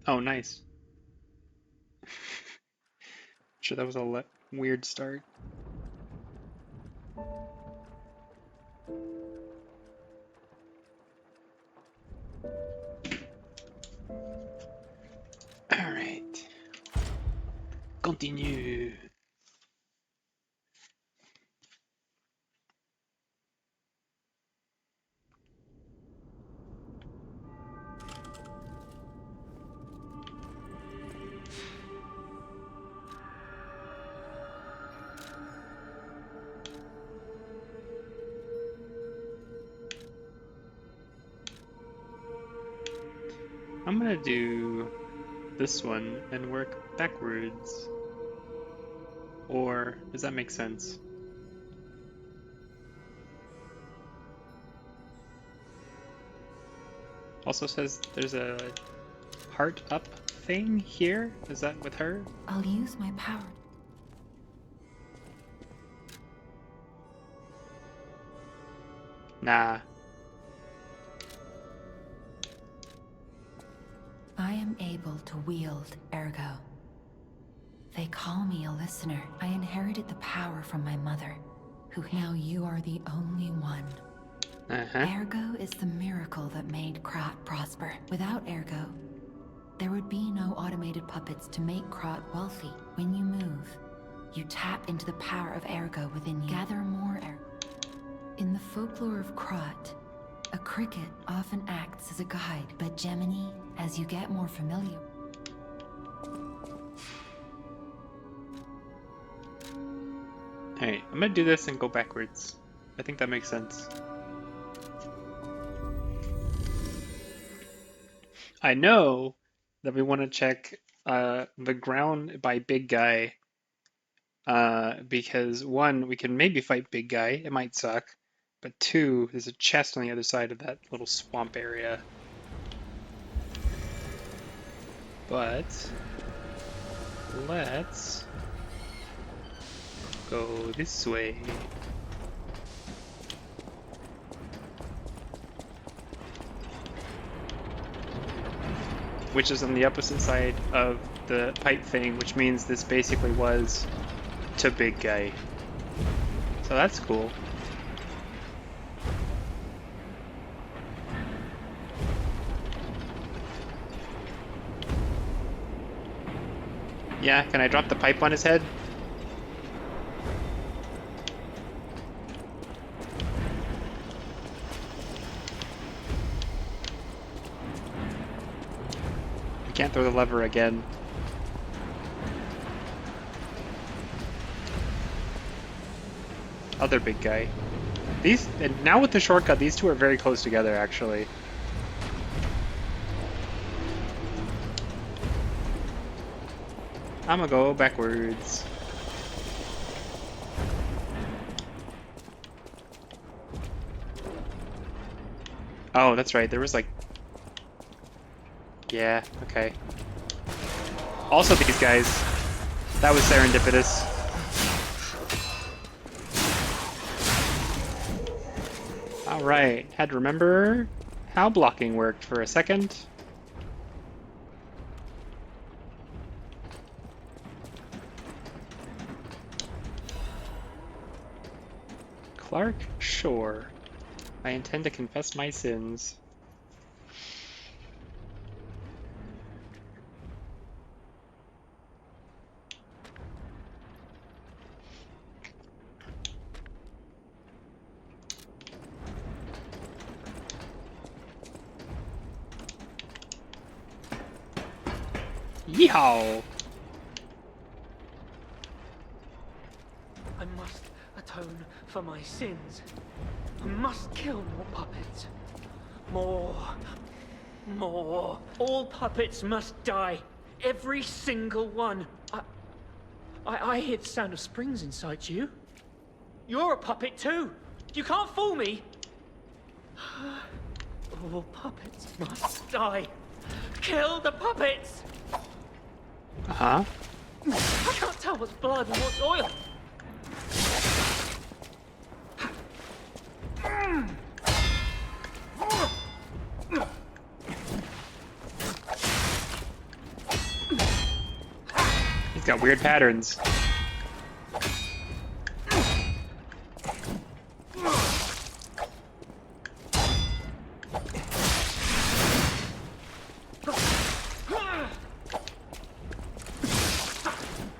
Oh, nice. Sure, that was a weird start. All right. Continue. I'm gonna do this one and work backwards. Or does that make sense? Also says there's a heart up thing here. Is that with her? I'll use my power. Nah. I am able to wield Ergo. They call me a listener. I inherited the power from my mother, who now you are the only one. Uh-huh. Ergo is the miracle that made Krat prosper. Without Ergo, there would be no automated puppets to make Krat wealthy. When you move, you tap into the power of Ergo within you. Gather more Ergo. In the folklore of Krat, a cricket often acts as a guide, but Gemini, as you get more familiar. Alright, I'm gonna do this and go backwards. I think that makes sense. I know that we want to check the ground by Big Guy. Because one, we can maybe fight Big Guy. It might suck. But two, there's a chest on the other side of that little swamp area. But let's go this way. Which is on the opposite side of the pipe thing, which means this basically was to Big Guy. So that's cool. Yeah, can I drop the pipe on his head? I can't throw the lever again. Other Big Guy. These, and now with the shortcut, these two are very close together, actually. I'm gonna go backwards. Oh, that's right, there was like... Yeah, okay. Also these guys. That was serendipitous. Alright, had to remember how blocking worked for a second. Clark Shore. I intend to confess my sins. Yeehaw! I must atone for my sins. I must kill more puppets. More. More. All puppets must die. Every single one. I hear the sound of springs inside you. You're a puppet too. You can't fool me. All puppets must die. Kill the puppets! Uh-huh. I can't tell what's blood and what's oil. got weird patterns.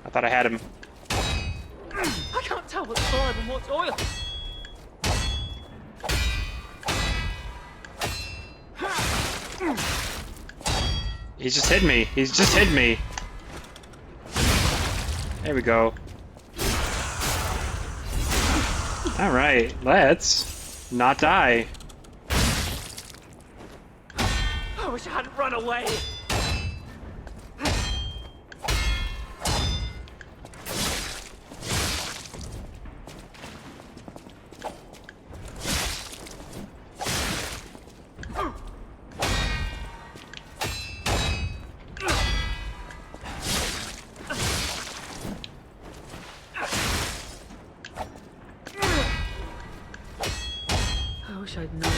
I thought I had him. I can't tell what's blood and what's oil. He's just hit me. He's just hit me. There we go. Alright, let's not die. I wish I hadn't run away. I wish I'd known.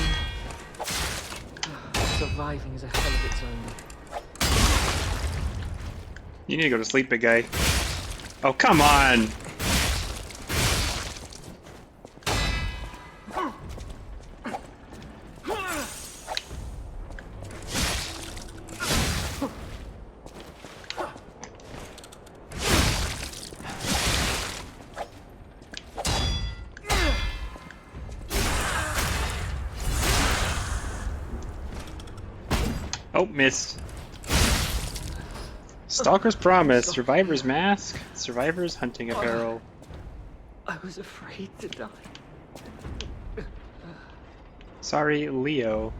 Surviving is a hell of its own. You need to go to sleep, big guy. Oh, come on! Oh, missed. Stalker's Promise, Survivor's Mask, Survivor's Hunting Apparel. I was afraid to die. Sorry, Leo.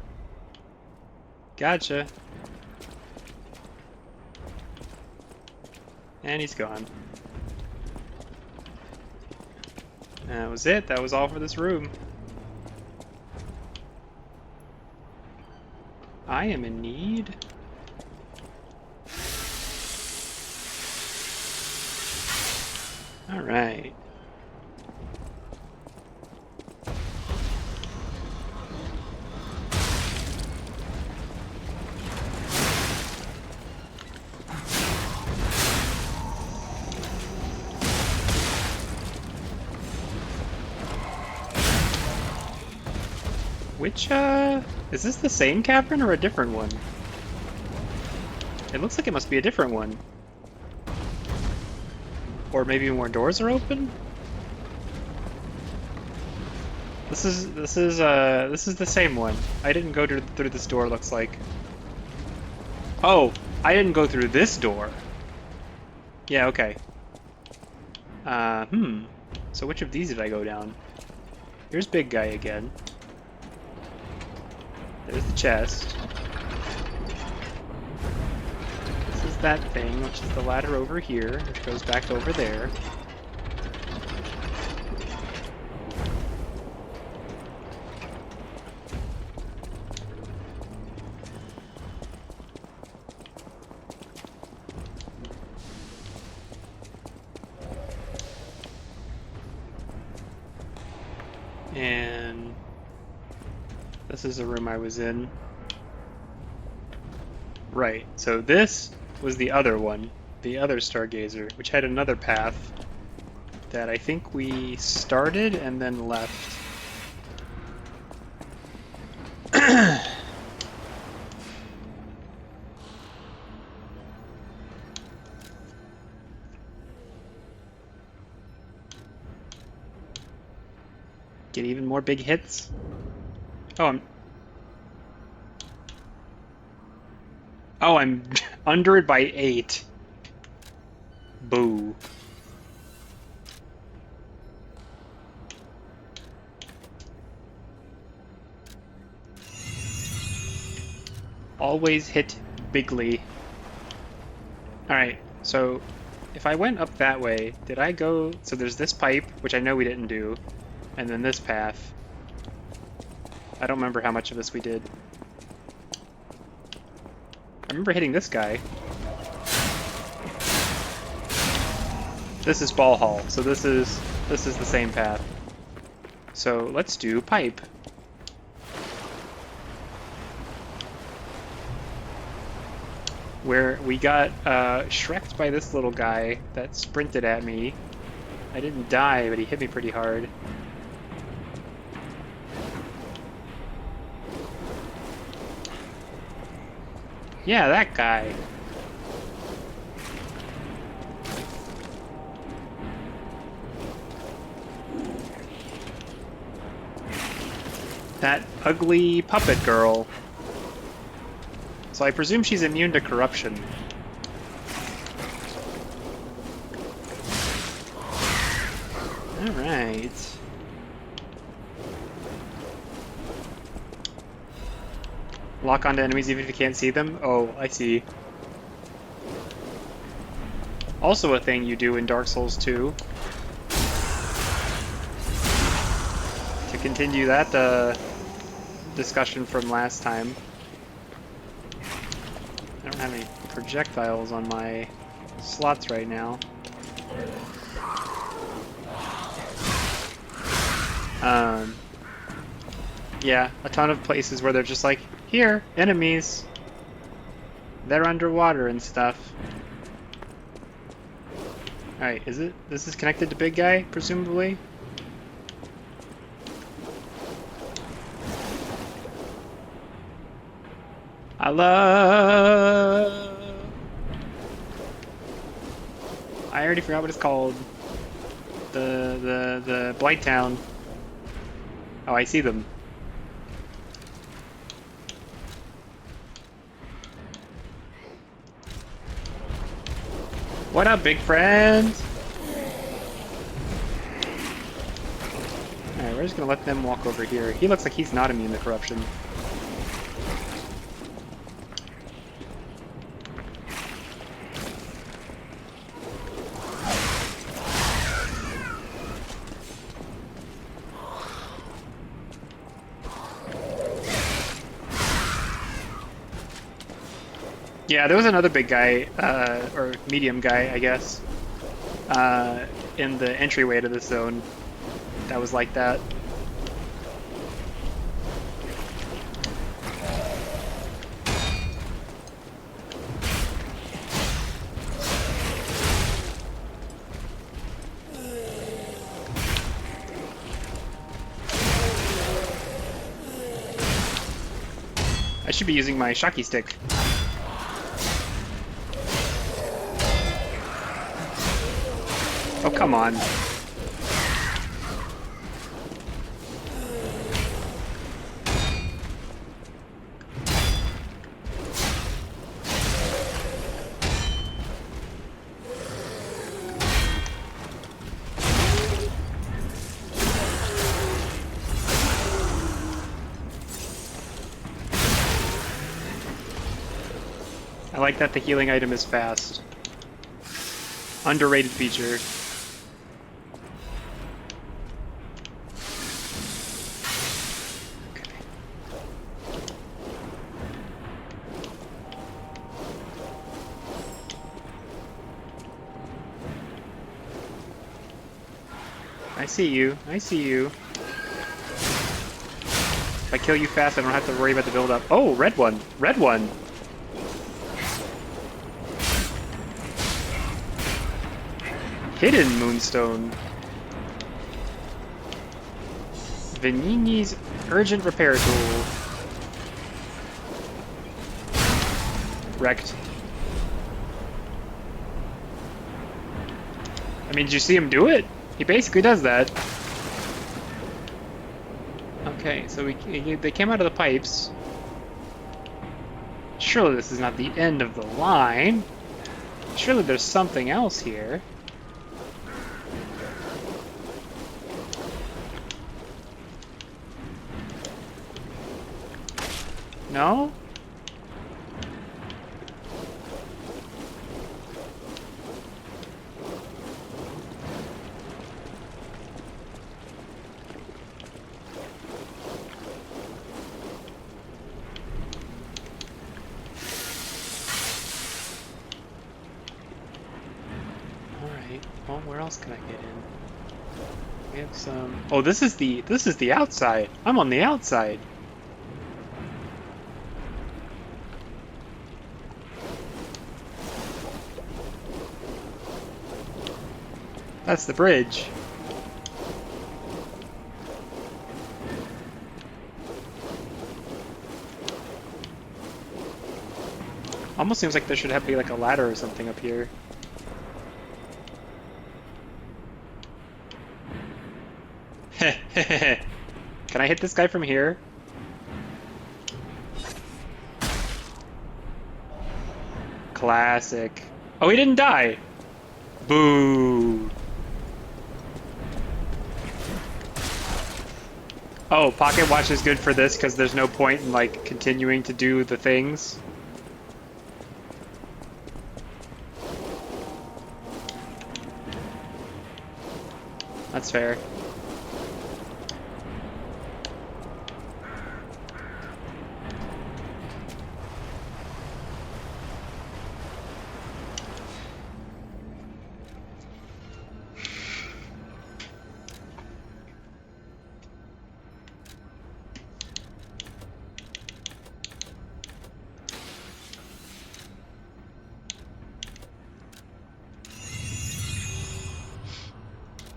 Gotcha. And he's gone. And that was it. That was all for this room. I am in need. All right. Which, is this the same cavern or a different one? It looks like it must be a different one. Or maybe more doors are open? This is the same one. I didn't go through this door, looks like. Oh, I didn't go through this door. Yeah, okay. So which of these did I go down? Here's big guy again. There's the chest. This is that thing, which is the ladder over here, which goes back over there. And this is the room I was in. Right, so this was the other one, the other Stargazer, which had another path that I think we started and then left. Get even more big hits. Oh, I'm under it by 8. Boo. Always hit bigly. Alright, so if I went up that way, did I go... So there's this pipe, which I know we didn't do, and then this path. I don't remember how much of this we did. I remember hitting this guy. This is Ball Hall, so this is the same path. So let's do pipe. where we got Shrek'd by this little guy that sprinted at me. I didn't die, but he hit me pretty hard. Yeah, that guy. That ugly puppet girl. So I presume she's immune to corruption. Alright. Lock onto enemies even if you can't see them? Oh, I see. Also a thing you do in Dark Souls 2. To continue that discussion from last time. I don't have any projectiles on my slots right now. Yeah, a ton of places where they're just like, here, enemies. They're underwater and stuff. Alright, this is connected to Big Guy, presumably? I already forgot what it's called. The Blight Town. Oh, I see them. What up, big friend? Alright, we're just gonna let them walk over here. He looks like he's not immune to corruption. Yeah, there was another big guy, or medium guy, I guess, in the entryway to this zone that was like that. I should be using my Shocky Stick. Oh, come on. I like that the healing item is fast. Underrated feature. I see you. I see you. If I kill you fast, I don't have to worry about the build-up. Oh, red one. Red one. Hidden Moonstone. Venigni's Urgent Repair Tool. Wrecked. I mean, did you see him do it? He basically does that. Okay, so they came out of the pipes. Surely this is not the end of the line. Surely there's something else here. No? Well, where else can I get in? We have some. Oh, this is the outside. I'm on the outside. That's the bridge. Almost seems like there should be like a ladder or something up here. Can I hit this guy from here? Classic. Oh, he didn't die! Boo! Oh, Pocket Watch is good for this because there's no point in like continuing to do the things. That's fair.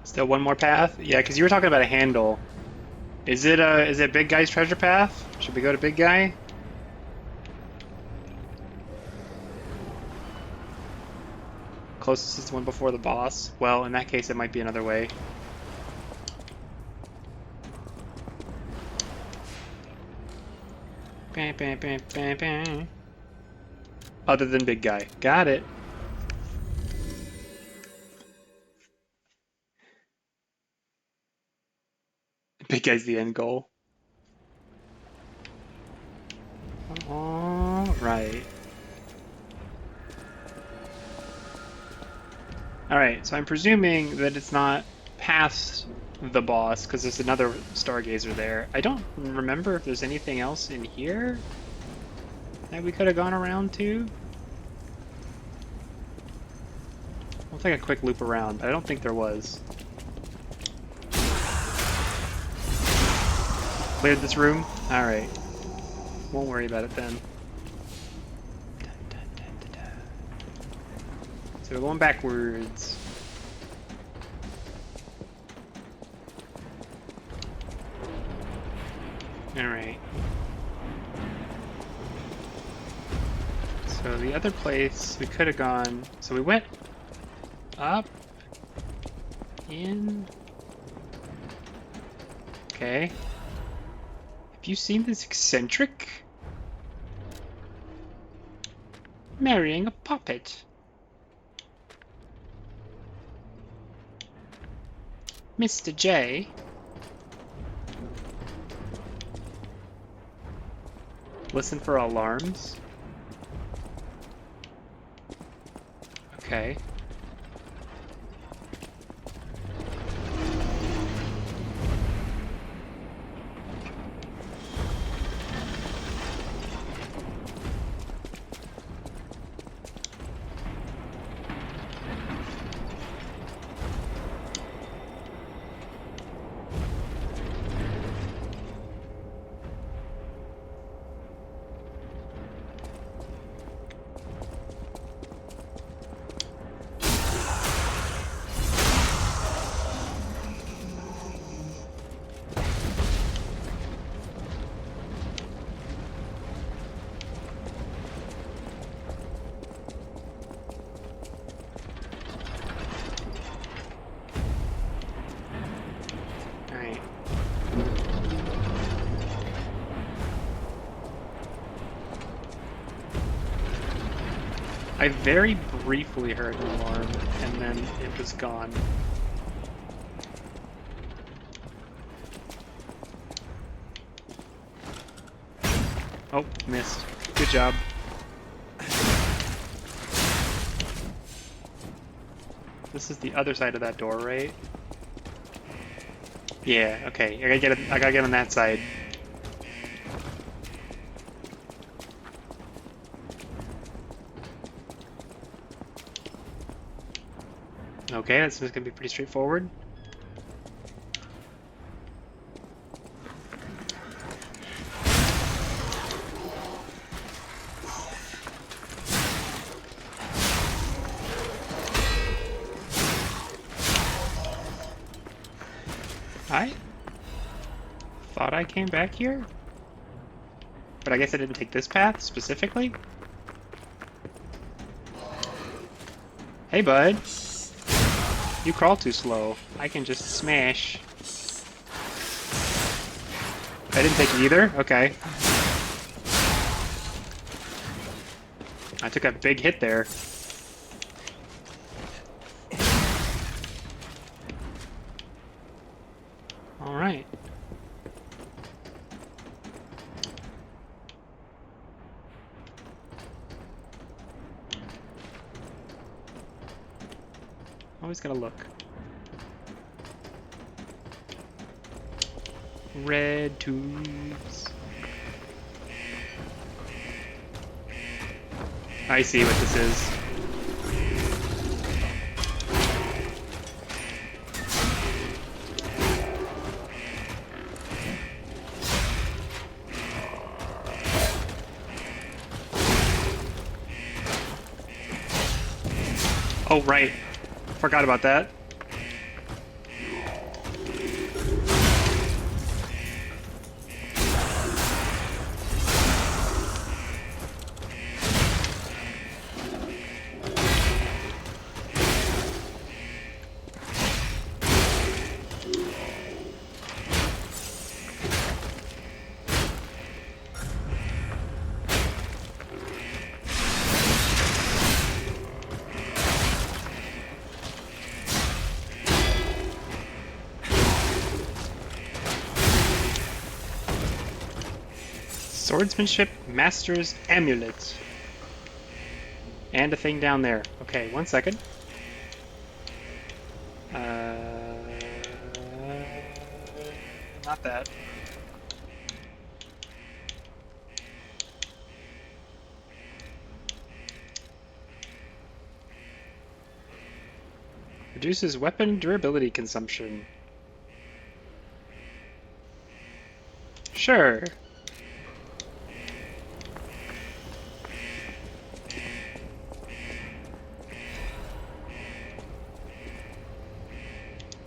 Still one more path? Yeah, because you were talking about a handle. Is it Big Guy's treasure path? Should we go to Big Guy? Closest is the one before the boss. Well, in that case, it might be another way. Bam, bam, bam, bam, bam. Other than Big Guy. Got it. Big Guy's the end goal. Alright. Alright, so I'm presuming that it's not past the boss, because there's another Stargazer there. I don't remember if there's anything else in here that we could have gone around to. We'll take a quick loop around, but I don't think there was. Cleared this room? Alright. Won't worry about it then. So we're going backwards. Alright. So the other place we could have gone... So we went up, in... Okay. Have you seen this eccentric? Marrying a puppet. Mr. J. Listen for alarms. Okay. I very briefly heard an alarm, and then it was gone. Oh, missed. Good job. This is the other side of that door, right? Yeah, okay. I gotta get on that side. Okay, that's gonna be pretty straightforward. I thought I came back here? But I guess I didn't take this path specifically? Hey, bud. You crawl too slow. I can just smash. I didn't take it either? Okay. I took a big hit there. Alright. Always gotta look. Red tubes. I see what this is. Oh, right. Forgot about that. Swordsmanship Master's Amulet. And a thing down there. Okay, 1 second. Not that. Reduces weapon durability consumption. Sure.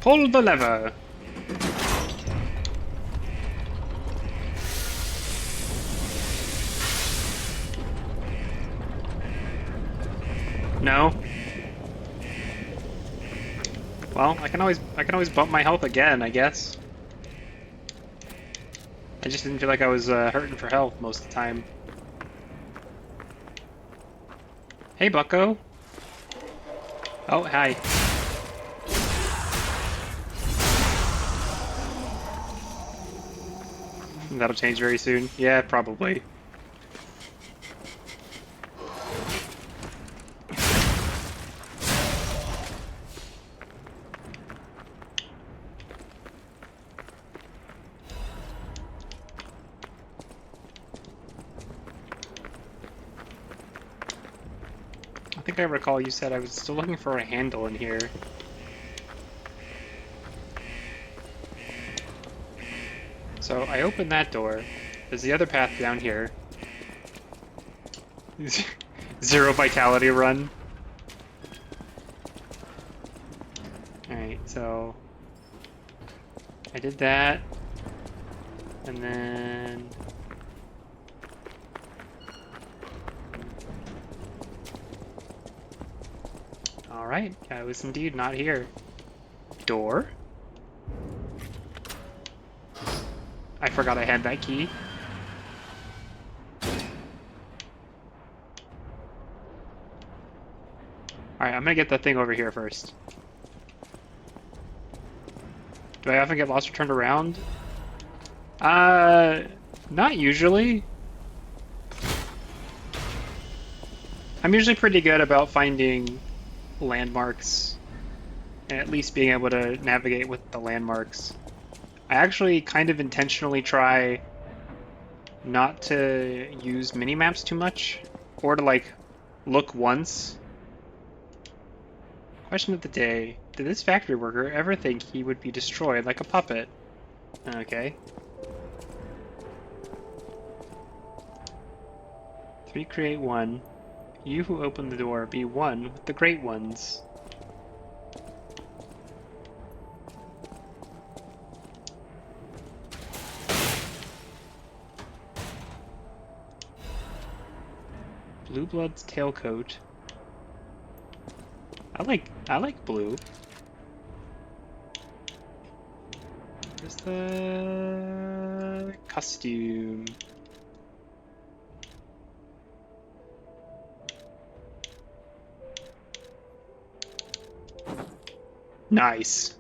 Pull the lever. No. Well, I can always bump my health again, I guess. I just didn't feel like I was hurting for health most of the time. Hey, Bucko. Oh, hi. That'll change very soon. Yeah, probably. I think I recall you said I was still looking for a handle in here. So I opened that door. There's the other path down here. 0 vitality run. Alright, so I did that. And then alright, I was indeed not here. Door? I forgot I had that key. Alright, I'm gonna get that thing over here first. Do I often get lost or turned around? Not usually. I'm usually pretty good about finding landmarks and at least being able to navigate with the landmarks. I actually kind of intentionally try not to use mini-maps too much, or to like look once. Question of the day. Did this factory worker ever think he would be destroyed like a puppet? Okay. 3 create 1. You who open the door be one with the great ones. Blue Blood's tailcoat. I like blue. Where's the costume? Nice.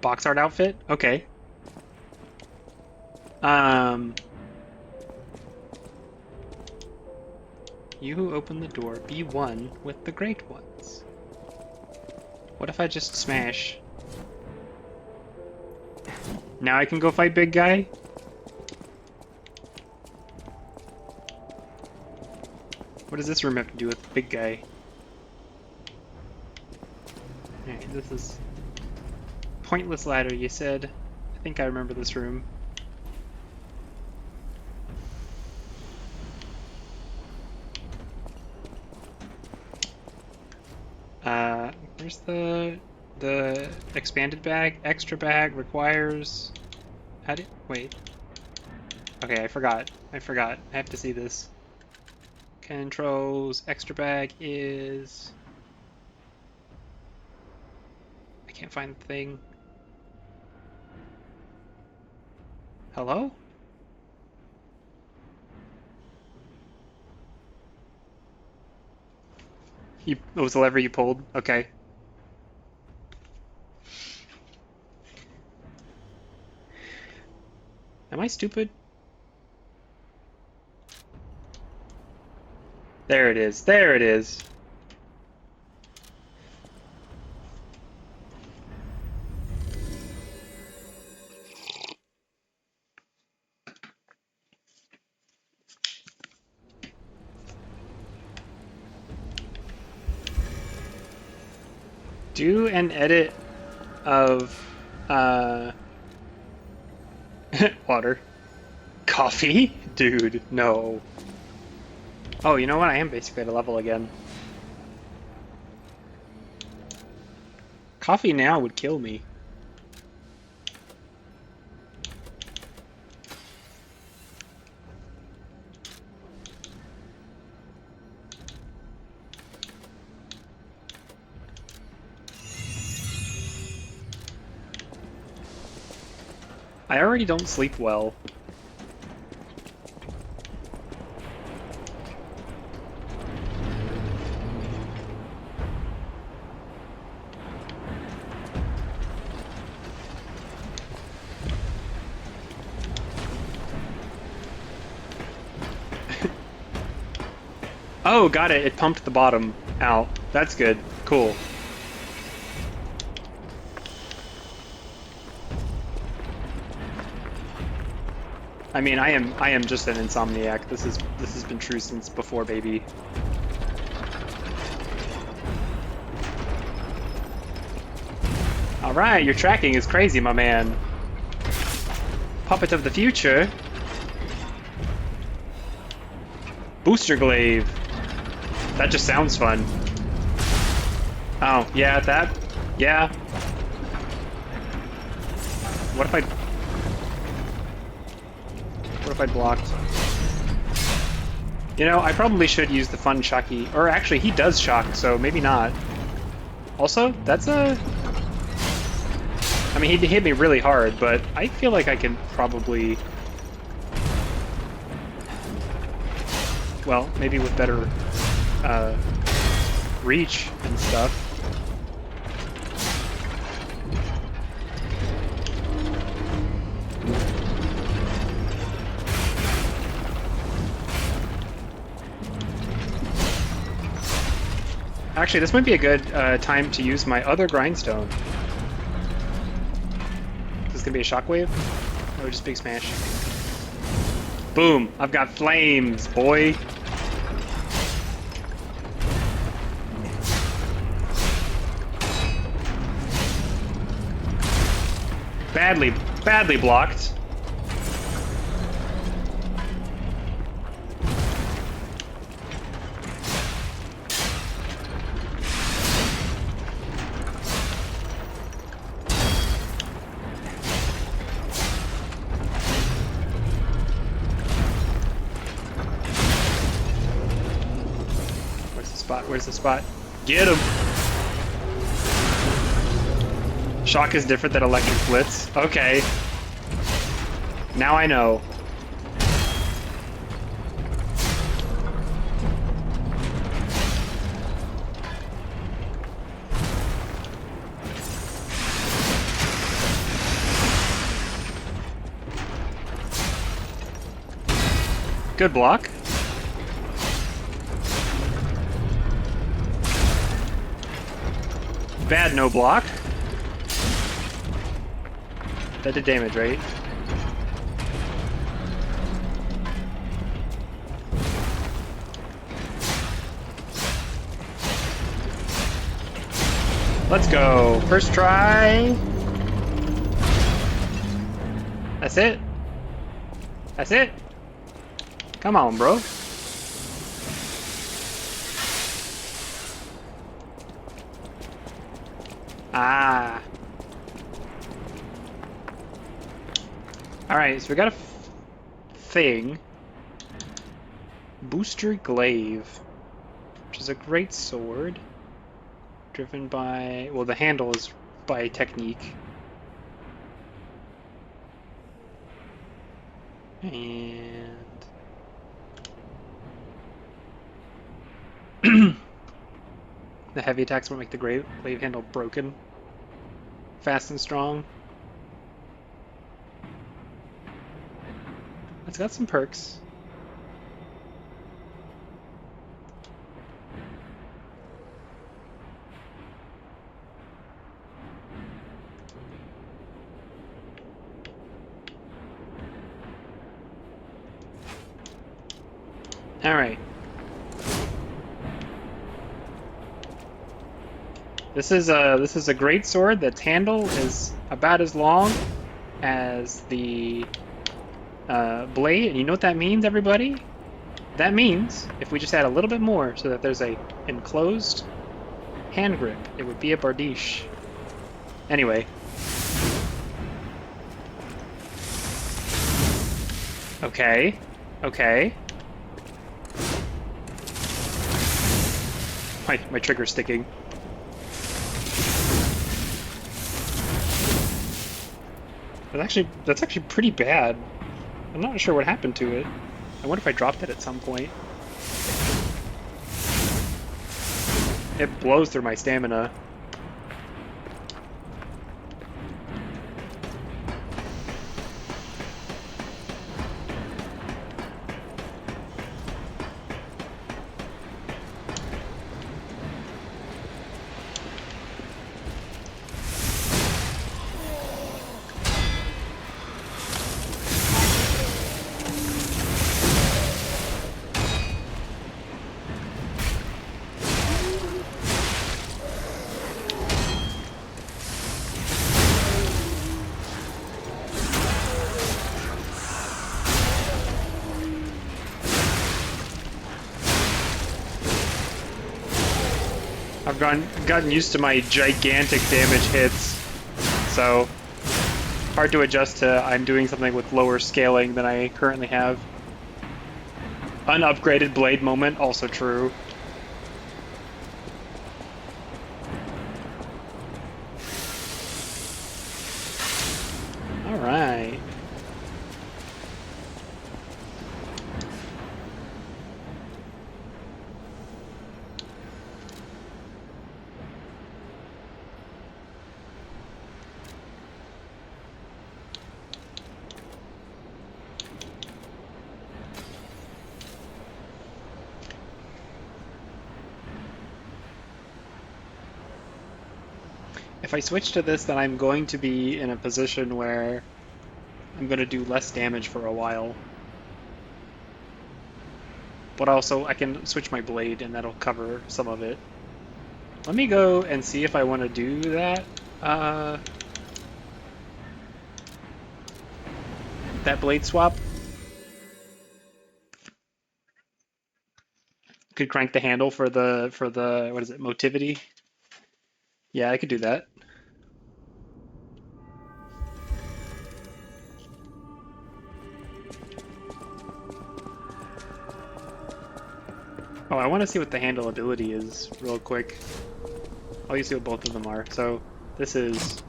Box art outfit? Okay. You who open the door, be one with the great ones. What if I just smash? Now I can go fight big guy? What does this room have to do with big guy? Alright, this is... Pointless ladder, you said. I think I remember this room. Where's the expanded bag? Extra bag requires... How do... Wait. Okay, I forgot. I have to see this. Controls, extra bag is... I can't find the thing. Hello? It was the lever you pulled? Okay. Am I stupid? There it is. There it is. Do an edit of water. Coffee? Dude, no. Oh, you know what? I am basically at a level again. Coffee now would kill me. I already don't sleep well. Oh, got it. It pumped the bottom out. That's good. Cool. I mean, I am just an insomniac. This has been true since before baby. All right, your tracking is crazy, my man. Puppet of the future. Booster glaive. That just sounds fun. Oh, yeah, that. Yeah. What if I blocked? You know, I probably should use the fun shocky. Or actually, he does shock, so maybe not. Also, that's a... I mean, he hit me really hard, but I feel like I can probably... Well, maybe with better reach and stuff. Actually, this might be a good time to use my other grindstone. Is this gonna be a shockwave? Or just big smash? Boom! I've got flames, boy! Badly blocked. Where's the spot? Get him! Shock is different than electric blitz. Okay. Now I know. Good block. Bad no block. That did damage, right? Let's go. First try. That's it. That's it. Come on, bro. Ah. Alright, so we got a thing. Booster Glaive, which is a great sword. Driven by... well, the handle is by technique. And... the heavy attacks won't make the glaive handle broken. Fast and strong. It's got some perks. All right. This is a great sword. That's handle is about as long as the blade, and you know what that means, everybody? That means if we just add a little bit more so that there's a enclosed hand grip, it would be a Bardiche. Anyway. Okay. Okay. My trigger's sticking. That's actually pretty bad. I'm not sure what happened to it. I wonder if I dropped it at some point. It blows through my stamina. I've gotten used to my gigantic damage hits, so hard to adjust to I'm doing something with lower scaling than I currently have. Unupgraded blade moment, also true. Alright. If I switch to this, then I'm going to be in a position where I'm going to do less damage for a while. But also, I can switch my blade, and that'll cover some of it. Let me go and see if I want to do that. That blade swap. Could crank the handle for the what is it, motivity? Yeah, I could do that. Oh, I want to see what the handle ability is real quick. I'll see what both of them are. So this is...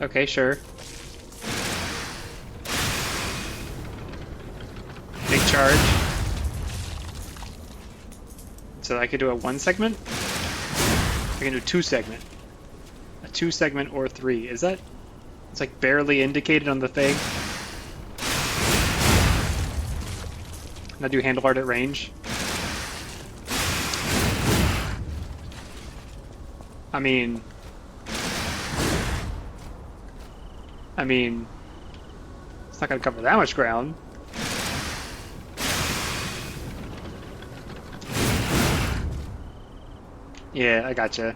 Okay, sure. Big charge. So I could do a 1 segment? I can do 2 segment. A 2 segment or 3. Is that... It's like barely indicated on the thing. And I do handle art at range. I mean, it's not gonna cover that much ground. Yeah, I gotcha.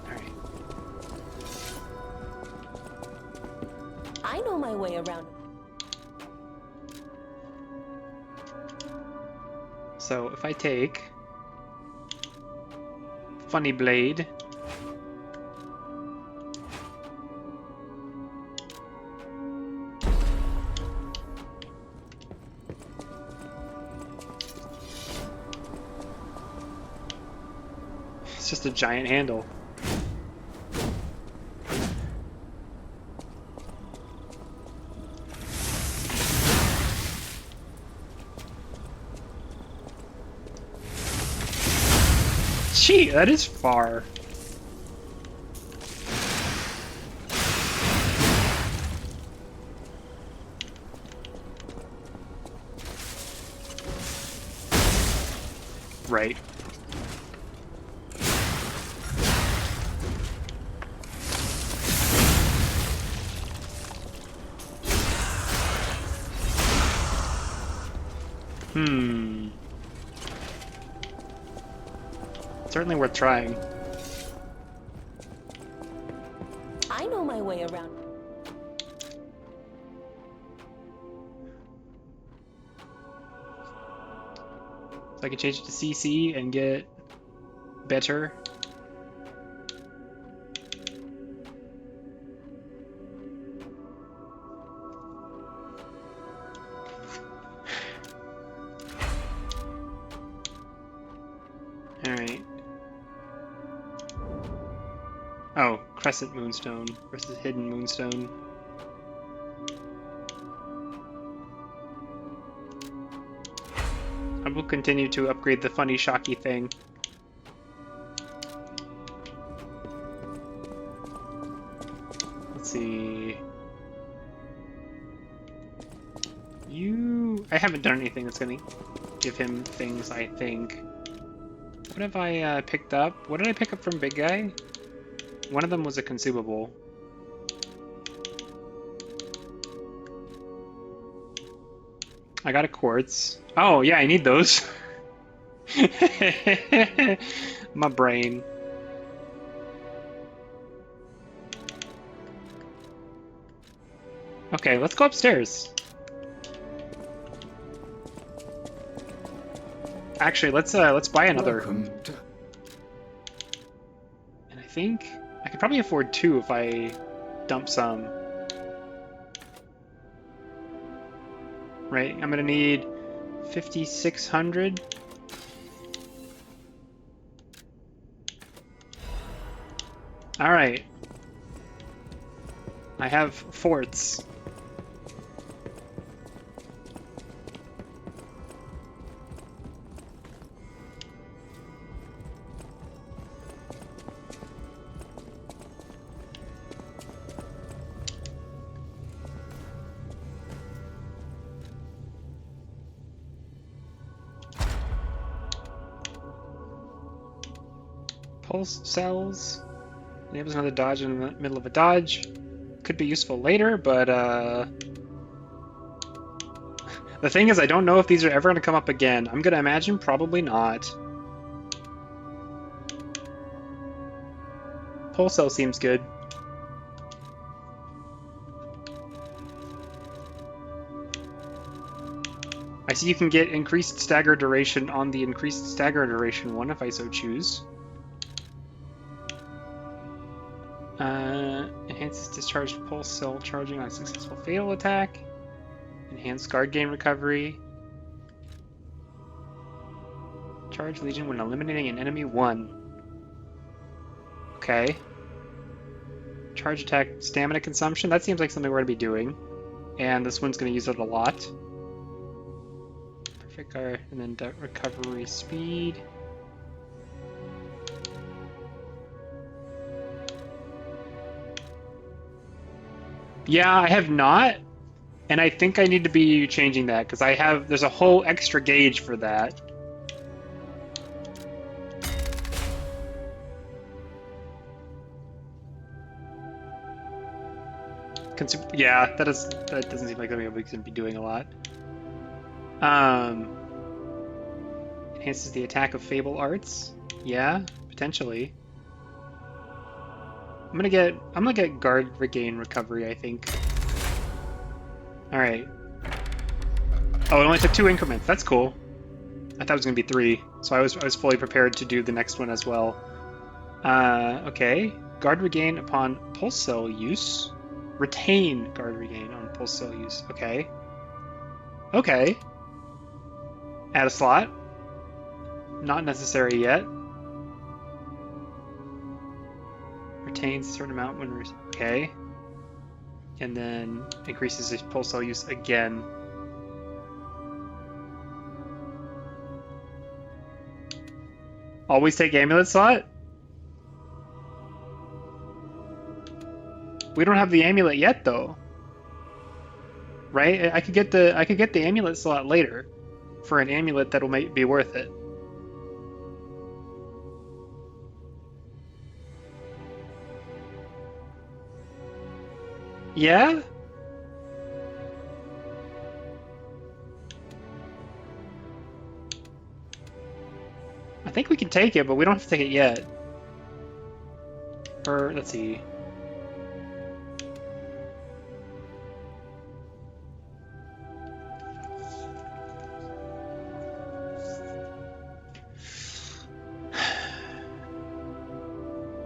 Alright. I know my way around. So if I take Funny Blade, it's just a giant handle. Gee, that is far. Right. Certainly worth trying. I know my way around. So I can change it to CC and get better. Alright. Oh, Crescent Moonstone versus Hidden Moonstone. I will continue to upgrade the funny shocky thing. Let's see. I haven't done anything that's gonna give him things, I think. What have I picked up? What did I pick up from Big Guy? One of them was a consumable. I got a quartz. Oh, yeah, I need those. My brain. Okay, let's go upstairs. Actually, let's buy another. And I think I could probably afford 2 if I dump some. Right, I'm gonna need 5,600. All right, I have forts. Pulse cells. Enables another dodge in the middle of a dodge. Could be useful later, but the thing is I don't know if these are ever going to come up again. I'm going to imagine probably not. Pulse cell seems good. I see you can get increased stagger duration on the increased stagger duration one if I so choose. Enhances discharged pulse cell charging on successful fatal attack. Enhanced guard gain recovery. Charge Legion when eliminating an enemy 1. Okay. Charge attack stamina consumption. That seems like something we're going to be doing. And this one's going to use it a lot. Perfect guard. And then recovery speed. Yeah, I have not. And I think I need to be changing that because there's a whole extra gauge for that. Yeah, that doesn't seem like something we can be doing a lot. Enhances the attack of Fable Arts. Yeah, potentially. I'm gonna get guard regain recovery, I think. Alright. Oh, it only took 2 increments. That's cool. I thought it was gonna be 3, so I was fully prepared to do the next one as well. Okay. Guard regain upon pulse cell use. Retain guard regain on pulse cell use. Okay. Okay. Add a slot. Not necessary yet. Retains a certain amount when... Okay. And then increases his pulse cell use again. Always take amulet slot? We don't have the amulet yet, though. Right? I could get the amulet slot later for an amulet that'll be worth it. Yeah? I think we can take it, but we don't have to take it yet. Or, let's see.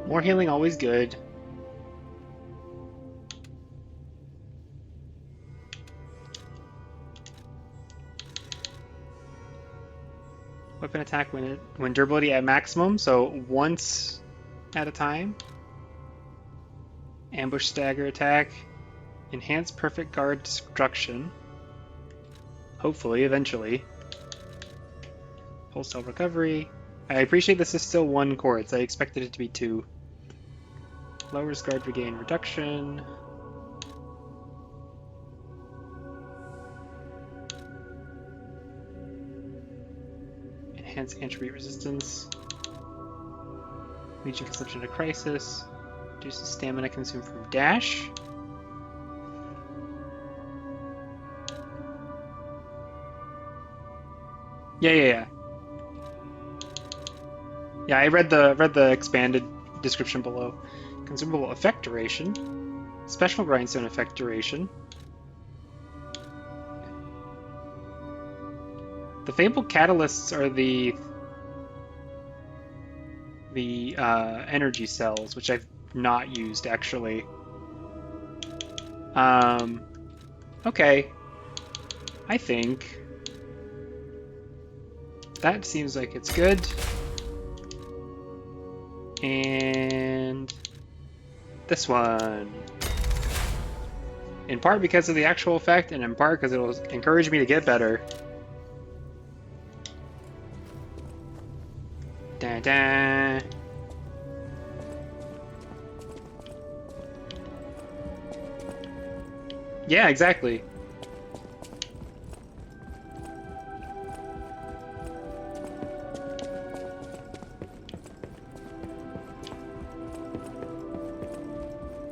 More healing, always good. Weapon attack when durability at maximum, so once at a time. Ambush stagger attack. Enhanced perfect guard destruction. Hopefully, eventually. Pulse cell recovery. I appreciate this is still 1 quartz. I expected it to be 2. Lowers guard regain reduction. Enhance attribute resistance. Legion consumption to crisis. Reduces stamina consumed from dash. Yeah. Yeah, I read the expanded description below. Consumable effect duration. Special grindstone effect duration. The fabled catalysts are the energy cells, which I've not used actually. Okay. I think that seems like it's good. And this one. In part because of the actual effect, and in part because it'll encourage me to get better. Da-da. Yeah, exactly.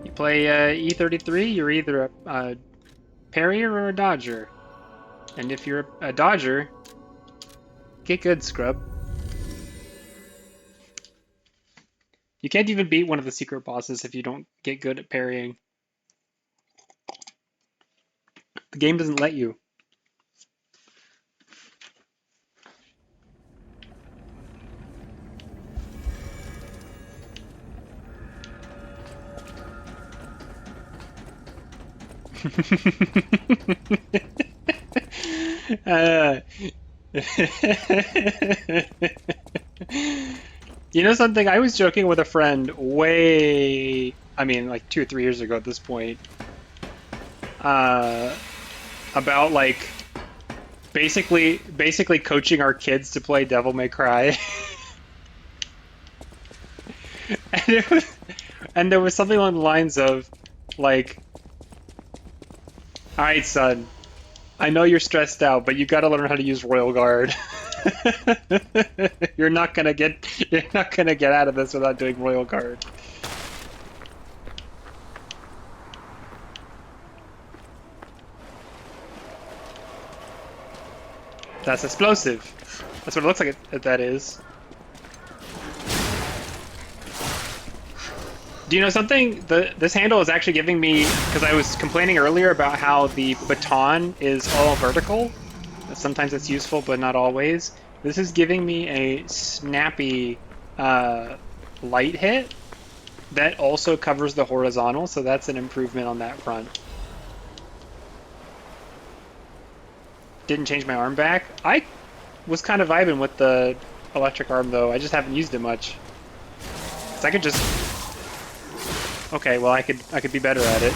You play E33, you're either a parrier or a dodger. And if you're a dodger, get good, scrub. You can't even beat one of the secret bosses if you don't get good at parrying. The game doesn't let you. uh, you know something? I was joking with a friend I mean, like 2 or 3 years ago at this point, about like basically coaching our kids to play Devil May Cry. And there was something along the lines of, like, all right, son, I know you're stressed out, but you got to learn how to use Royal Guard. You're not gonna get out of this without doing Royal Guard. That's explosive. That's what it looks like that is. Do you know something? This handle is actually giving me, because I was complaining earlier about how the baton is all vertical. Sometimes it's useful, but not always. This is giving me a snappy light hit that also covers the horizontal, so that's an improvement on that front. Didn't change my arm back. I was kind of vibing with the electric arm, though. I just haven't used it much. So I could just... Okay, well, I could be better at it.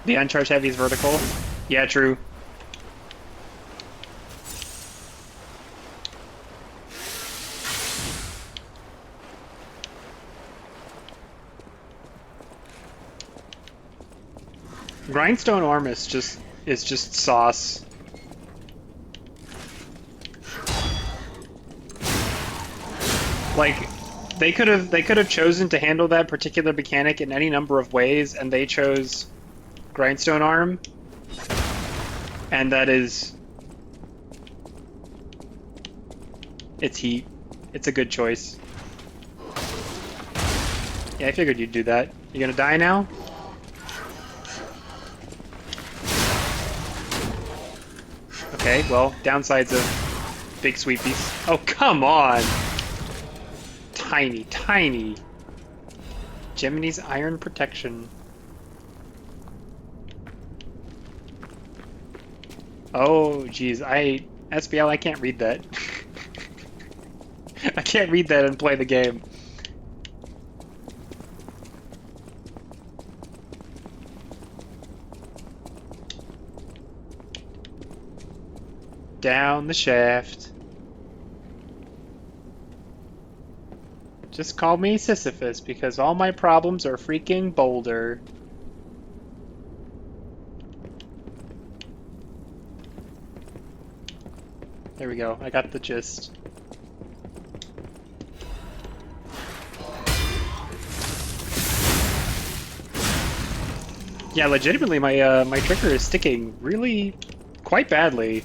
The uncharged heavy is vertical. Yeah, true. Grindstone arm is just sauce. Like, they could have chosen to handle that particular mechanic in any number of ways, and they chose Grindstone arm, and that is, it's heat. It's a good choice. Yeah, I figured you'd do that. You gonna die now? Okay, well, downsides of big sweepies. Oh, come on! Tiny, tiny. Gemini's iron protection. Oh, geez, SBL, I can't read that. I can't read that and play the game. Down the shaft. Just call me Sisyphus, because all my problems are freaking Boulder. There we go, I got the gist. Yeah, legitimately, my trigger is sticking really quite badly.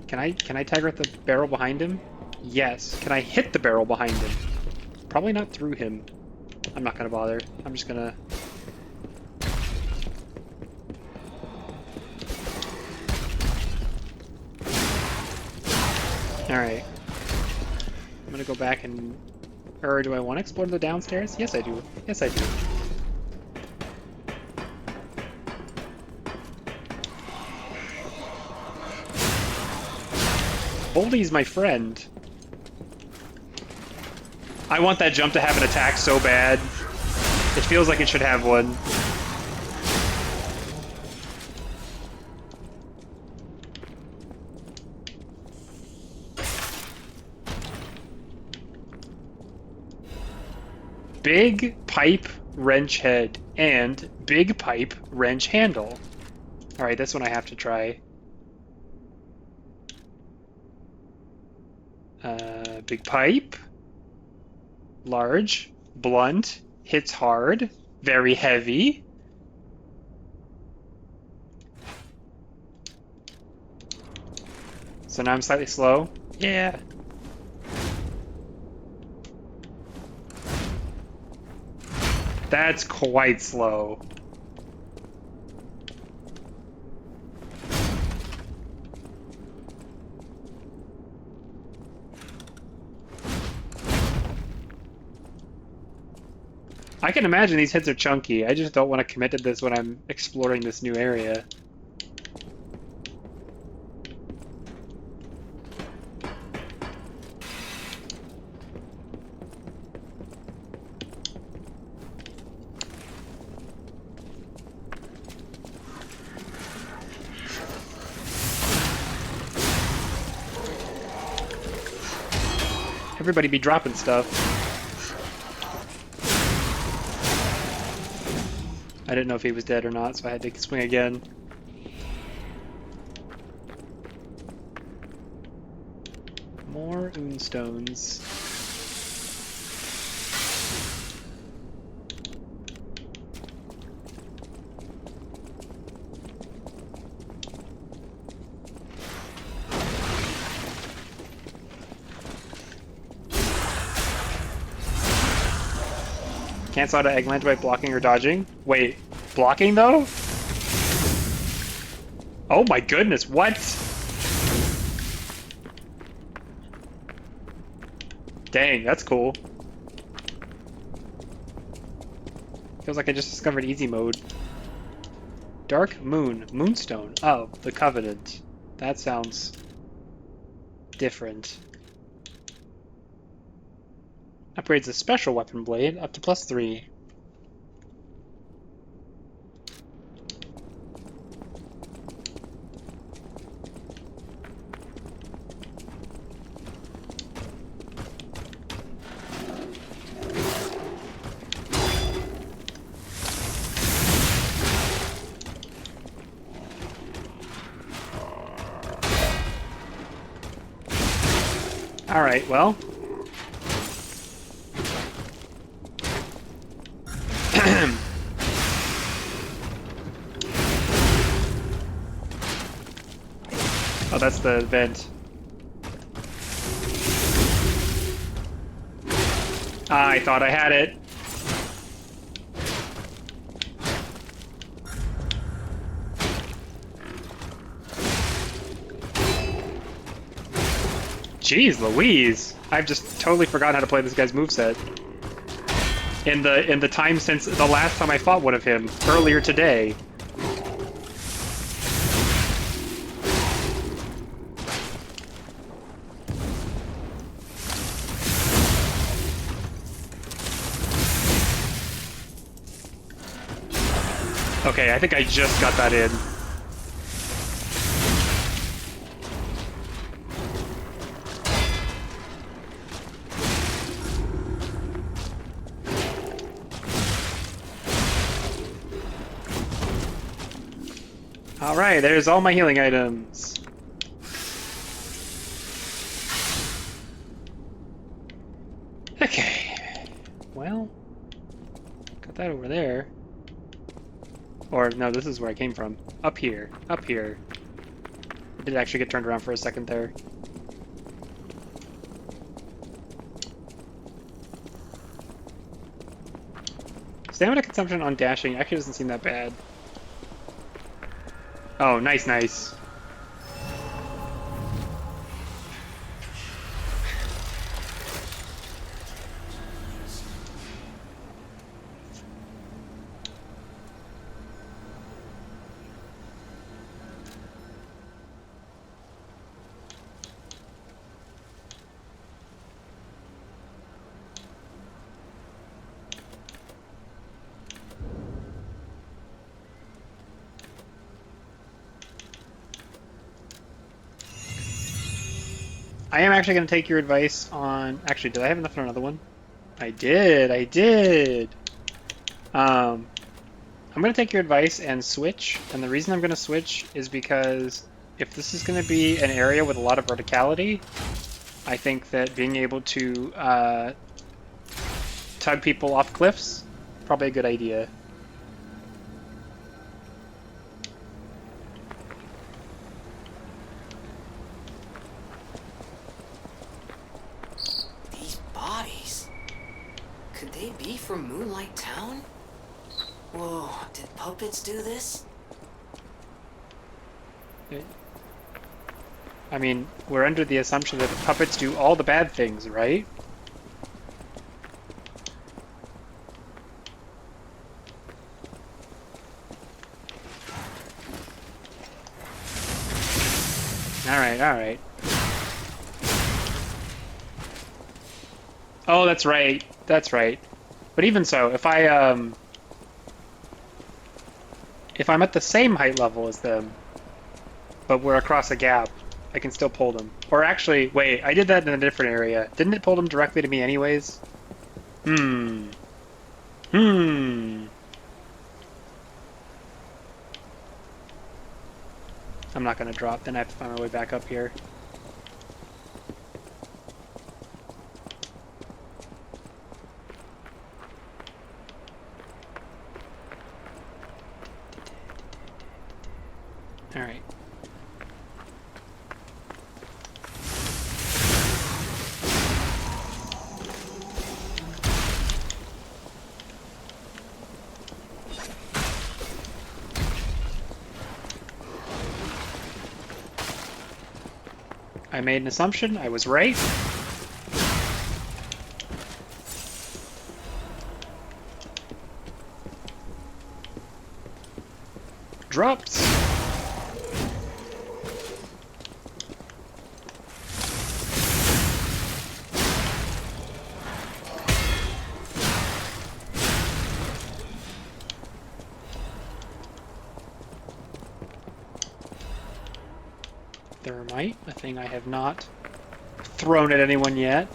Can I tagger at the barrel behind him? Yes. Can I hit the barrel behind him? Probably not through him. I'm not gonna bother. I'm just gonna... Alright. I'm gonna go back and... Or do I want to explore the downstairs? Yes, I do. Yes, I do. Boldy's my friend. I want that jump to have an attack so bad. It feels like it should have one. Big pipe wrench head and big pipe wrench handle. Alright, this one I have to try. Big pipe, large, blunt, hits hard, very heavy. So now I'm slightly slow. Yeah. That's quite slow. I can imagine these hits are chunky. I just don't want to commit to this when I'm exploring this new area. Everybody be dropping stuff. I didn't know if he was dead or not, so I had to swing again. More Moonstones. Cancel out an eggplant by blocking or dodging. Wait, blocking though? Oh my goodness, what? Dang, that's cool. Feels like I just discovered easy mode. Dark Moon, Moonstone. Oh, the Covenant. That sounds different. Upgrades a special weapon blade up to +3. All right, well. Oh, that's the vent. I thought I had it. Jeez Louise. I've just totally forgotten how to play this guy's moveset. In the time since the last time I fought one of him, earlier today. Okay, I think I just got that in. Alright, there's all my healing items. Okay. Well, got that over there. Or, no, this is where I came from. Up here. Up here. I did actually get turned around for a second there. Stamina consumption on dashing actually doesn't seem that bad. Oh, nice, nice. I am actually going to take your advice on... Actually, did I have enough for another one? I did, I did! I'm going to take your advice and switch, and the reason I'm going to switch is because if this is going to be an area with a lot of verticality, I think that being able to tug people off cliffs, probably a good idea. Could they be from Moonlight Town? Whoa, did puppets do this? I mean, we're under the assumption that the puppets do all the bad things, right? Alright, alright. Oh, that's right. That's right. But even so, if I'm at the same height level as them, but we're across a gap, I can still pull them. Or actually, wait, I did that in a different area. Didn't it pull them directly to me anyways? Hmm. I'm not gonna drop, then I have to find my way back up here. Alright. I made an assumption, I was right. Dropped! Thermite, a thing I have not thrown at anyone yet.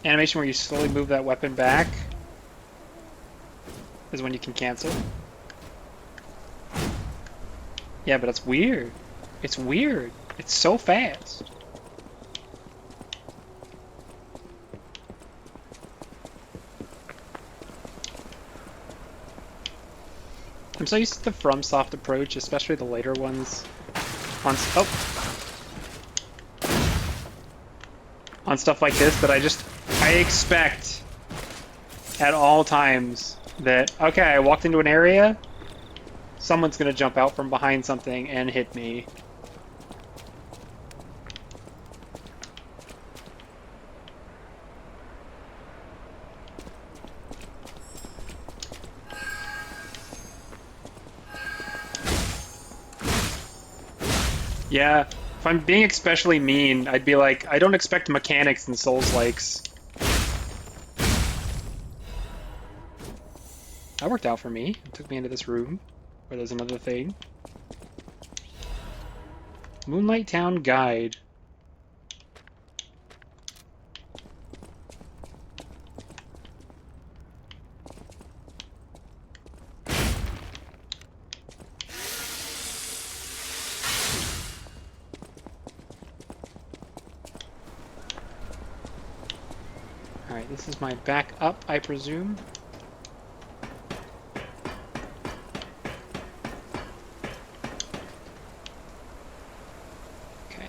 Animation where you slowly move that weapon back is when you can cancel. Yeah, but it's weird. It's weird. It's so fast. I'm so used to the FromSoft approach, especially the later ones. On stuff like this, that I expect at all times that, okay, I walked into an area, someone's gonna jump out from behind something and hit me. Yeah, if I'm being especially mean, I'd be like, I don't expect mechanics in Souls-likes. That worked out for me. It took me into this room, where there's another thing. Moonlight Town Guide. Alright, this is my back up, I presume. Okay.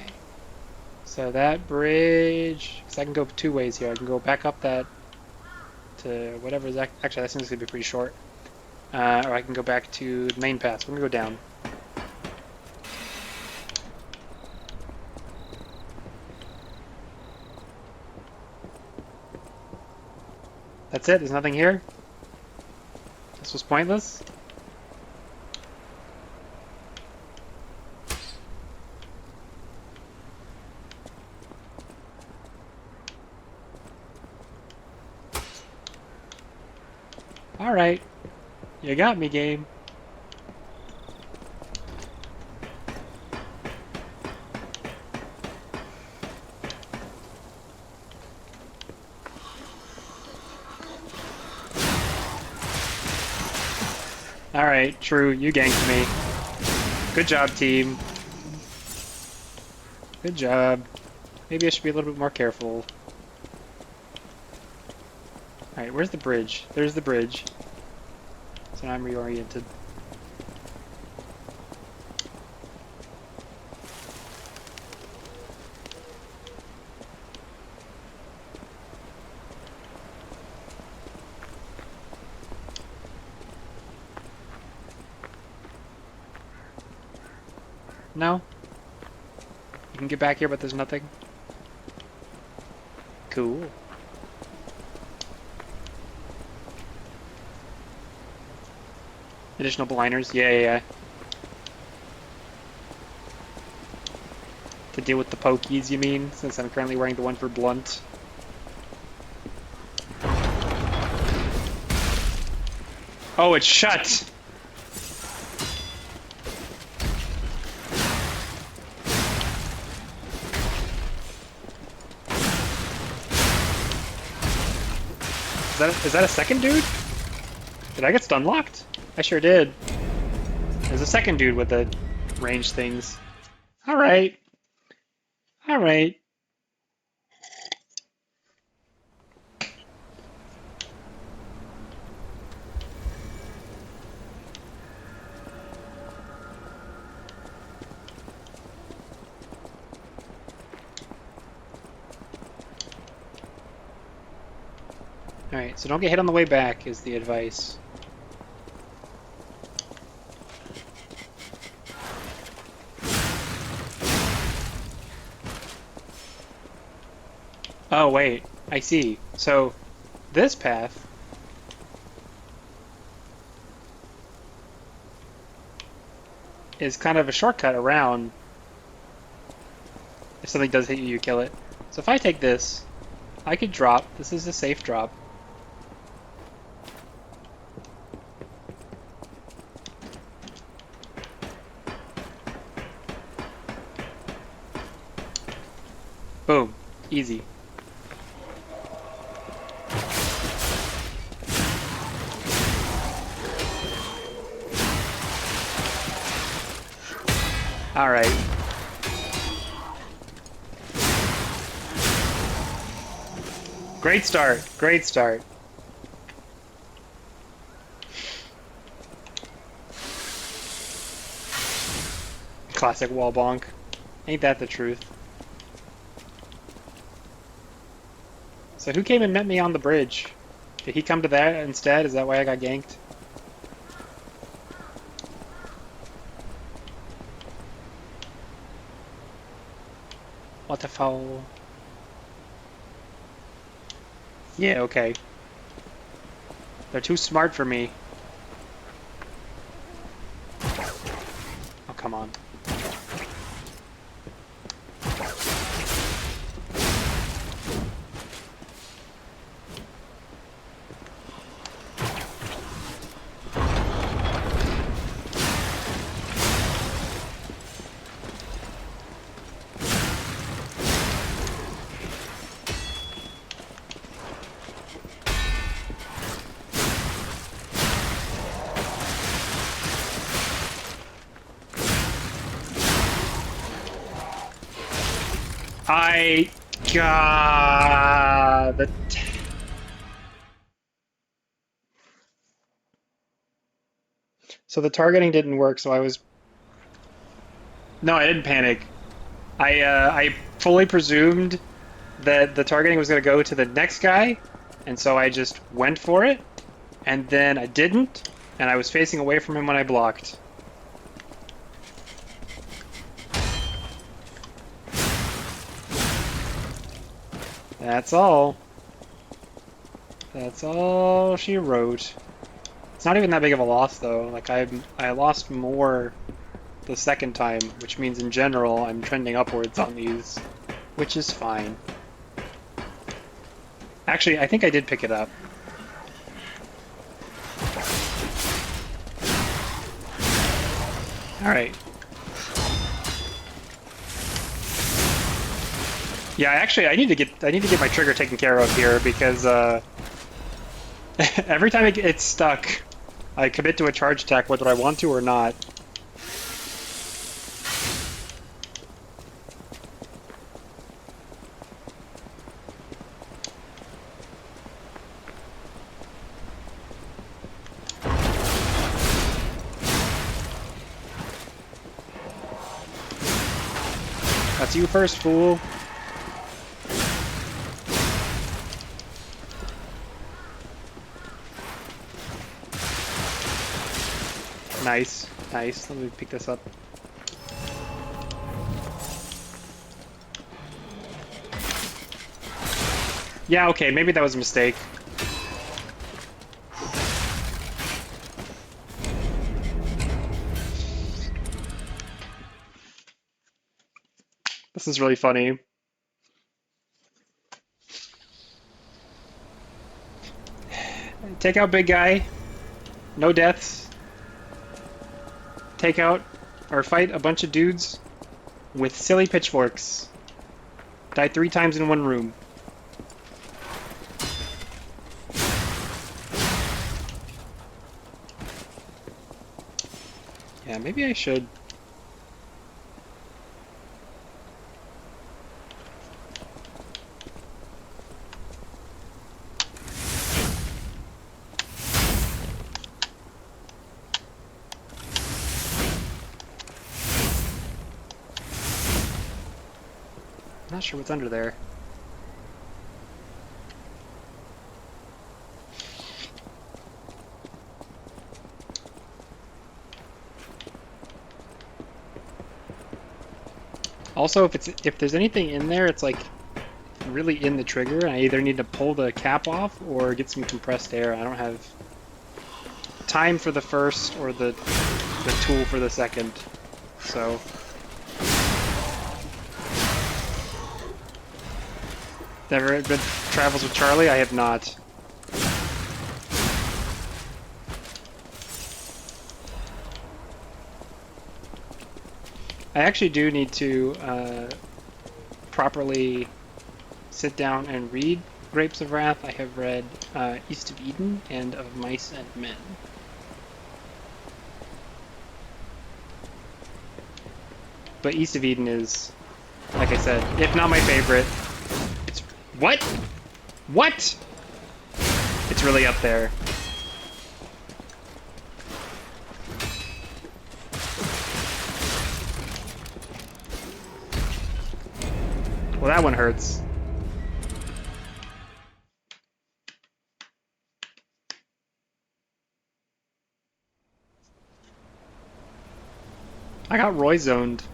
So that bridge... Because I can go two ways here. I can go back up that to whatever is... Actually, that seems to be pretty short. Or I can go back to the main path. So I'm going to go down. That's it? There's nothing here? This was pointless? Alright. You got me, game. Alright, true, you ganked me. Good job, team. Good job. Maybe I should be a little bit more careful. Alright, where's the bridge? There's the bridge. So now I'm reoriented. No? You can get back here, but there's nothing? Cool. Additional blinders. Yeah. To deal with the pokies, you mean? Since I'm currently wearing the one for blunt. Oh, it's shut! Is that a second dude? Did I get stun locked? I sure did. There's a second dude with the range things. Alright. Alright. Alright, so don't get hit on the way back is the advice. Oh, wait. I see. So, this path... is kind of a shortcut around. If something does hit you, you kill it. So if I take this, I could drop. This is a safe drop. Boom. Easy. All right. Great start. Great start. Classic wall bonk. Ain't that the truth? So who came and met me on the bridge? Did he come to that instead? Is that why I got ganked? What the foul? Yeah, okay. They're too smart for me. Oh, come on. God, so the targeting didn't work, so I was... No, I didn't panic. I fully presumed that the targeting was going to go to the next guy, and so I just went for it, and then I didn't, and I was facing away from him when I blocked. That's all. That's all she wrote. It's not even that big of a loss, though. Like, I lost more the second time, which means in general I'm trending upwards on these, which is fine. Actually, I think I did pick it up. Alright. Yeah, actually, I need to get my trigger taken care of here because every time it gets stuck, I commit to a charge attack whether I want to or not. That's you first, fool. Nice, nice. Let me pick this up. Yeah, okay, maybe that was a mistake. is really funny. Take out big guy. No deaths. Take out or fight a bunch of dudes with silly pitchforks. Die 3 times in one room. Yeah, maybe I should. I'm not sure what's under there. Also, if there's anything in there, it's like really in the trigger. I either need to pull the cap off or get some compressed air. I don't have time for the first or the tool for the second. So never had good travels with Charlie? I have not. I actually do need to properly sit down and read Grapes of Wrath. I have read East of Eden and Of Mice and Men. But East of Eden is, like I said, if not my favorite, it's... What? What? It's really up there. Well, that one hurts. I got Roy zoned.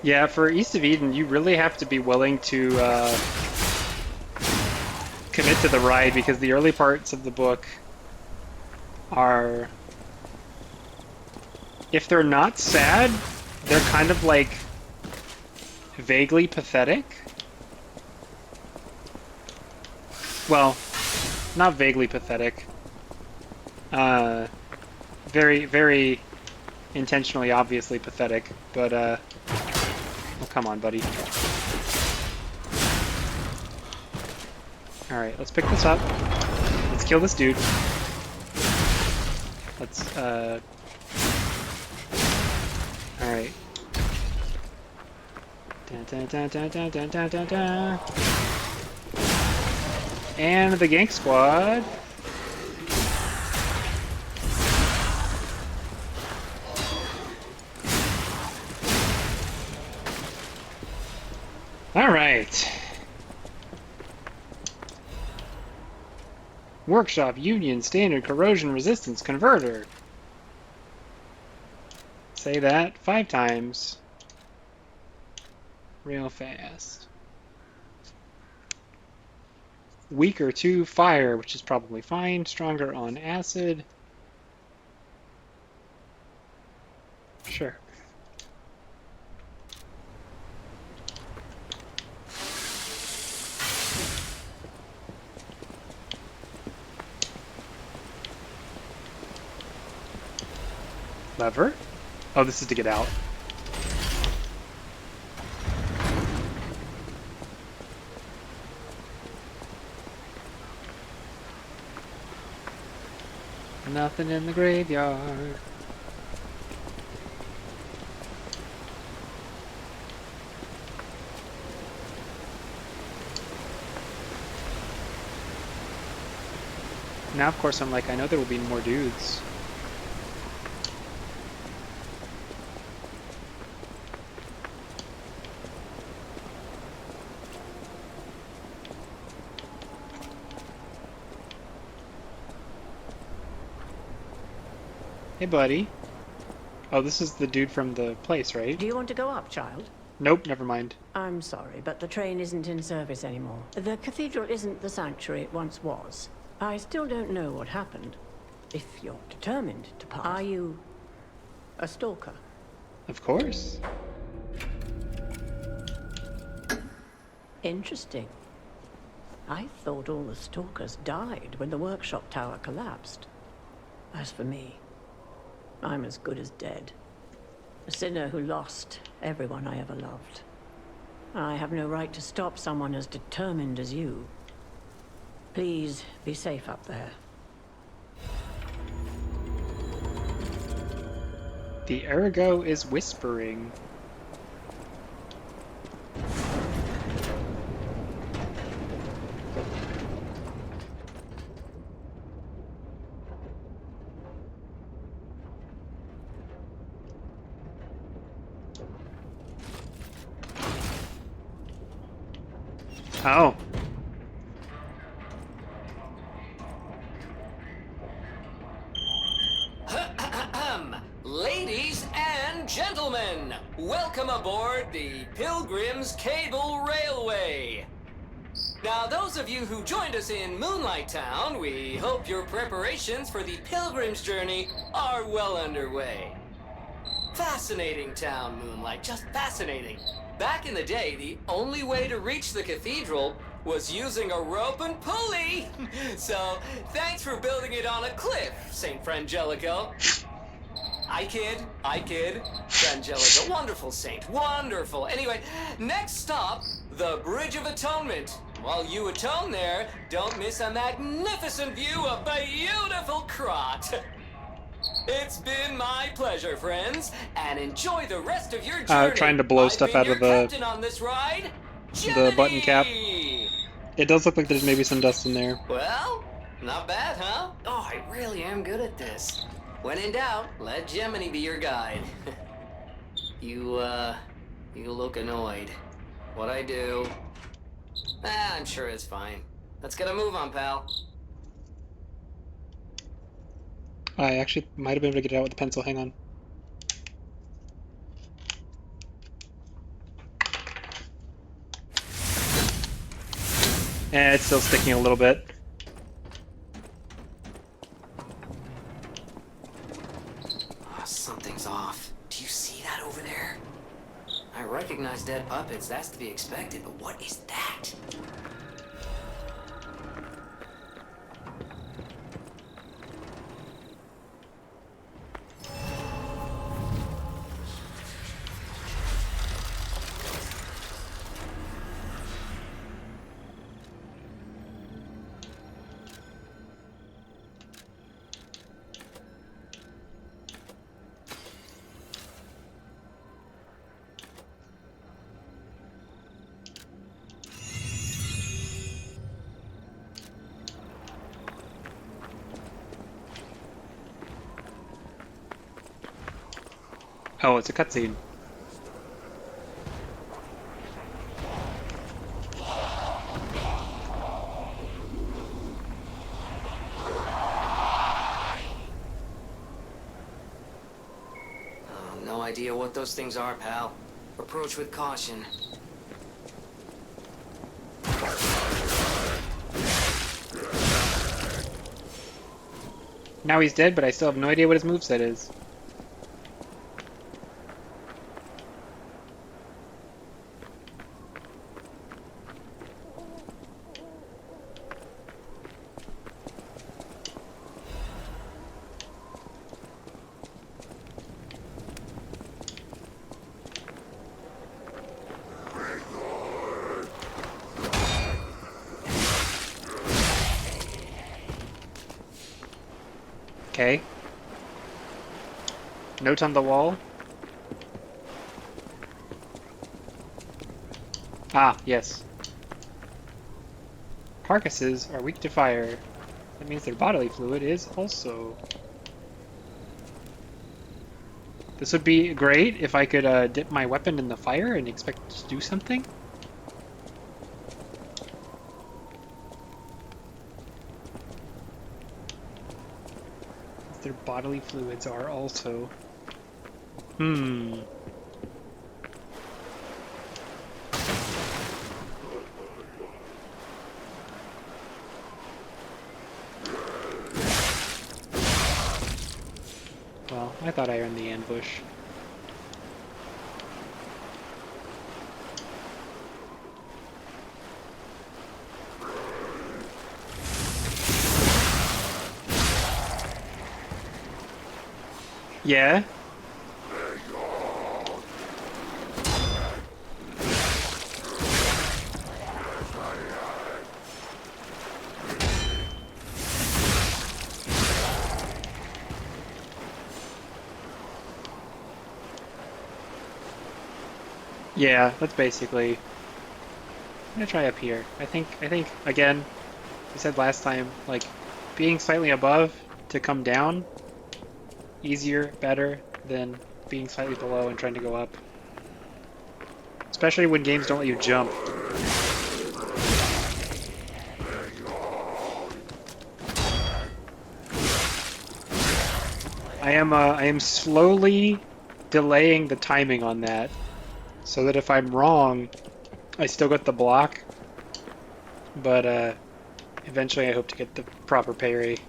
Yeah, for East of Eden, you really have to be willing to commit to the ride, because the early parts of the book are, if they're not sad, they're kind of like vaguely pathetic. Well, not vaguely pathetic. Very, very intentionally, obviously pathetic, but oh, come on, buddy. Alright, let's pick this up. Let's kill this dude. Let's, alright. And the gank squad. Alright. Workshop, Union, Standard, Corrosion, Resistance, Converter. Say that 5 times. Real fast. Weaker to fire, which is probably fine. Stronger on acid. Sure. Lever? Oh, this is to get out. Nothing in the graveyard. Now, of course, I'm like, I know there will be more dudes. Hey, buddy. Oh, this is the dude from the place, right? Do you want to go up, child? Nope, never mind. I'm sorry, but the train isn't in service anymore. The cathedral isn't the sanctuary it once was. I still don't know what happened. If you're determined to pass. Are you a stalker? Of course. Interesting. I thought all the stalkers died when the workshop tower collapsed. As for me, I'm as good as dead. A sinner who lost everyone I ever loved. I have no right to stop someone as determined as you. Please be safe up there. The Ergo is whispering. Oh. Ladies and gentlemen, welcome aboard the Pilgrim's Cable Railway. Now, those of you who joined us in Moonlight Town, we hope your preparations for the Pilgrim's journey are well underway. Fascinating town, Moonlight, just fascinating. Back in the day, the only way to reach the cathedral was using a rope and pulley. So, thanks for building it on a cliff, St. Frangelico. I kid. Frangelico, wonderful saint, wonderful. Anyway, next stop, the Bridge of Atonement. While you atone there, don't miss a magnificent view of beautiful Krat. It's been my pleasure, friends, and enjoy the rest of your journey. Trying to blow I've stuff been out of your captain on this ride, the button cap. Gemini. It does look like there's maybe some dust in there. Well, not bad, huh? Oh, I really am good at this. When in doubt, let Gemini be your guide. You look annoyed. What I do? I'm sure it's fine. Let's get a move on, pal. I actually might have been able to get it out with the pencil. Hang on. It's still sticking a little bit. Oh, something's off. Do you see that over there? I recognize dead puppets. That's to be expected, but what is that? Oh, it's a cutscene. No idea what those things are, pal. Approach with caution. Now he's dead, but I still have no idea what his moveset is. Okay. Note on the wall. Ah, yes. Carcasses are weak to fire. That means their bodily fluid is also. This would be great if I could dip my weapon in the fire and expect it to do something. their bodily fluids are also. Hmm. Well, I thought I earned the ambush. Yeah? Yeah, that's basically. I'm gonna try up here. I think again, I said last time, like being slightly above to come down, easier, better than being slightly below and trying to go up. Especially when games don't let you jump. I am slowly delaying the timing on that, so that if I'm wrong, I still get the block. But eventually I hope to get the proper parry.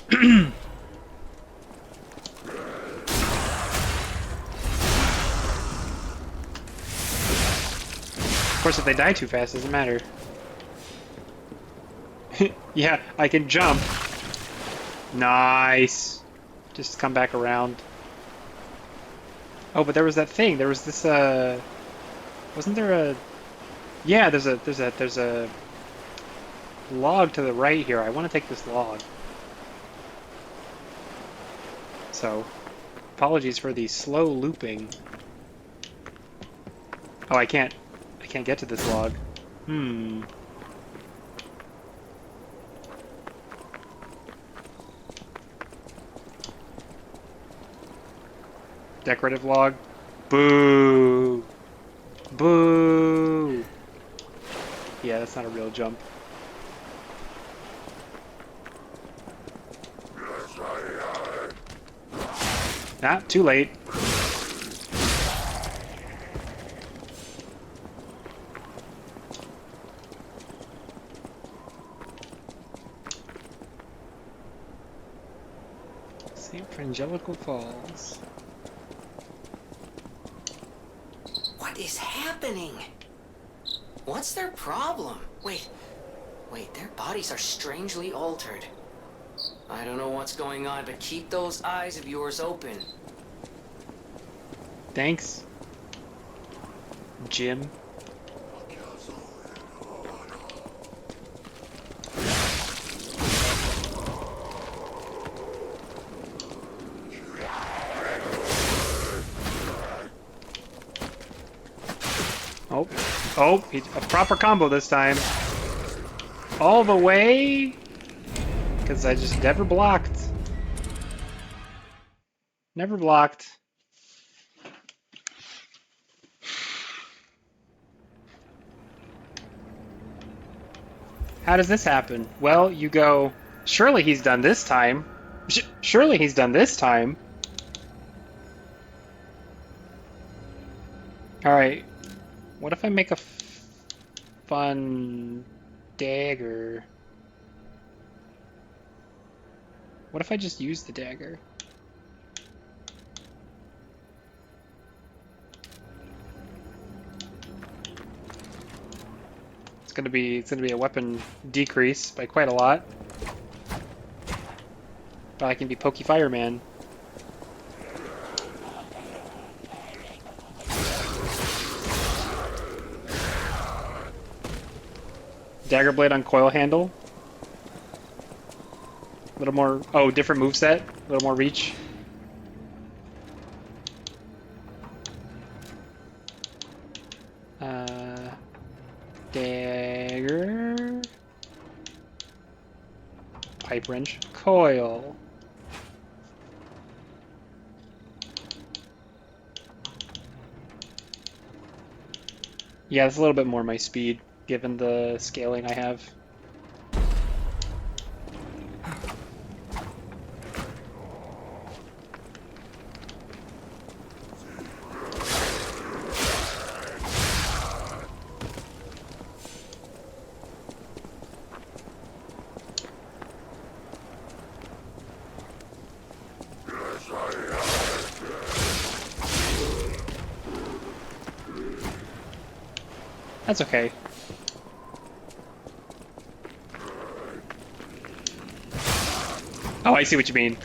Of course, if they die too fast, it doesn't matter. Yeah, I can jump. Nice. Just come back around. Oh, but there was that thing. There was this. Wasn't there a? Yeah, there's a log to the right here. I want to take this log. So, apologies for the slow looping. Oh, I can't get to this log. Hmm. Decorative log. Boo! Boo! Yeah, that's not a real jump. Ah, too late. St. Frangelico Falls. What is happening? What's their problem? Wait, their bodies are strangely altered. I don't know what's going on, but keep those eyes of yours open. Thanks, Jim. Oh, a proper combo this time. All the way, because I just never blocked. Never blocked. How does this happen? Well, you go, surely he's done this time. Surely he's done this time. Alright. What if I make a fun dagger? What if I just use the dagger? It's gonna be a weapon decrease by quite a lot. But I can be Pokey Fireman. Dagger blade on coil handle. A little more. Oh, different moveset. A little more reach. Dagger. Pipe wrench. Coil. Yeah, it's a little bit more my speed, given the scaling I have. That's okay. Oh, I see what you mean.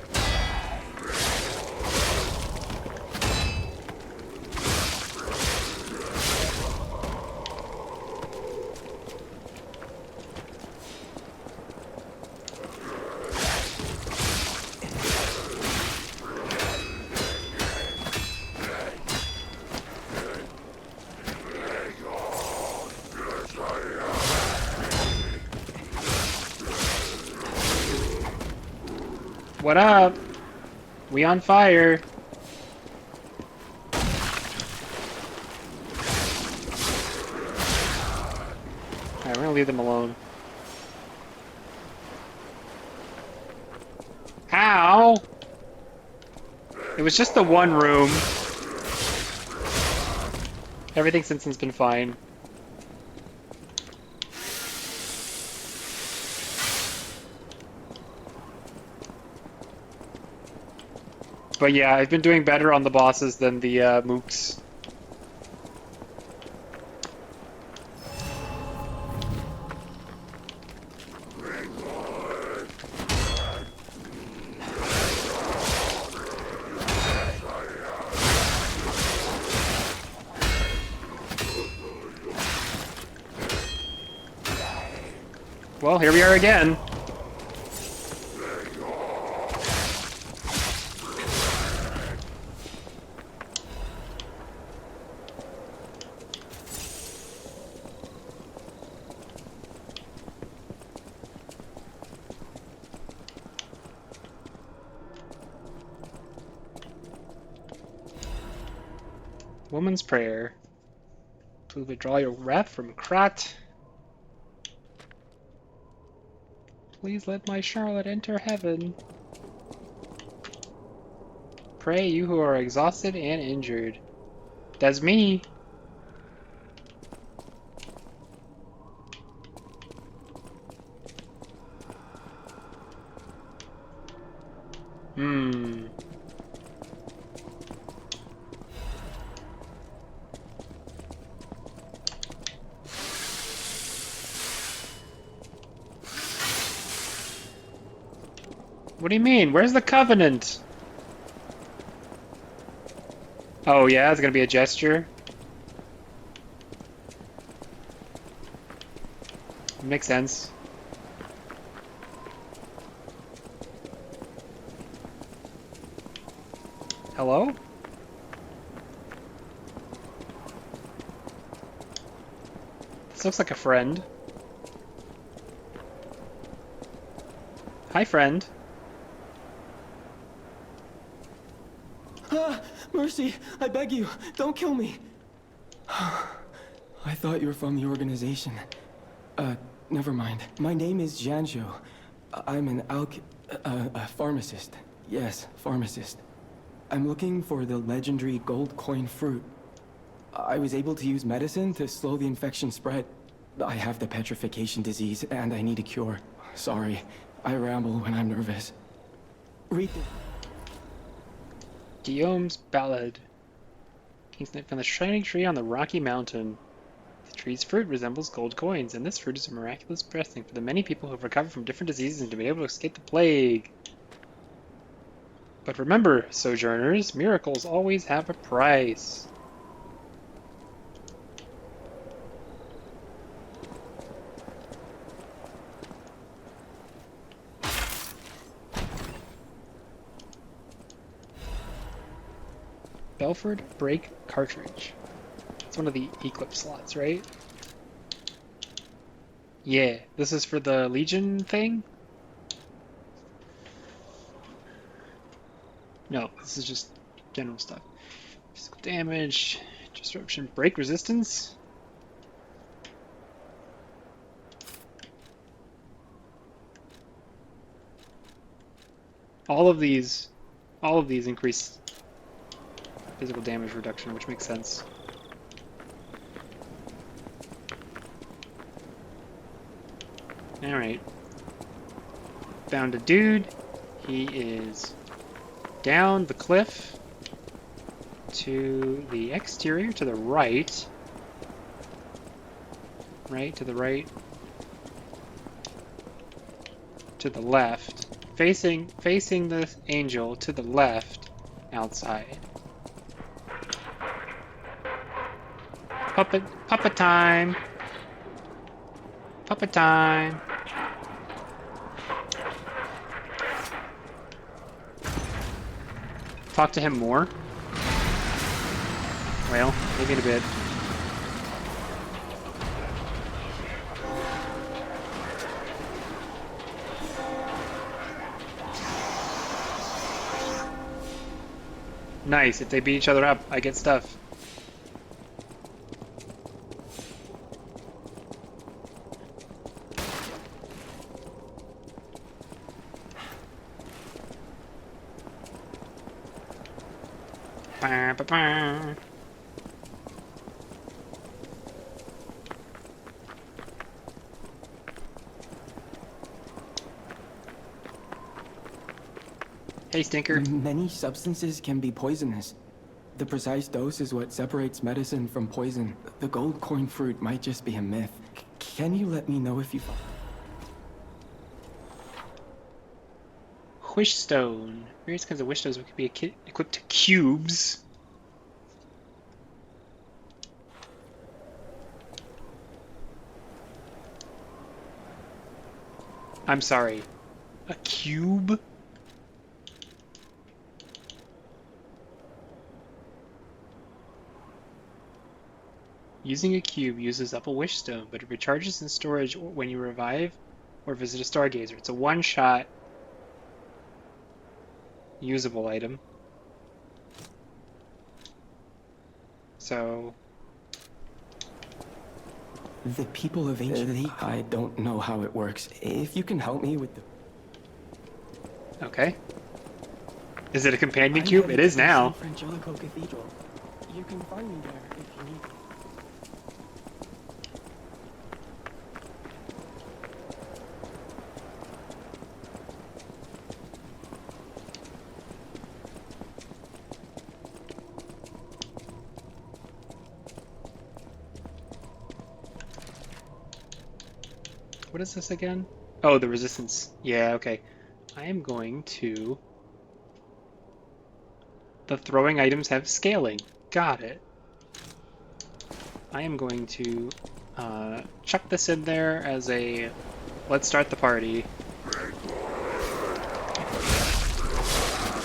What up? We on fire. Alright, we're gonna leave them alone. Ow! It was just the one room. Everything since then's been fine. But yeah, I've been doing better on the bosses than the mooks. Well, here we are again. Woman's prayer. To withdraw your wrath from Krat. Please let my Charlotte enter heaven. Pray, you who are exhausted and injured. That's me. What do you mean? Where's the Covenant? Oh yeah, it's gonna be a gesture. Makes sense. Hello? This looks like a friend. Hi, friend. Mercy, I beg you, don't kill me. I thought you were from the organization. Never mind. My name is Janjo. I'm an a pharmacist. Yes, pharmacist. I'm looking for the legendary gold coin fruit. I was able to use medicine to slow the infection spread. I have the petrification disease, and I need a cure. Sorry, I ramble when I'm nervous. Read the... Guillaume's Ballad. King's Knight found the shining tree on the rocky mountain. The tree's fruit resembles gold coins, and this fruit is a miraculous blessing for the many people who have recovered from different diseases and to be able to escape the plague. But remember, sojourners, miracles always have a price. Belford Break Cartridge. It's one of the Eclipse slots, right? Yeah, this is for the Legion thing? No, this is just general stuff. Physical damage, disruption, break resistance. All of these increase physical damage reduction, which makes sense. Alright. Found a dude. He is down the cliff to the exterior to the right. right? To the right. To the left. Facing the angel to the left outside. Puppet time. Puppet time. Talk to him more. Well, maybe in a bit. Nice, if they beat each other up, I get stuff. Ba, ba, ba. Hey, Stinker. Many substances can be poisonous. The precise dose is what separates medicine from poison. The gold corn fruit might just be a myth. Can you let me know if you... Wishstone. Various kinds of wishstones could be equipped to cubes. I'm sorry. A cube? Using a cube uses up a wish stone, but it recharges in storage when you revive or visit a stargazer. It's a one-shot usable item. So... The people of ancient... I don't know how it works. If you can help me with the... Okay. Is it a companion cube? It is now. Frangelico Cathedral. You can find me there if you need. What is this again? Oh, the resistance. Yeah, okay. I am going to... The throwing items have scaling. Got it. I am going to chuck this in there as a... Let's start the party.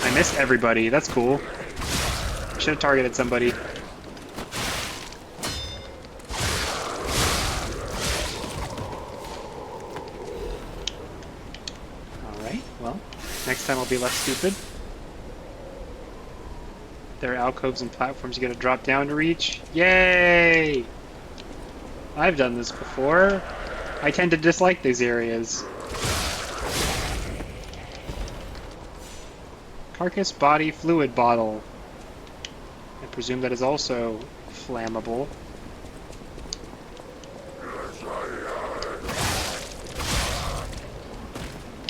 I missed everybody. That's cool. Should have targeted somebody. Next time I'll be less stupid. There are alcoves and platforms you gotta drop down to reach. Yay! I've done this before. I tend to dislike these areas. Carcass body fluid bottle. I presume that is also flammable.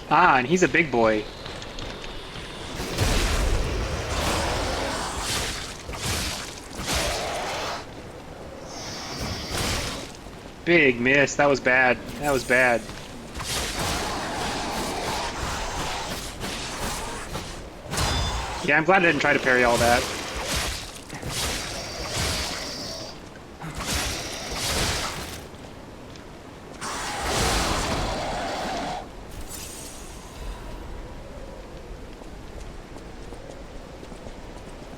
Ah, and he's a big boy. Big miss. That was bad. That was bad. Yeah, I'm glad I didn't try to parry all that.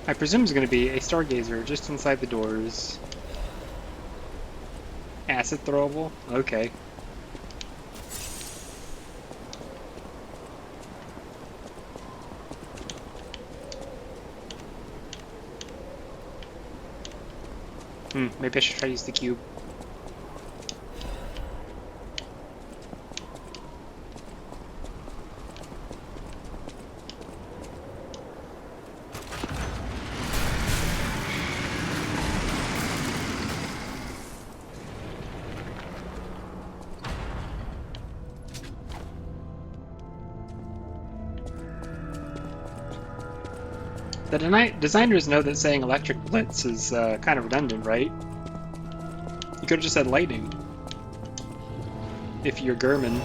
I presume there's going to be a stargazer just inside the doors. Acid throwable? Okay. Maybe I should try to use the cube. The designers know that saying electric blitz is kind of redundant, right? You could have just said lightning. if you're German.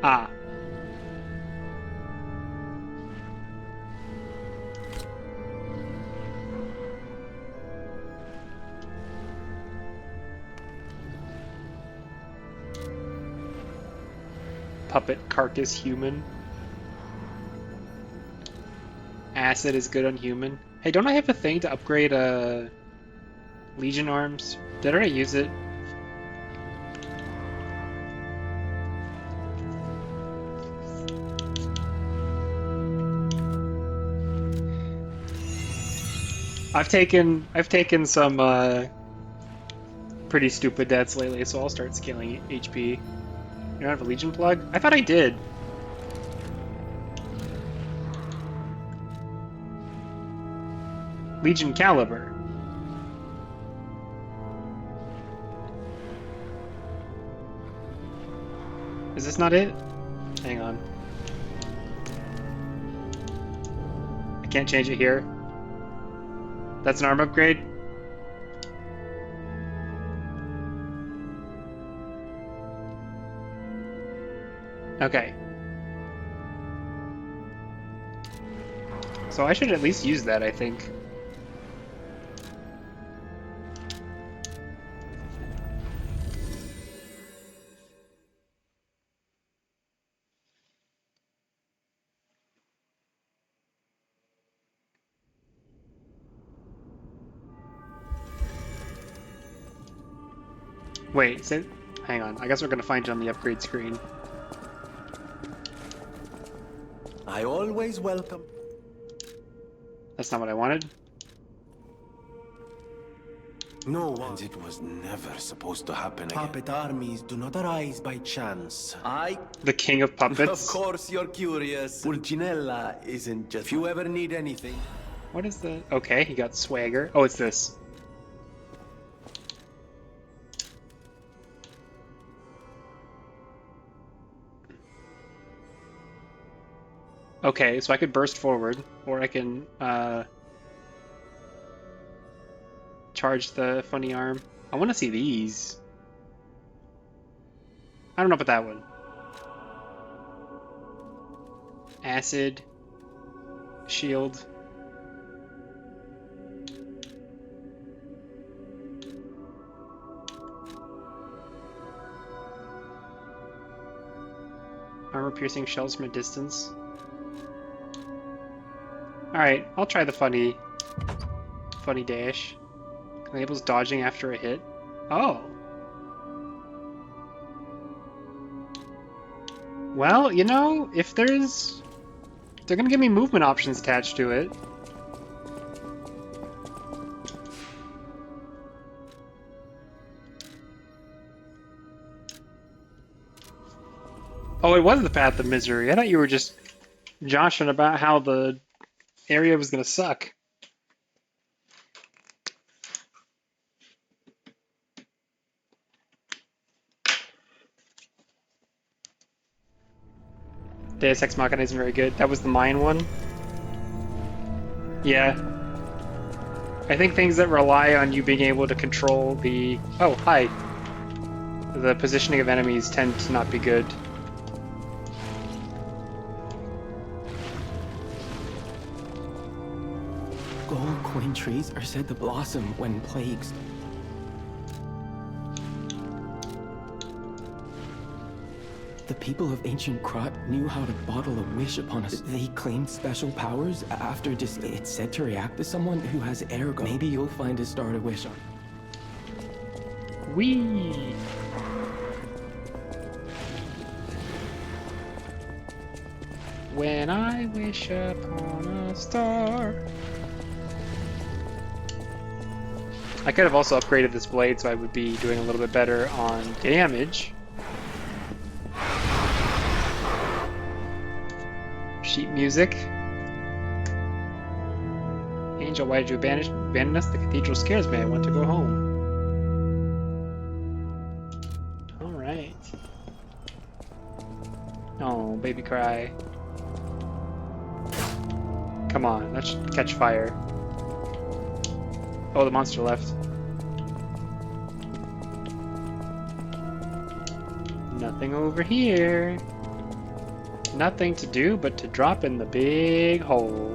Ah. Puppet carcass human. Acid is good on human. Hey, don't I have a thing to upgrade Legion arms? Did I use it? I've taken some pretty stupid deaths lately, so I'll start scaling HP. You don't have a Legion plug? I thought I did. Legion caliber. Is this not it? Hang on. I can't change it here. That's an arm upgrade? Okay. So I should at least use that, I think. Wait, hang on. I guess we're gonna find it on the upgrade screen. I always welcome. That's not what I wanted. No one. And it was never supposed to happen again. Puppet armies do not arise by chance. The king of puppets. Of course you're curious. Pulcinella isn't just... If you ever need anything... What is the... Okay, he got swagger. Oh, it's this. Okay, so I could burst forward, or I can charge the funny arm. I want to see these. I don't know about that one. Acid. Shield. Armor-piercing shells from a distance. Alright, I'll try the funny dash. Enables dodging after a hit. Oh! Well, you know, if they're gonna give me movement options attached to it. Oh, it was the Path of Misery. I thought you were just joshing about how the area was gonna suck. Deus Ex Machina isn't very good. That was the mine one? Yeah. I think things that rely on you being able to control the... Oh, hi. The positioning of enemies tend to not be good. Gold coin trees are said to blossom when plagues. The people of ancient Krat knew how to bottle a wish upon us. They claimed special powers after just it's said to react to someone who has ergo. Maybe you'll find a star to wish on. Whee! When I wish upon a star. I could have also upgraded this blade so I would be doing a little bit better on damage. Sheet music. Angel, why did you abandon us? The cathedral scares me. I want to go home. Oh, baby cry. Come on, that should catch fire. Oh, the monster left. Nothing over here. Nothing to do but to drop in the big hole.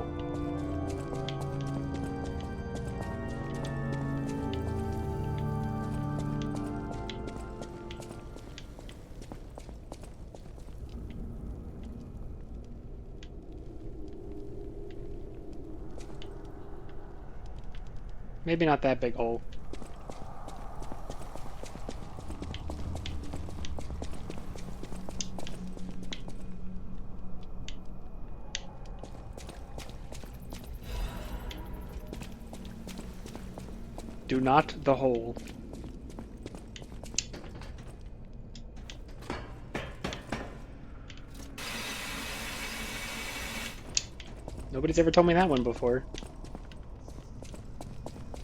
Maybe not that big hole. Do not the hole. Nobody's ever told me that one before.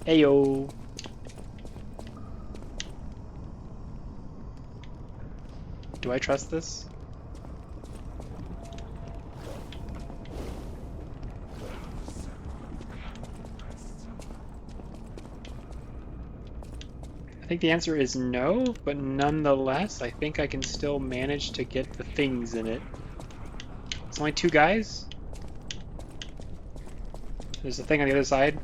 Heyo. Do I trust this? I think the answer is no, but nonetheless, I think I can still manage to get the things in it. It's only 2 guys. There's a thing on the other side.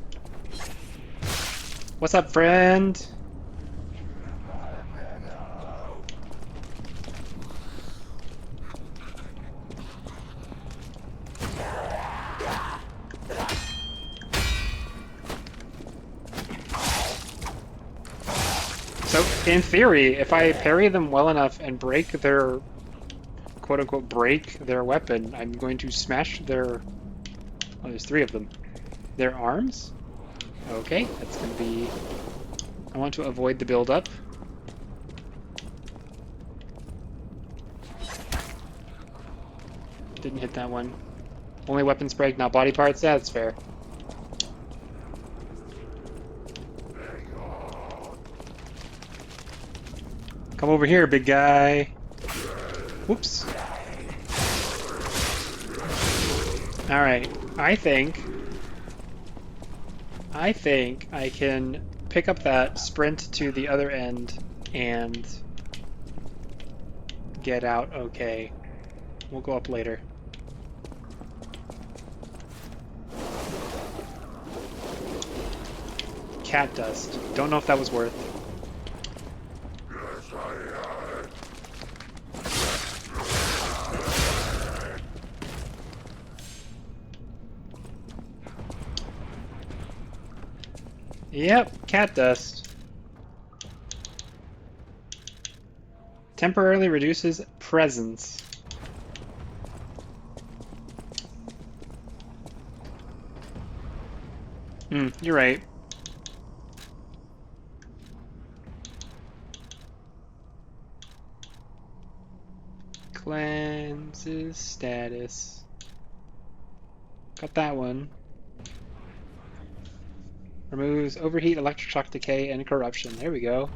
What's up, friend? So, in theory, if I parry them well enough and break their, quote-unquote, break their weapon, I'm going to smash their... Oh, there's 3 of them. Their arms? Okay, that's gonna be... I want to avoid the build-up. Didn't hit that one. Only weapons break, not body parts? Yeah, that's fair. Come over here, big guy. Whoops. Alright, I think I can pick up that, sprint to the other end, and get out okay. We'll go up later. Cat dust. Don't know if that was worth. Yep, cat dust. Temporarily reduces presence. You're right. Cleanses status. Got that one. Removes overheat, electric shock decay, and corruption. There we go.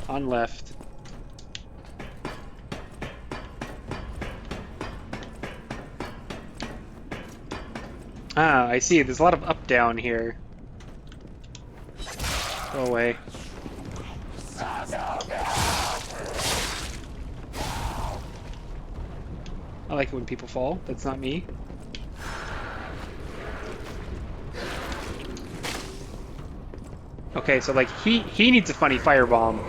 On left. Ah, I see. There's a lot of up-down here. Go away. I like it when people fall. That's not me. Okay, so like he needs a funny firebomb.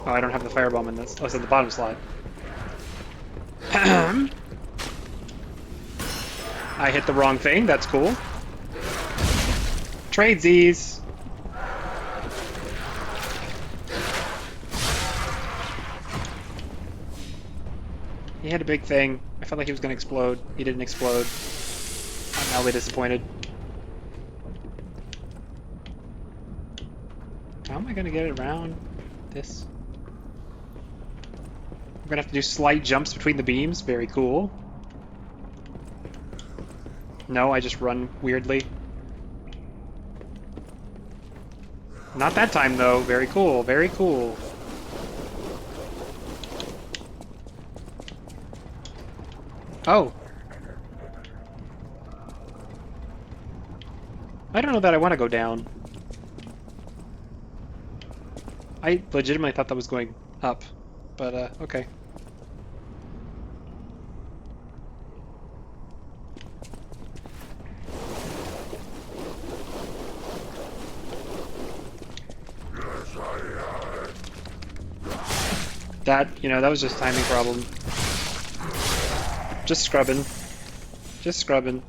Oh, I don't have the firebomb in this. Oh, it's at the bottom slot. I hit the wrong thing. That's cool. Tradesies. He had a big thing. I felt like he was going to explode. He didn't explode. I'm mildly disappointed. How am I going to get it around this? I'm going to have to do slight jumps between the beams. Very cool. No, I just run weirdly. Not that time, though. Very cool, very cool. Oh. I don't know that I want to go down. I legitimately thought that was going up, but okay. That, you know, that was just timing problem. Just scrubbing. Just scrubbing.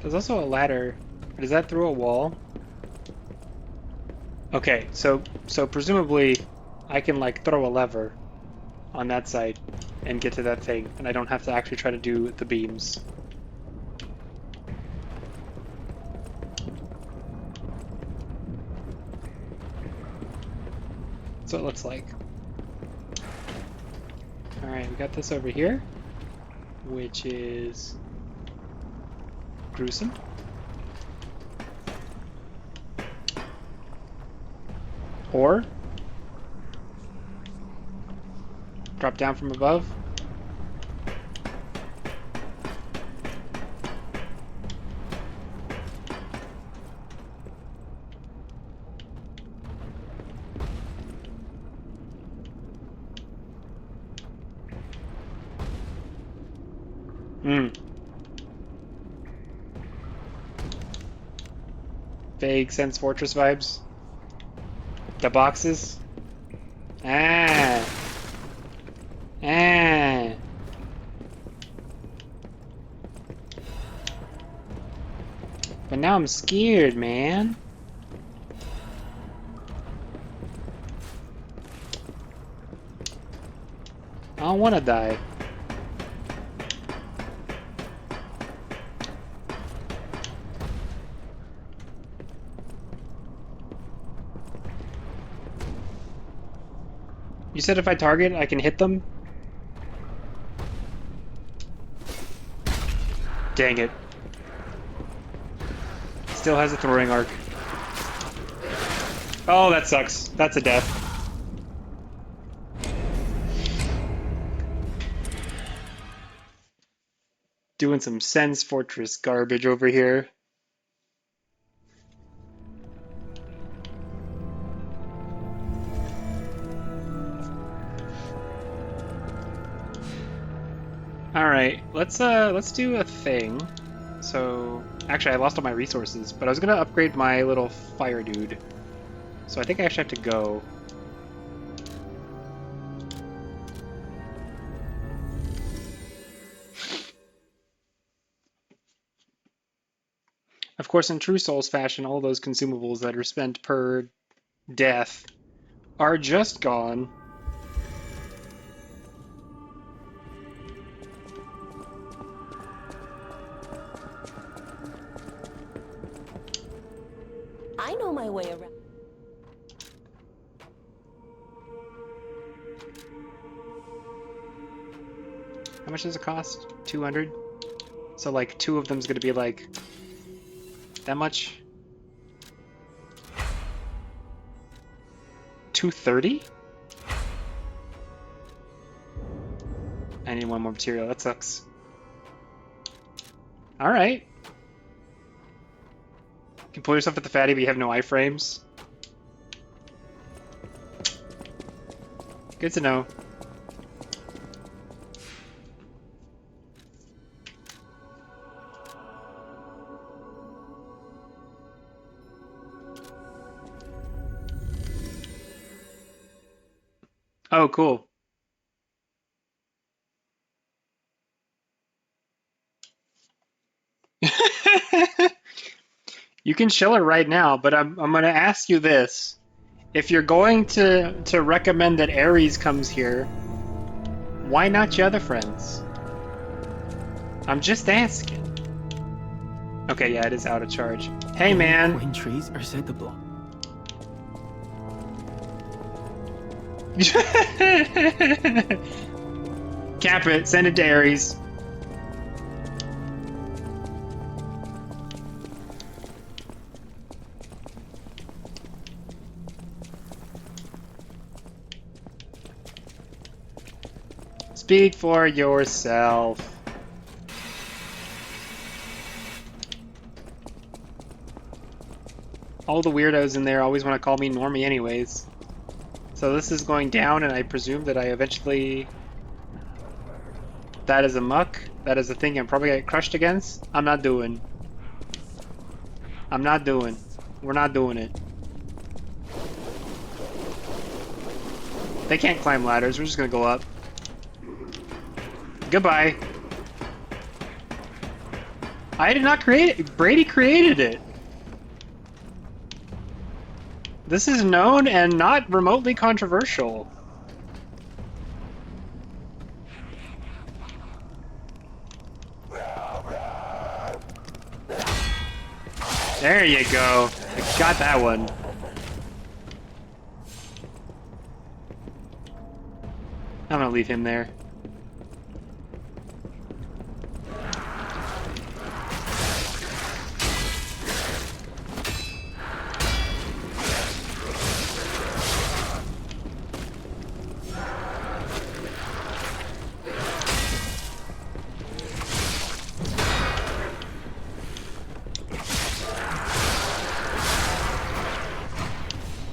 There's also a ladder. Is that through a wall? Okay, so presumably I can like throw a lever on that side and get to that thing, and I don't have to actually try to do the beams. That's what it looks like. Alright, we got this over here, which is gruesome. Or drop down from above. Vague Sense Fortress vibes. The boxes. Ah. Ah. But now I'm scared, man. I don't want to die. You said if I target, I can hit them? Dang it. Still has a throwing arc. Oh, that sucks. That's a death. Doing some Sense Fortress garbage over here. Alright, let's do a thing. So, actually I lost all my resources, but I was gonna upgrade my little fire dude. So I think I actually have to go. Of course, in true Souls fashion, all those consumables that are spent per death are just gone. I know my way around. How much does it cost? 200? So like 2 of them's gonna be like that much? 230? I need one more material. That sucks. Alright. You can pull yourself at the fatty, but you have no iframes. Good to know. Oh, cool. You can chill her right now, but I'm gonna ask you this. If you're going to recommend that Ares comes here, why not your other friends? I'm just asking. Okay, yeah, it is out of charge. Hey, man. When trees are said to blow. Cap it. Send it to Ares. Speak for yourself. All the weirdos in there always want to call me Normie anyways. So this is going down, and I presume that I eventually... That is a muck. That is a thing I'm probably gonna get crushed against. I'm not doing. I'm not doing. We're not doing it. They can't climb ladders. We're just gonna go up. Goodbye. I did not create it. Brady created it. This is known and not remotely controversial. There you go. I got that one. I'm gonna leave him there.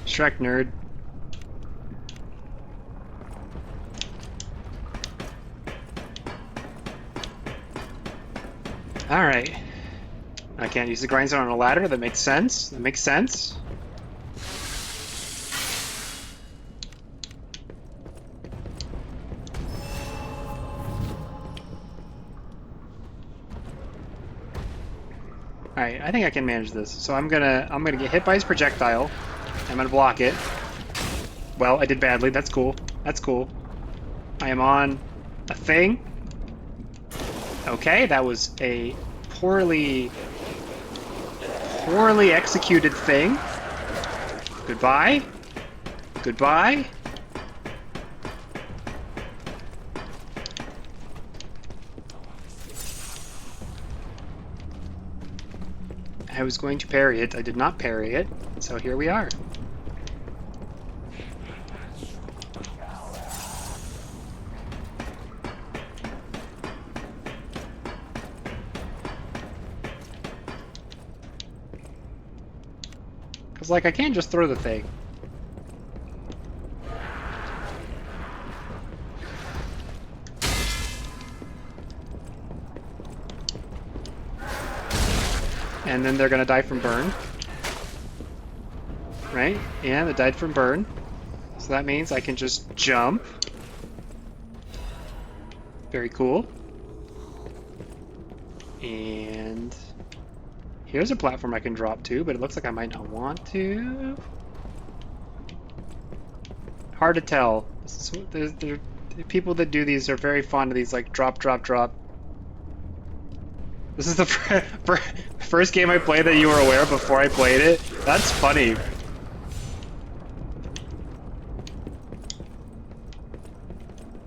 Shrek nerd. Alright. I can't use the grindstone on a ladder. That makes sense. That makes sense. Alright, I think I can manage this. So I'm gonna get hit by his projectile. I'm gonna block it. Well, I did badly. That's cool. That's cool. I am on a thing. Okay, that was a poorly executed thing. Goodbye. Goodbye. I was going to parry it. I did not parry it. So here we are. Because, like, I can't just throw the thing. And then they're gonna die from burn. Right? Yeah, they died from burn. So that means I can just jump. Very cool. And here's a platform I can drop to, but it looks like I might not want to. Hard to tell. The people that do these are very fond of these, like, drop, drop, drop. This is the first game I played that you were aware of before I played it. That's funny.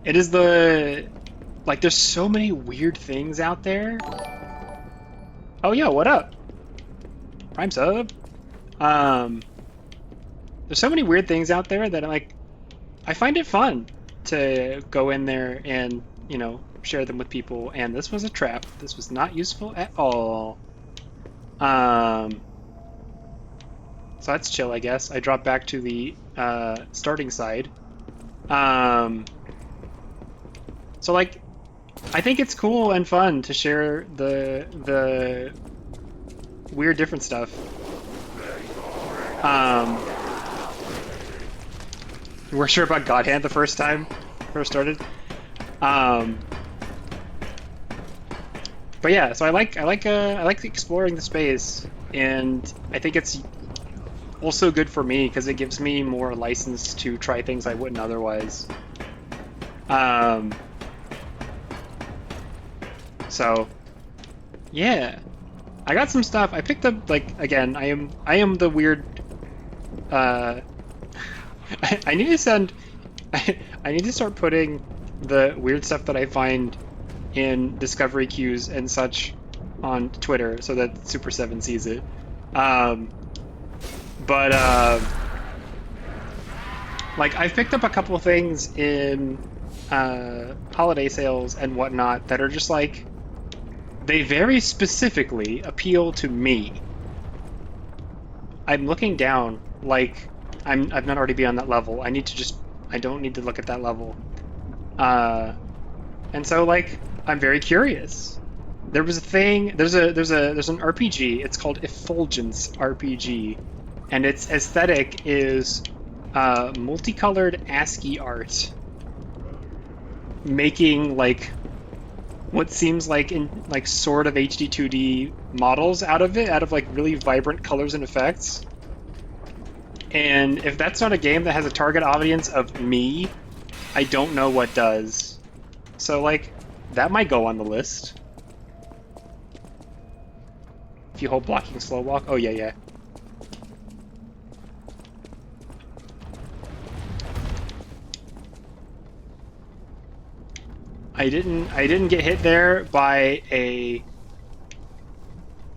It is the... Like, there's so many weird things out there. Oh, yo, what up? Prime sub. There's so many weird things out there that, like, I find it fun to go in there and, you know, share them with people. And this was a trap. This was not useful at all. So that's chill, I guess. I dropped back to the starting side. So, like, I think it's cool and fun to share the weird different stuff. You were sure about God Hand the first time? First started? But yeah, so I like exploring the space, and I think it's also good for me because it gives me more license to try things I wouldn't otherwise. So yeah, I got some stuff. I picked up, like, again, I am the weird. I need to send. I need to start putting the weird stuff that I find in discovery queues and such on Twitter so that Super 7 sees it. Like, I've picked up a couple of things in holiday sales and whatnot that are just like, they very specifically appeal to me. I'm looking down, like, I've not already be on that level. I don't need to look at that level. And so, like, I'm very curious. There was a thing, there's an RPG, it's called Effulgence RPG, and its aesthetic is multicolored ASCII art, making, like, what seems like sort of HD 2D models out of like really vibrant colors and effects. And if that's not a game that has a target audience of me, I don't know what does. So, like, that might go on the list. If you hold blocking slow walk. Oh, yeah. I didn't get hit there by a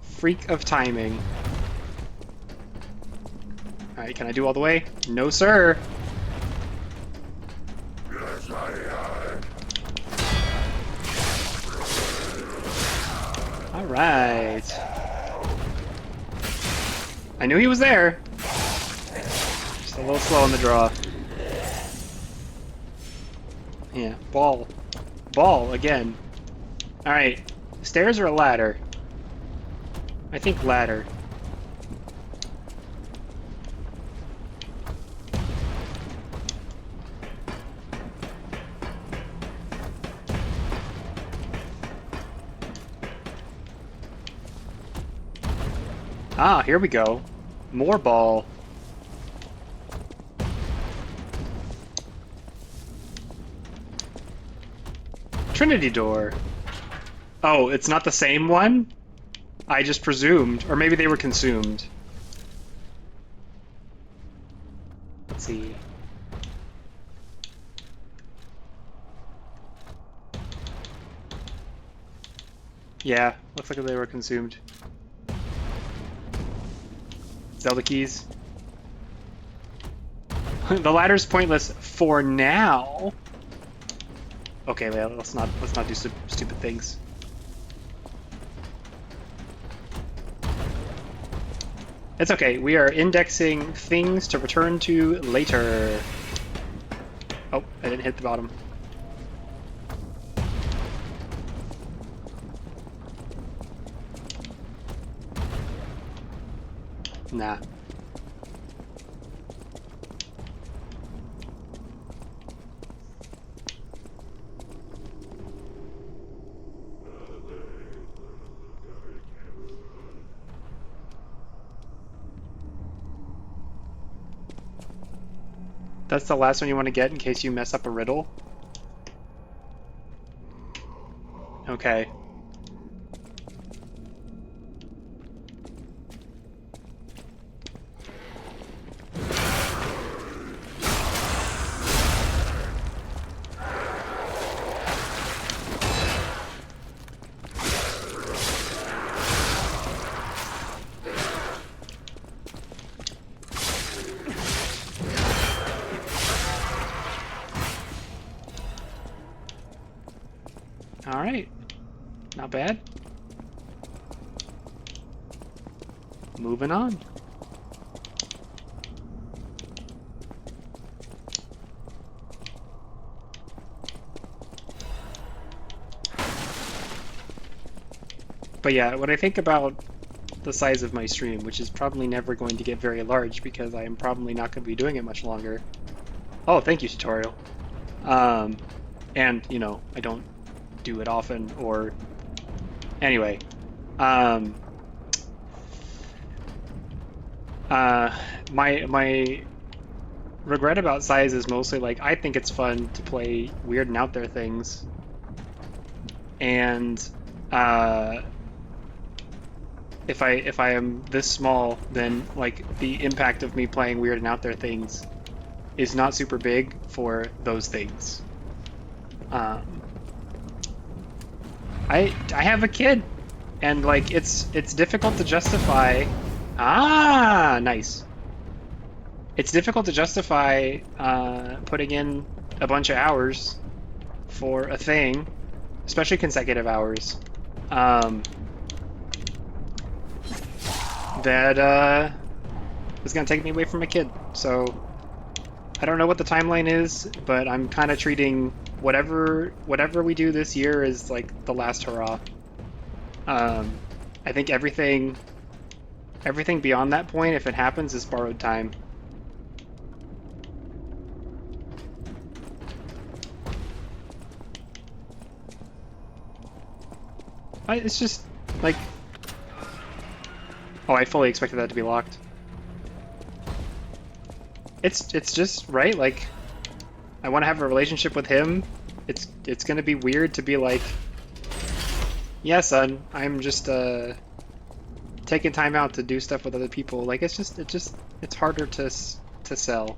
freak of timing. Alright, can I do all the way? No, sir. Alright. I knew he was there. Just a little slow on the draw. Yeah, ball. Ball, again. Alright. Stairs or a ladder? I think ladder. Ah, here we go. More ball. Trinity door. Oh, it's not the same one? I just presumed. Or maybe they were consumed. Let's see. Yeah, looks like they were consumed. Zelda keys. The ladder's pointless for now. Okay, let's not do stupid things. It's okay. We are indexing things to return to later. Oh, I didn't hit the bottom. Nah. That's the last one you want to get in case you mess up a riddle? Okay. Alright. Not bad. Moving on. But yeah, when I think about the size of my stream, which is probably never going to get very large because I am probably not going to be doing it much longer. Oh, thank you, tutorial. And, you know, I don't do it often, or anyway, my regret about size is mostly like I think it's fun to play weird and out there things, and if I am this small, then like the impact of me playing weird and out there things is not super big for those things. I have a kid, and like it's difficult to justify. Ah, nice. It's difficult to justify putting in a bunch of hours for a thing, especially consecutive hours. That is gonna take me away from my kid. So I don't know what the timeline is, but I'm kind of treating whatever we do this year is like the last hurrah. I think everything beyond that point, if it happens, is borrowed time. It's just like, oh, I fully expected that to be locked. It's just right. Like, I want to have a relationship with him. It's gonna be weird to be like, yeah, son, I'm just taking time out to do stuff with other people. Like, it's harder to sell.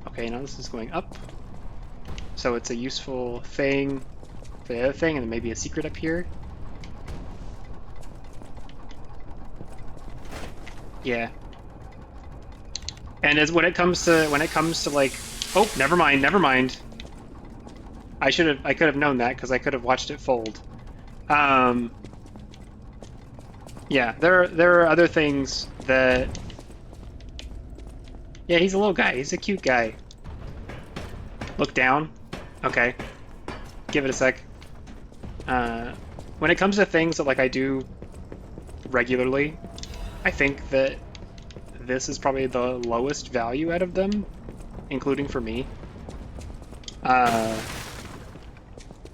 Okay, now this is going up, so it's a useful thing for the other thing, and then maybe a secret up here. Yeah. And as when it comes to like, oh, never mind. I could have known that because I could have watched it fold. Yeah, there are other things that. Yeah, he's a little guy. He's a cute guy. Look down. Okay. Give it a sec. When it comes to things that like I do regularly, I think that this is probably the lowest value out of them, including for me.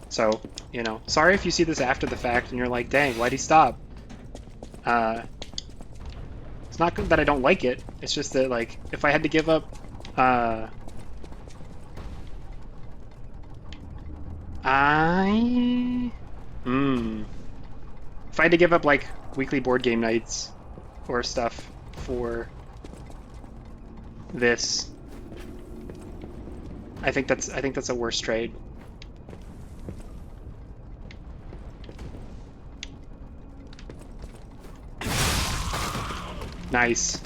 So, you know, sorry if you see this after the fact and you're like, dang, why'd he stop? It's not that I don't like it, it's just that, like, if I had to give up, if I had to give up, like, weekly board game nights or stuff for this, I think that's a worse trade. Nice.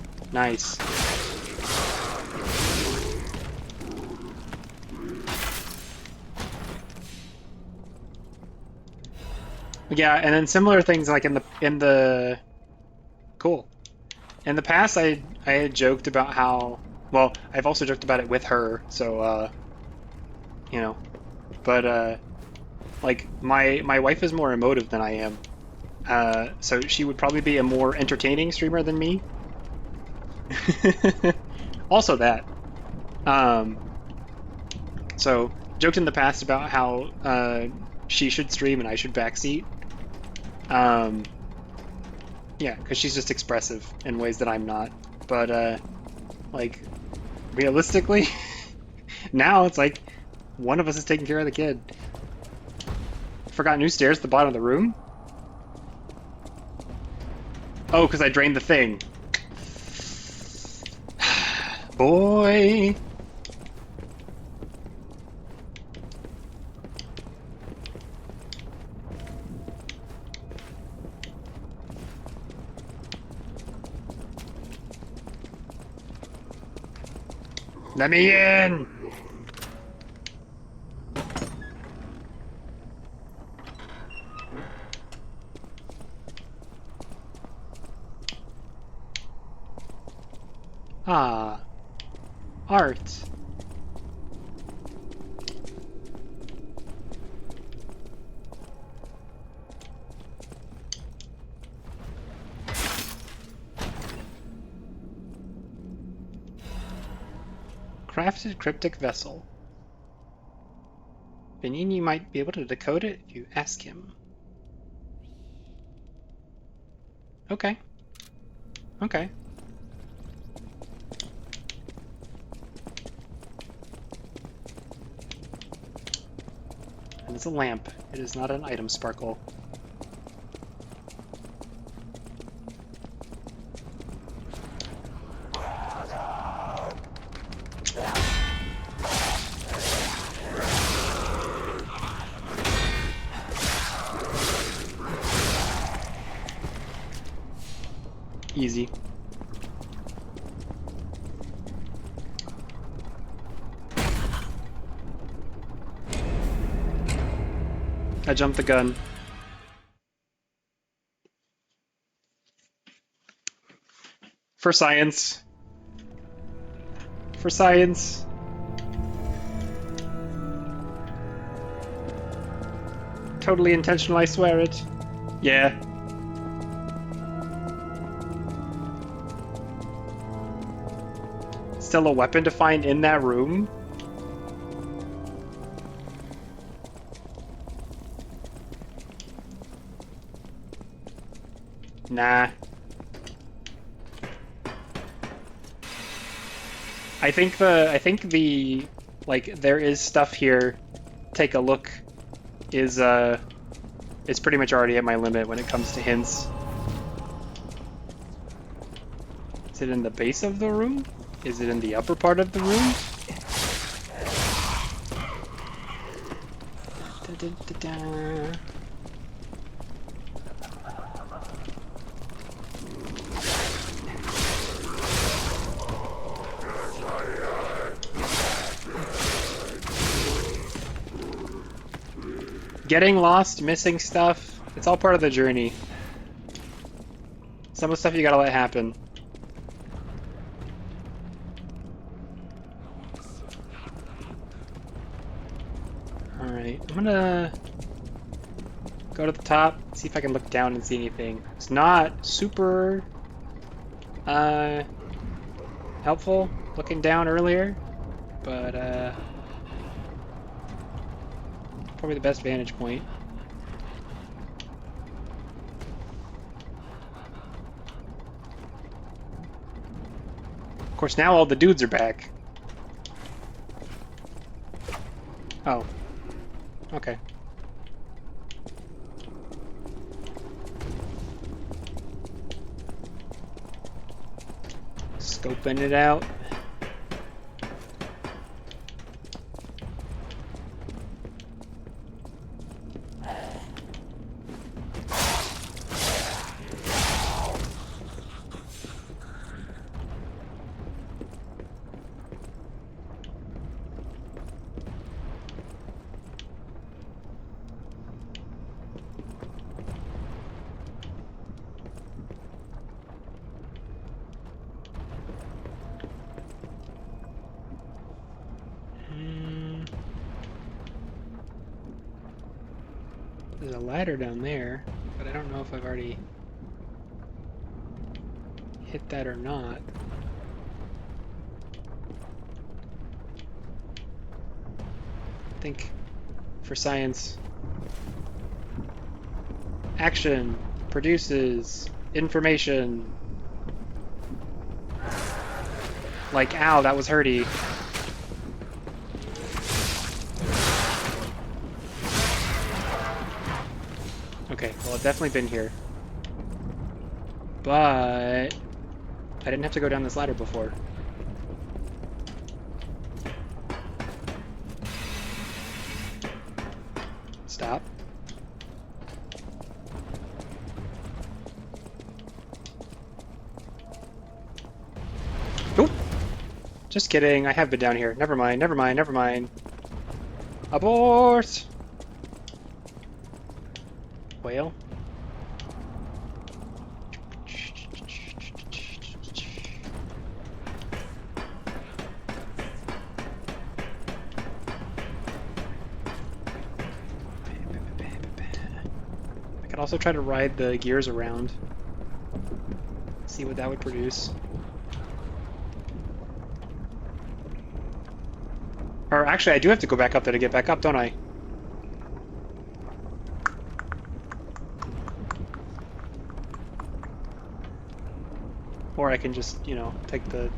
Yeah, and then similar things like in the cool. In the past, I had joked about how, well, I've also joked about it with her, so you know, but like my wife is more emotive than I am. So she would probably be a more entertaining streamer than me. Also that. So joked in the past about how she should stream and I should backseat. Yeah, because she's just expressive in ways that I'm not. But like realistically, now it's like one of us is taking care of the kid. Forgot new stairs at the bottom of the room. Oh, because I drained the thing. Boy. Let me in. Ah, art. Crafted cryptic vessel. Benigni might be able to decode it if you ask him. Okay. Okay. It's a lamp. It is not an item sparkle. Easy. I jumped the gun. For science. For science. Totally intentional, I swear it. Yeah. Still a weapon to find in that room? Nah. I think the like there is stuff here. Take a look. Is it's pretty much already at my limit when it comes to hints. Is it in the base of the room? Is it in the upper part of the room? Da-da-da-da. Getting lost, missing stuff, it's all part of the journey. Some of the stuff you gotta let happen. Alright, I'm gonna go to the top, see if I can look down and see anything. It's not super helpful looking down earlier, but probably the best vantage point. Of course, now all the dudes are back. Oh. Okay. Scoping it out. There's a ladder down there, but I don't know if I've already hit that or not. I think for science, action produces information. Like, ow, that was hurty. Okay, well, I've definitely been here. But I didn't have to go down this ladder before. Stop. Oop! Just kidding, I have been down here. Never mind, never mind, never mind. Abort! Whale? I could also try to ride the gears around. See what that would produce. Or actually, I do have to go back up there to get back up, don't I? Or I can just, you know, take the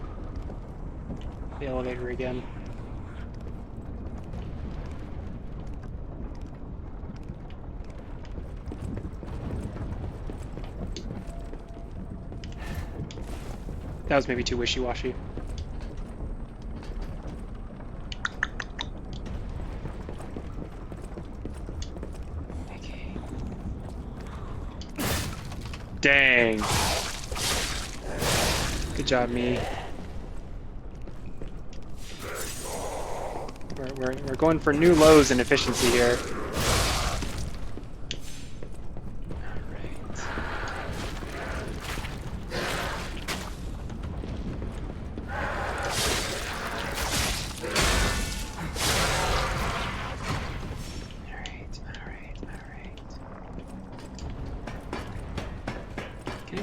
elevator again. That was maybe too wishy-washy. Okay. Dang. Good job, me. We're going for new lows in efficiency here.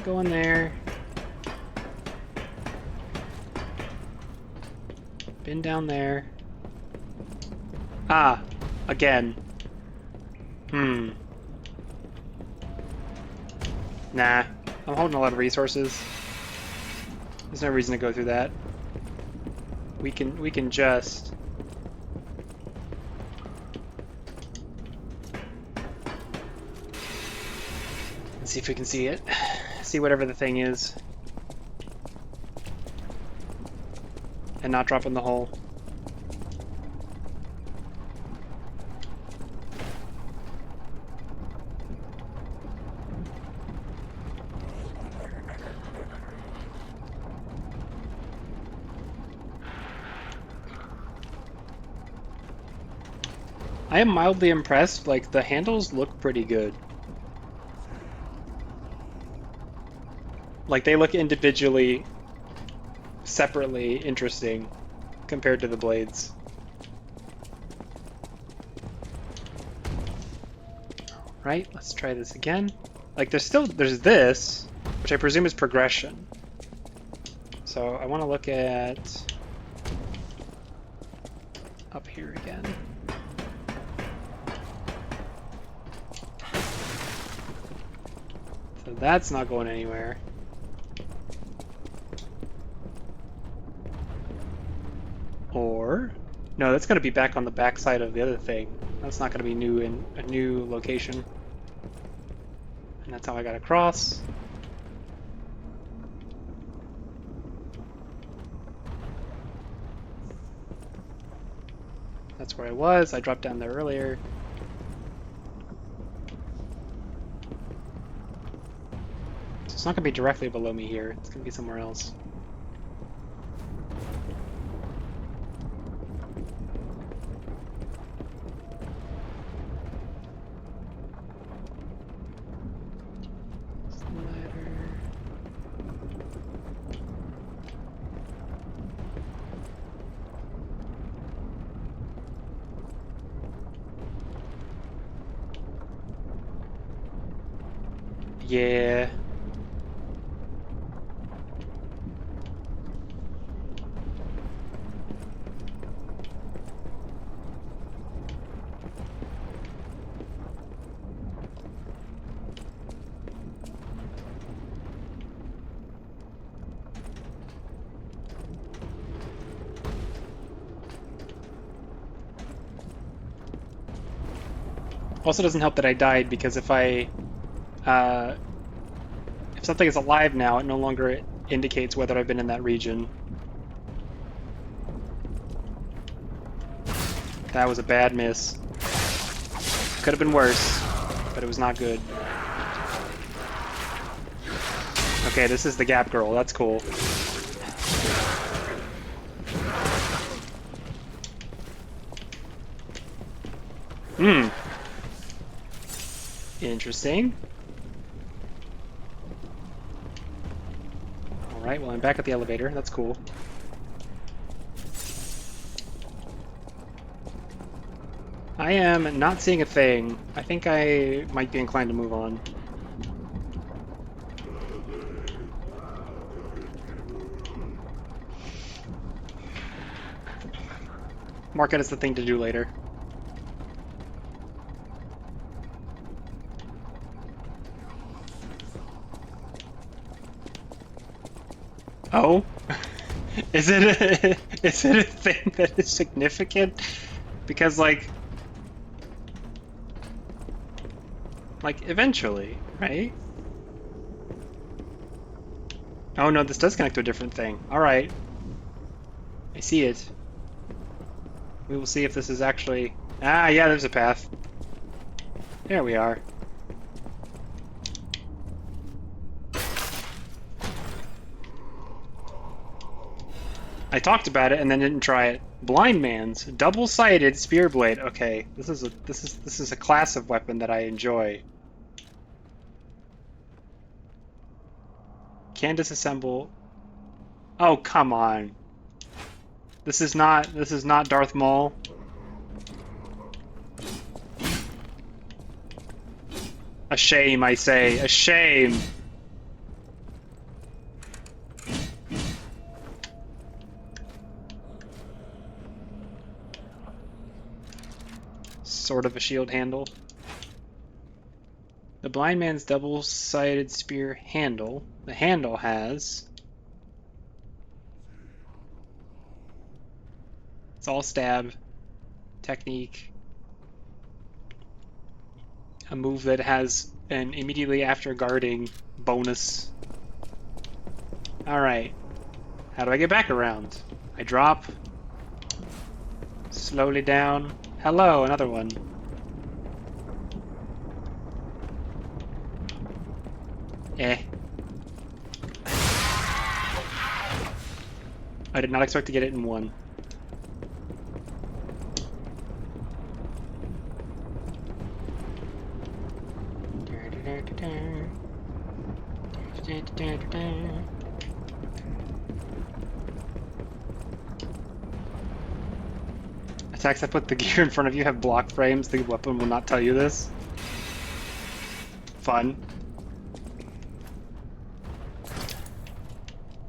Go in there. Been down there. Ah, again. Nah, I'm holding a lot of resources. There's no reason to go through that. We can just let's see if we can see it. See whatever the thing is. And not drop in the hole. I am mildly impressed, like the handles look pretty good. Like, they look individually, separately interesting compared to the blades. Right, let's try this again. Like, there's this, which I presume is progression. So I want to look at up here again. So that's not going anywhere. Or, no, that's going to be back on the back side of the other thing. That's not going to be new in a new location. And that's how I got across. That's where I was. I dropped down there earlier. So it's not going to be directly below me here. It's going to be somewhere else. Yeah. Also doesn't help that I died, because if I if something is alive now, it no longer indicates whether I've been in that region. That was a bad miss. Could have been worse, but it was not good. Okay, this is the Gap Girl. That's cool. Interesting. Alright, well, I'm back at the elevator. That's cool. I am not seeing a thing. I think I might be inclined to move on. Mark it as the thing to do later. Oh? Is it a thing that is significant? Because like eventually, right? Oh no, this does connect to a different thing. Alright. I see it. We will see if this is actually... Ah, yeah, there's a path. There we are. I talked about it and then didn't try it. Blind Man's double-sided spear blade. Okay, this is a class of weapon that I enjoy. Can disassemble. Oh, come on. This is not Darth Maul. A shame, I say. A shame. Sort of a shield handle. The Blind Man's double-sided spear handle. The handle has... It's all stab. Technique. A move that has an immediately after guarding bonus. Alright. How do I get back around? I drop. Slowly down. Hello, another one. Eh. I did not expect to get it in one. Attacks that put the gear in front of you have block frames. The weapon will not tell you this. Fun.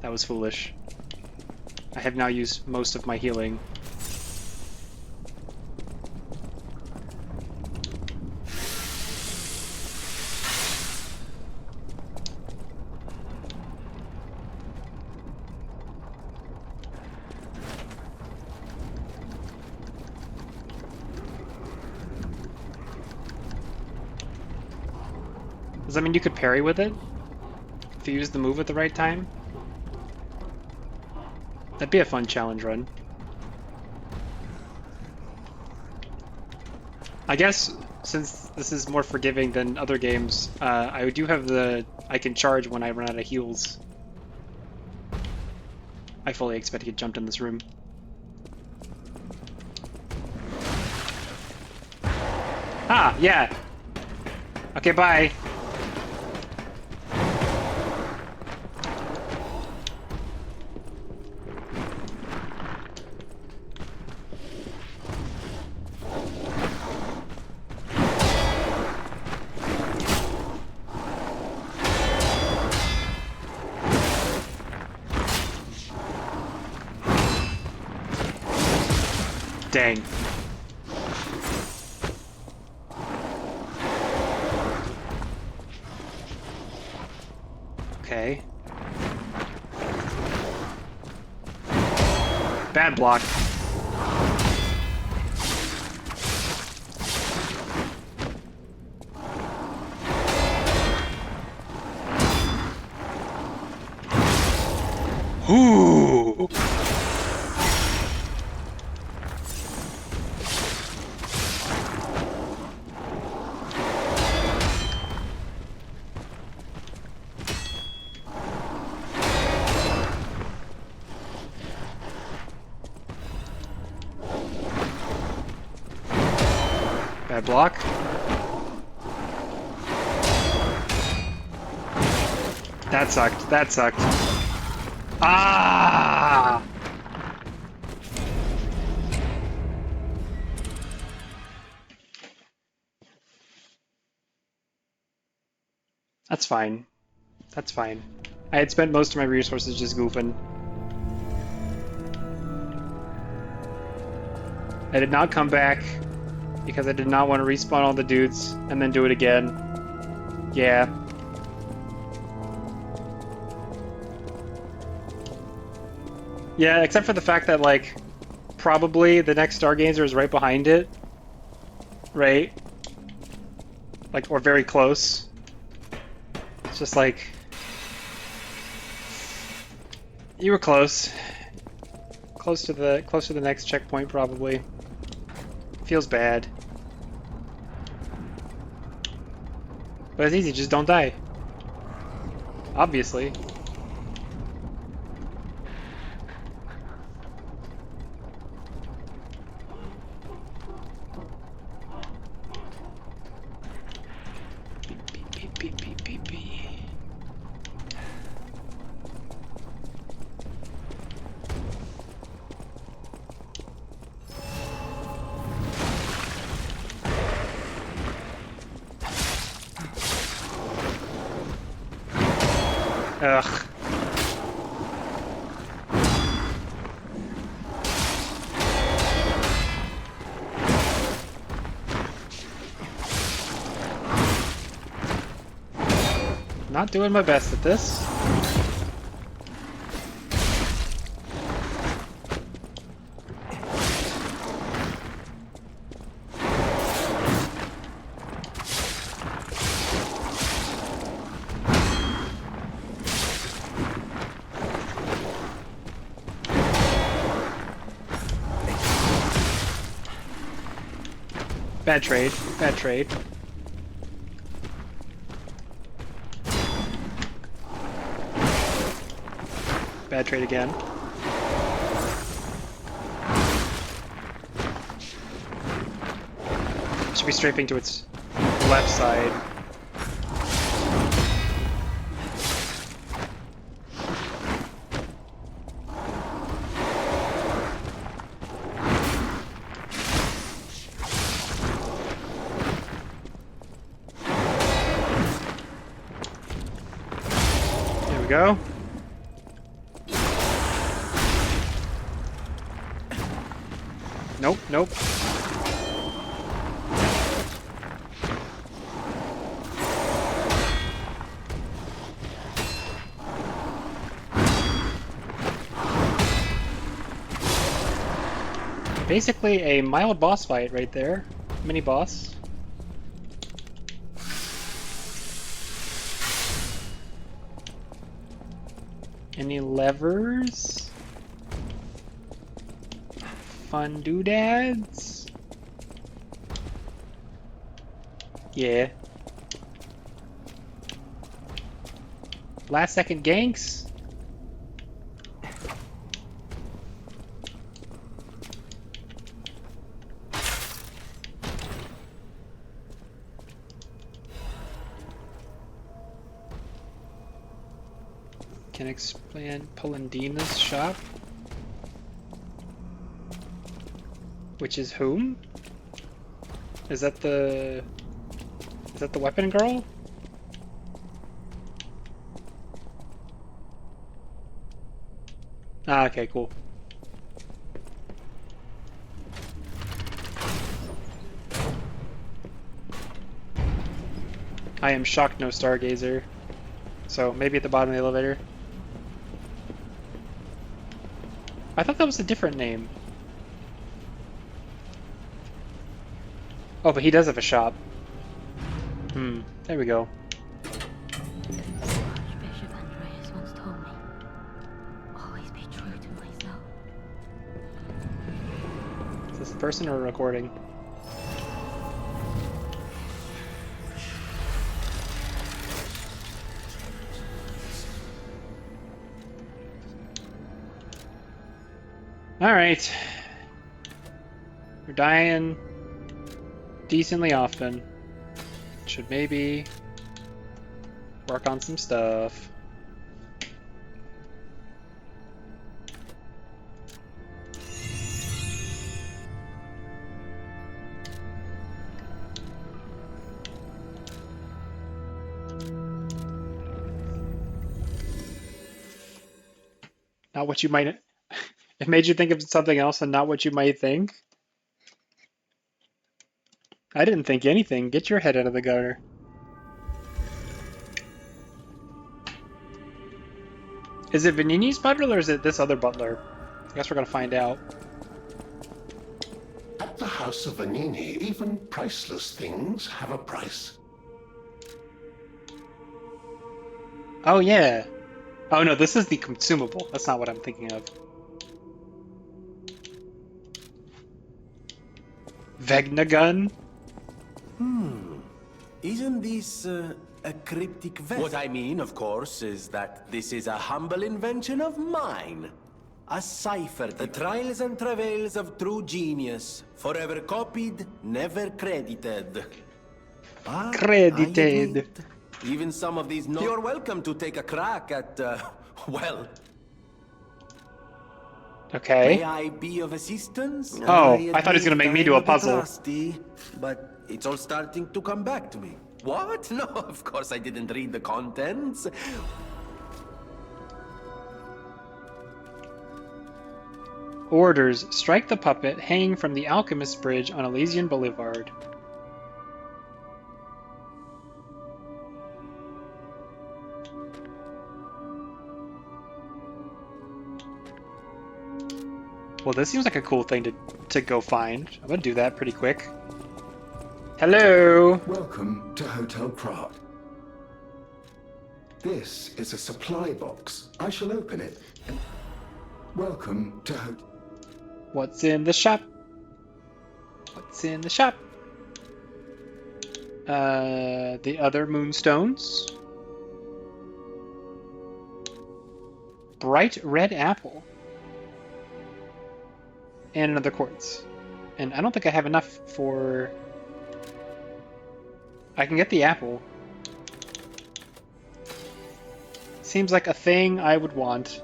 That was foolish. I have now used most of my healing. Does that mean you could parry with it? If you use the move at the right time? That'd be a fun challenge run. I guess, since this is more forgiving than other games, I do have I can charge when I run out of heals. I fully expect to get jumped in this room. Ah, yeah! Okay, bye! Dang. Okay. Bad block. Ooh. Bad block. That sucked. That sucked. Ah! That's fine. That's fine. I had spent most of my resources just goofing. I did not come back because I did not want to respawn all the dudes and then do it again. Yeah. Yeah, except for the fact that, like, probably the next Stargazer is right behind it. Right? Like, or very close. It's just like... You were close. Close to the next checkpoint, probably. Feels bad. But it's easy, just don't die. Obviously. Ugh. Not doing my best at this. Bad trade. Bad trade. Bad trade again. Should be strafing to its left side. There we go. Nope, nope. Basically a mild boss fight right there. Mini boss. Any levers? Fun doodads? Yeah. Last second ganks? Can explain Polendina's shop? Which is whom? Is that the weapon girl? Ah, okay, cool. I am shocked no Stargazer. So maybe at the bottom of the elevator. I thought that was a different name. Oh, but he does have a shop. There we go. Archbishop Andreas once told me, always be true to myself. Is this a person or a recording? Alright. We're dying decently often. Should maybe work on some stuff. Not what you might... It made you think of something else and not what you might think? I didn't think anything. Get your head out of the gutter. Is it Venigni's butler or is it this other butler? I guess we're gonna find out. At the House of Venigni, even priceless things have a price. Oh yeah. Oh no, this is the consumable. That's not what I'm thinking of. Vegna gun? Isn't this a cryptic vest? What I mean, of course, is that this is a humble invention of mine. A cipher, the trials and travails of true genius. Forever copied, never credited. But Credited. I admit, even some of these You're welcome to take a crack at, well... Okay. May I be of assistance? Oh, I thought he was gonna make me do a puzzle. Rusty, but it's all starting to come back to me. What? No, of course I didn't read the contents. Orders: strike the puppet hanging from the Alchemist Bridge on Elysian Boulevard. Well, this seems like a cool thing to go find. I'm gonna do that pretty quick. Hello! Welcome to Hotel Krat. This is a supply box. I shall open it. Welcome to What's in the shop? What's in the shop? The other moonstones. Bright red apple. And another quartz. And I don't think I have enough for... I can get the apple. Seems like a thing I would want.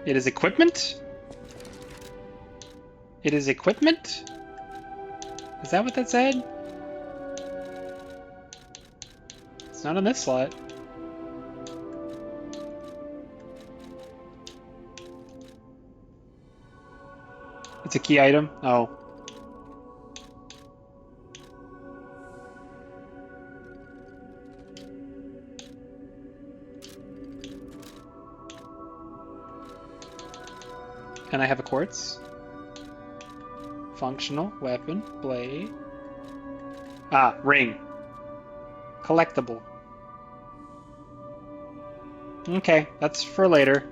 It is equipment? It is equipment? Is that what that said? It's not on this slot. It's a key item? Oh. And I have a quartz. Functional, weapon, blade. Ah, ring. Collectible. Okay, that's for later.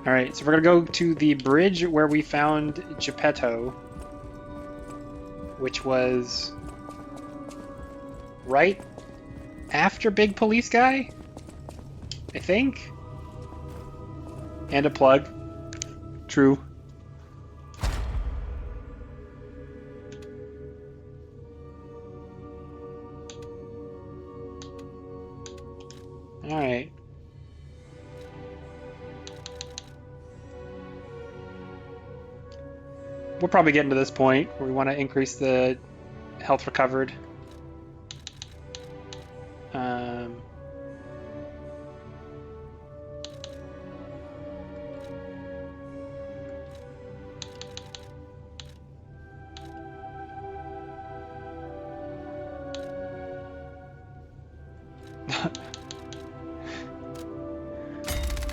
Alright, so we're gonna go to the bridge where we found Geppetto, which was right after Big Police Guy, I think. And a plug. True. Alright. We're probably getting to this point where we want to increase the health recovered.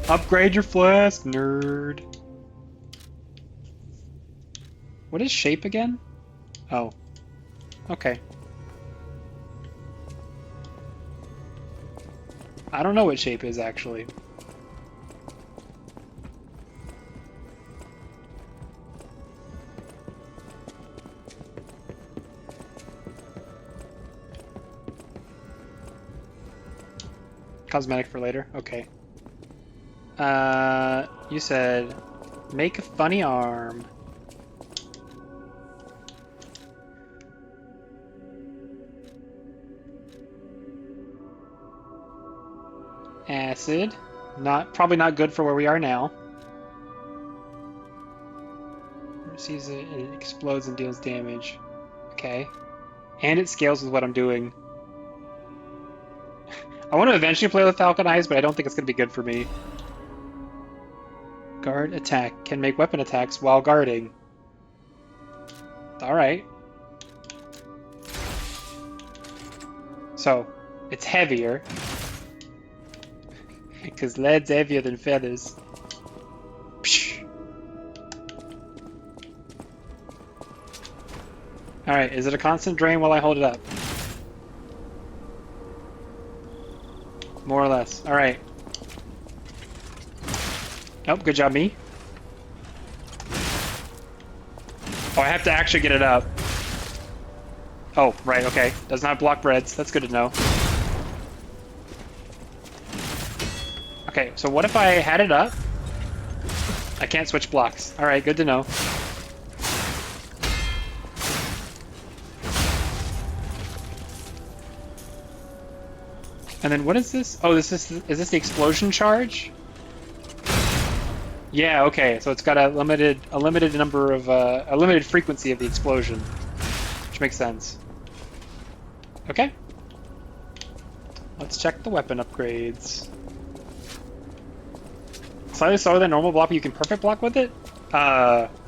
Upgrade your flask, nerd. What is shape again? Oh. Okay. I don't know what shape is, actually. Cosmetic for later? Okay. You said, make a funny arm. Acid. Probably not good for where we are now. Sees it explodes and deals damage. Okay. And it scales with what I'm doing. I want to eventually play with Falcon Eyes, but I don't think it's going to be good for me. Guard attack. Can make weapon attacks while guarding. Alright. So, it's heavier. Because lead's heavier than feathers. Alright, is it a constant drain while I hold it up? More or less. Alright. Nope, good job, me. Oh, I have to actually get it up. Oh, right, okay. Does not block breads. That's good to know. Okay, so what if I had it up? I can't switch blocks. Alright, good to know. And then what is this? Oh, is this the explosion charge? Yeah, okay. So it's got a limited number of a limited frequency of the explosion, which makes sense. Okay. Let's check the weapon upgrades. Slightly slower than normal block, but you can perfect block with it?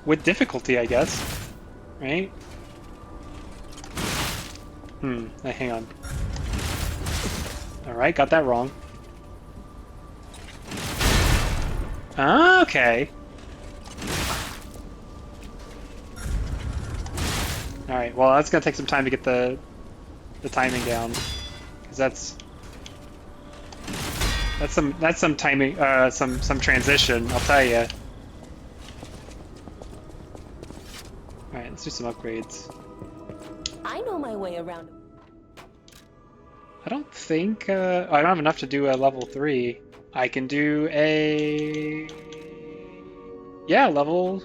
With difficulty, I guess. Right? Hang on. Alright, got that wrong. Okay. Alright, well that's gonna take some time to get the timing down. Cause that's some timing some transition, I'll tell you. Alright, let's do some upgrades. I know my way around. I don't think I don't have enough to do a level 3. I can do a level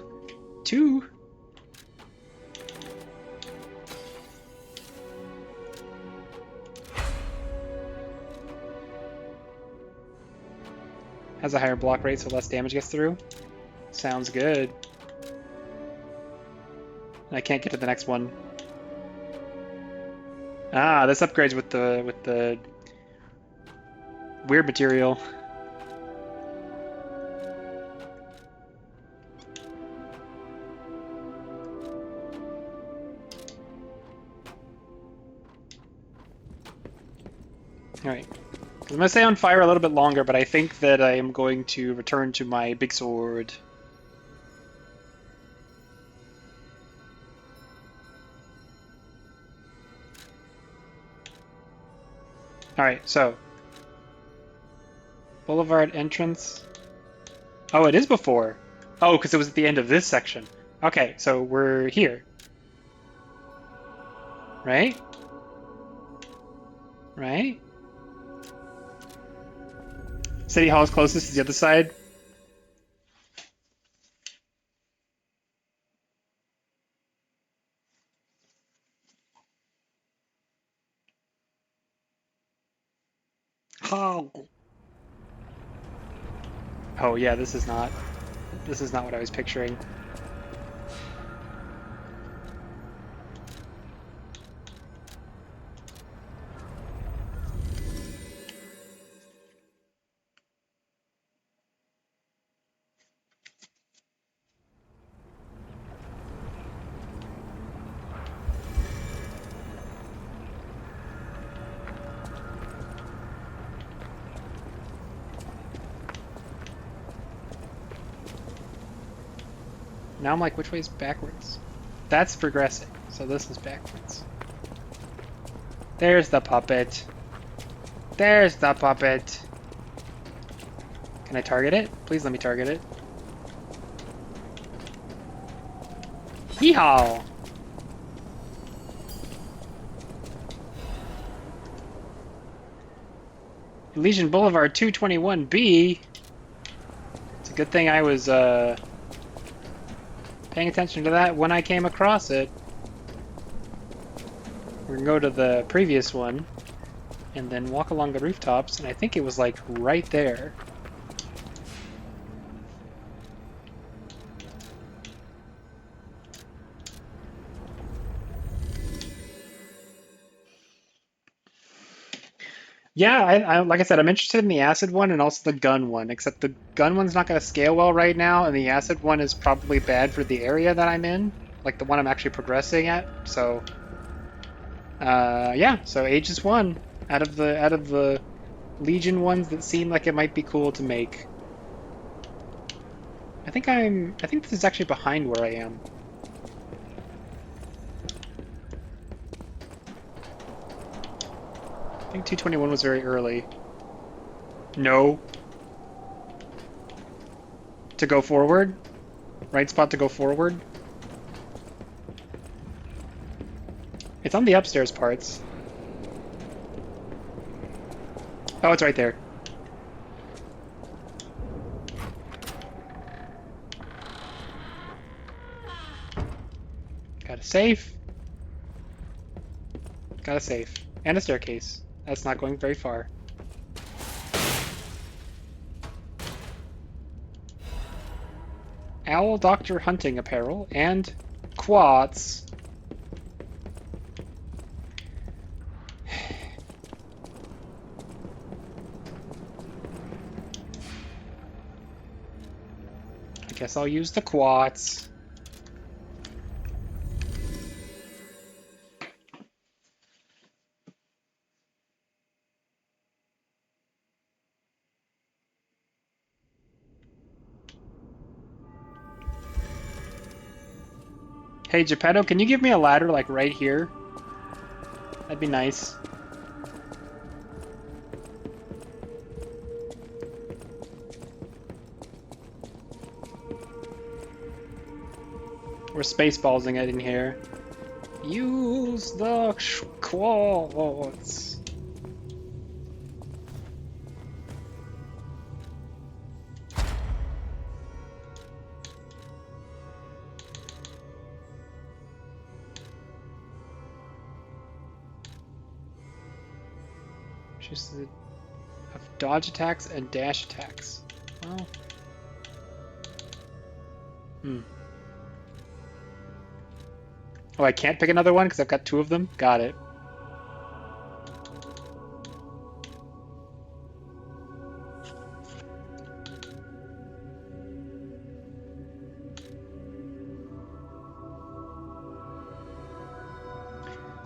2. Has a higher block rate so less damage gets through. Sounds good. And I can't get to the next one. Ah, this upgrades with the weird material. Alright. I'm going to stay on fire a little bit longer, but I think that I am going to return to my big sword. Alright, so. Boulevard entrance. Oh, it is before. Oh, because it was at the end of this section. Okay, so we're here. Right? Right? City Hall is closest to the other side. Oh yeah, this is not what I was picturing. Now I'm like, which way is backwards? That's progressing, so this is backwards. There's the puppet. There's the puppet. Can I target it? Please let me target it. Yeehaw! Elysian Boulevard 221B. It's a good thing I was paying attention to that when I came across it. We're gonna go to the previous one and then walk along the rooftops, and I think it was like right there. Yeah, I like I said, I'm interested in the acid one and also the gun one, except the gun one's not going to scale well right now, and the acid one is probably bad for the area that I'm in, like the one I'm actually progressing at. So, yeah, so Aegis 1 out of the Legion ones that seem like it might be cool to make. I think this is actually behind where I am. I think 221 was very early. No. To go forward? Right spot to go forward? It's on the upstairs parts. Oh, it's right there. Got a safe. Got a safe. And a staircase. That's not going very far. Owl Doctor hunting apparel and quads. Guess I'll use the quartz. Hey, Geppetto, can you give me a ladder, like, right here? That'd be nice. We're spaceballsing it in here. Use the quartz. Just have dodge attacks and dash attacks. Well, Oh, I can't pick another one because I've got 2 of them? Got it.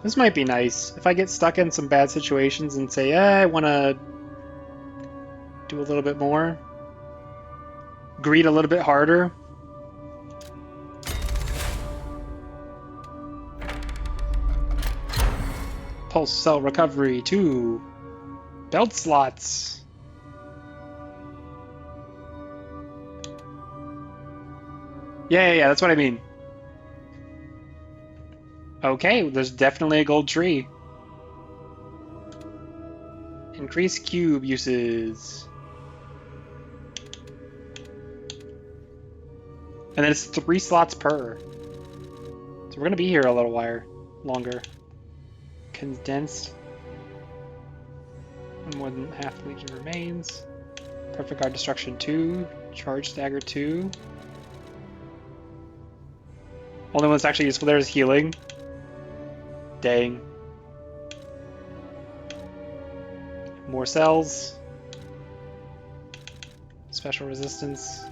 This might be nice. If I get stuck in some bad situations and say, I want to do a little bit more. Greed a little bit harder. Pulse cell recovery, 2. Belt slots. Yeah, that's what I mean. Okay, there's definitely a gold tree. Increase cube uses. And then it's 3 slots per. So we're gonna be here a little while longer. Condensed. More than half the Legion remains. Perfect Guard Destruction 2. Charge Dagger 2. Only one that's actually useful there is healing. Dang. More cells. Special resistance.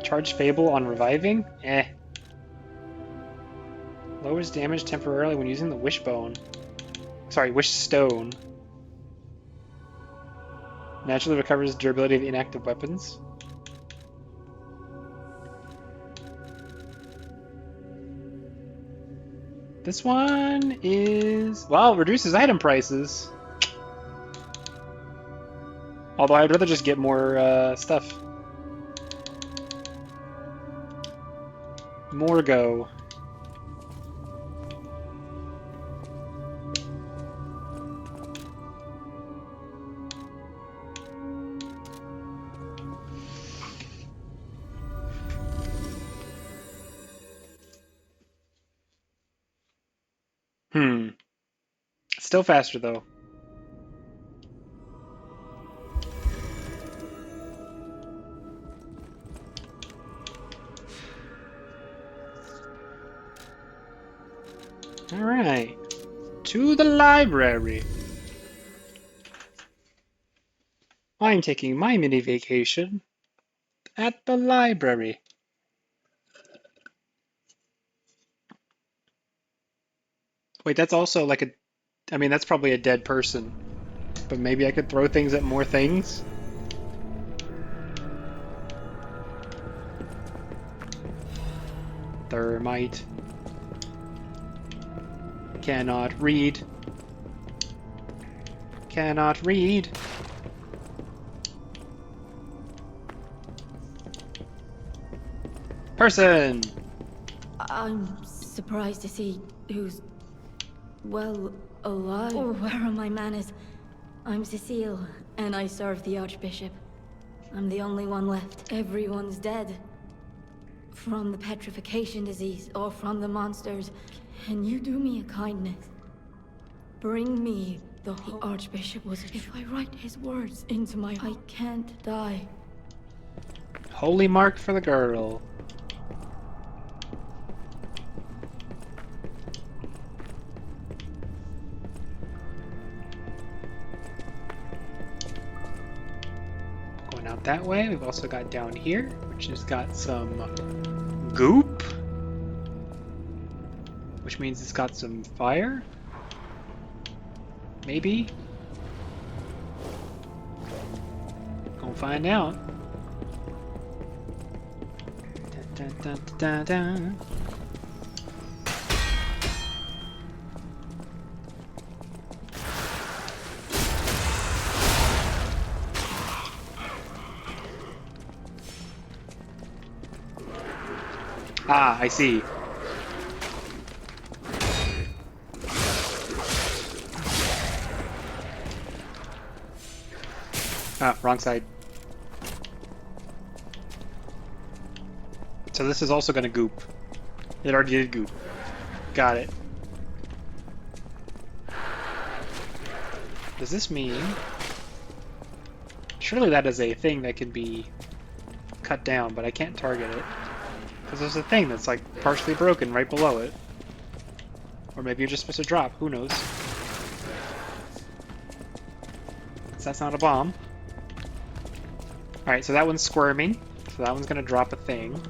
Charge Fable on reviving? Eh. Lowers damage temporarily when using the Wishbone. Sorry, Wish Stone. Naturally recovers durability of inactive weapons. This one is... well, reduces item prices. Although I'd rather just get more stuff. Morgo. Still faster, though. Alright. To the library. I'm taking my mini vacation at the library. Wait, that's also like a... I mean, that's probably a dead person. But maybe I could throw things at more things? Thermite. Cannot read. Cannot read. Person! I'm surprised to see who's... well, alive. Or where are my manners? I'm Cecile, and I serve the Archbishop. I'm the only one left. Everyone's dead. From the petrification disease, or from the monsters. Can you do me a kindness? Bring me the Archbishop was... if I write his words into my... I can't die. Holy mark for the girl. Going out that way. We've also got down here, which has got some goop. Which means it's got some fire. Maybe. Gonna find out. Dun, dun, dun, dun, dun. Ah, I see. Ah, wrong side. So this is also gonna goop. It already did goop. Got it. Does this mean... Surely that is a thing that can be cut down, but I can't target it. Because there's a thing that's like partially broken right below it. Or maybe you're just supposed to drop, who knows. So that's not a bomb. Alright, so that one's squirming. So that one's gonna drop a thing.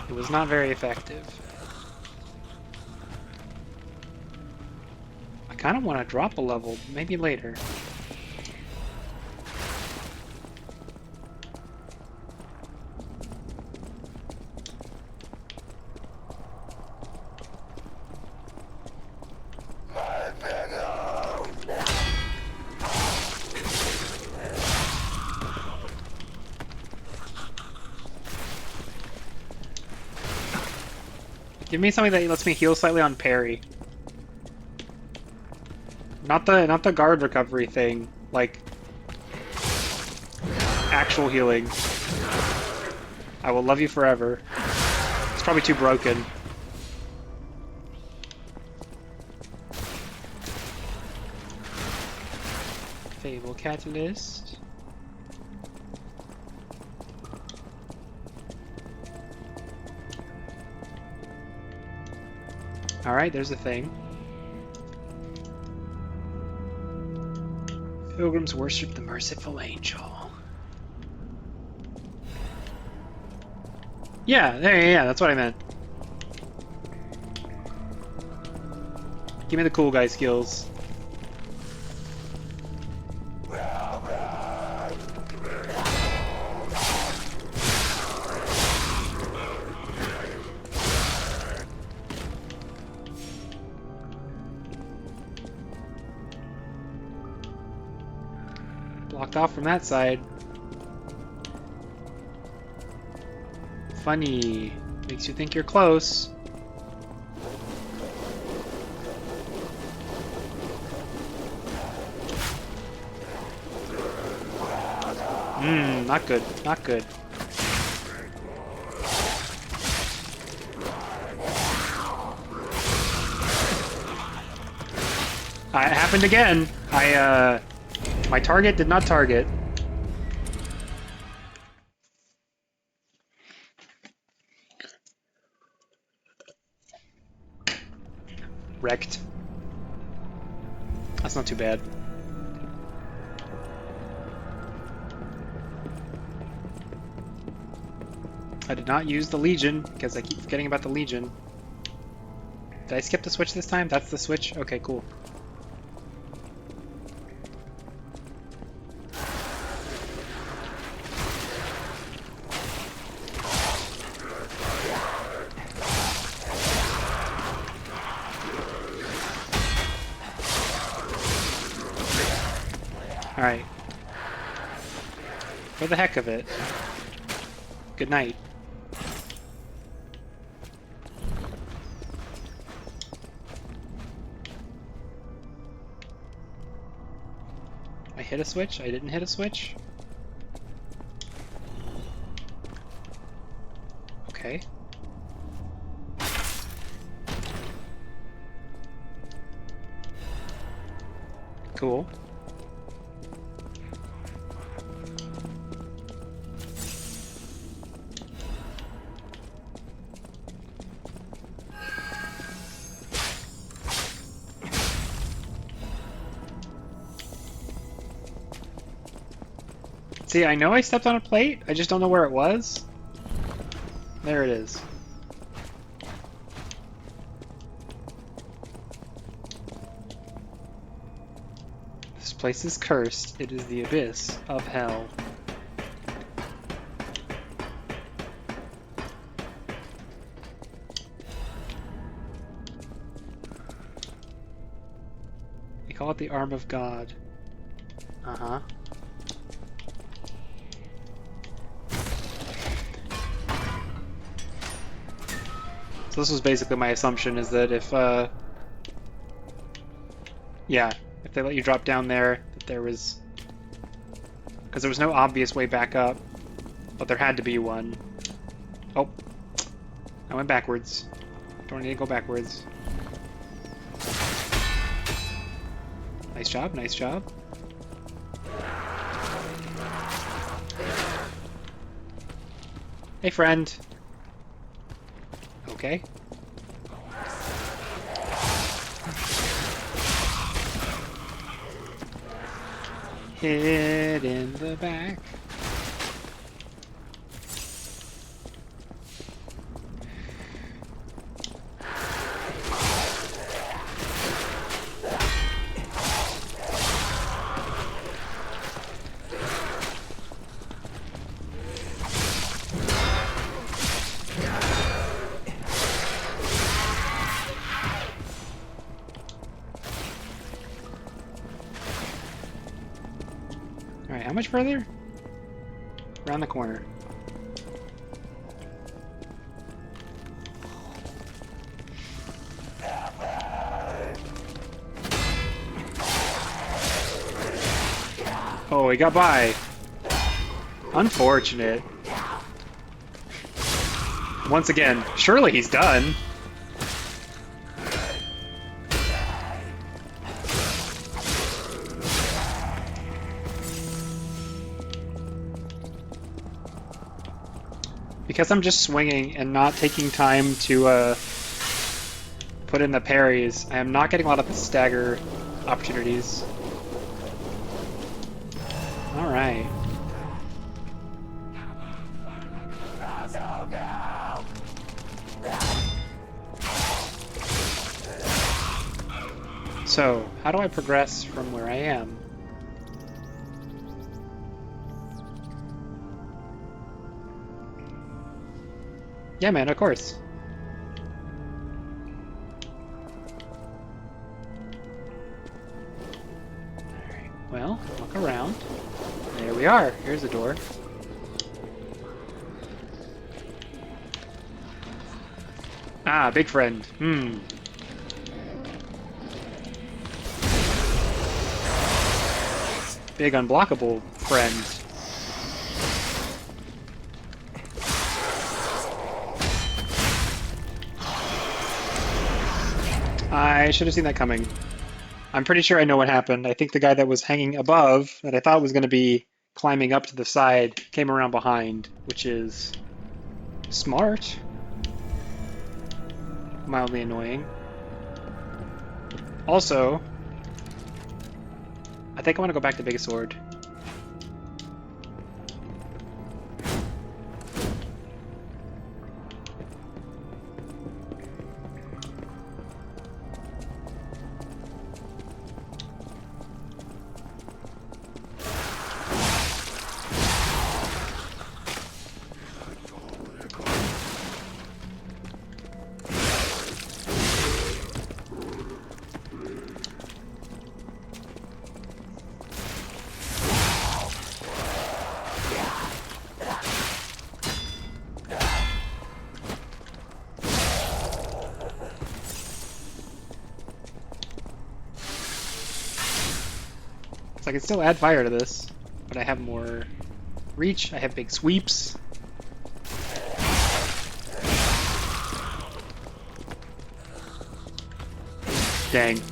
It was not very effective. I kind of want to drop a level, maybe later. Give me something that lets me heal slightly on parry. Not the guard recovery thing, like actual healing. I will love you forever. It's probably too broken. Fable Catalyst. Alright, there's a thing. Pilgrims worship the merciful angel. Yeah, that's what I meant. Give me the cool guy skills. Blocked off from that side. Funny. Makes you think you're close. Not good. Not good. It happened again. My target did not target. Wrecked. That's not too bad. I did not use the Legion because I keep forgetting about the Legion. Did I skip the switch this time? That's the switch? Okay, cool. Alright. For the heck of it. Good night. I hit a switch? I didn't hit a switch? Okay. Cool. See, I know I stepped on a plate, I just don't know where it was. There it is. This place is cursed. It is the abyss of hell. They call it the arm of God. Uh-huh. So this was basically my assumption, is that if, yeah, if they let you drop down there, that there was... Because there was no obvious way back up, but there had to be one. Oh, I went backwards. Don't need to go backwards. Nice job, nice job. Hey, friend. Okay. Hit in the back. Alright, how much further? Around the corner. Oh, he got by. Unfortunate. Once again, surely he's done. Because I'm just swinging and not taking time to put in the parries, I am not getting a lot of the stagger opportunities. Alright. So, how do I progress from where I am? Yeah, man, of course. Alright, well, look around. There we are. Here's the door. Ah, big friend. Big unblockable friend. I should have seen that coming. I'm pretty sure I know what happened. I think the guy that was hanging above, that I thought was going to be climbing up to the side, came around behind, which is smart. Mildly annoying. Also, I think I want to go back to Big Sword. I can still add fire to this, but I have more reach, I have big sweeps. Dang.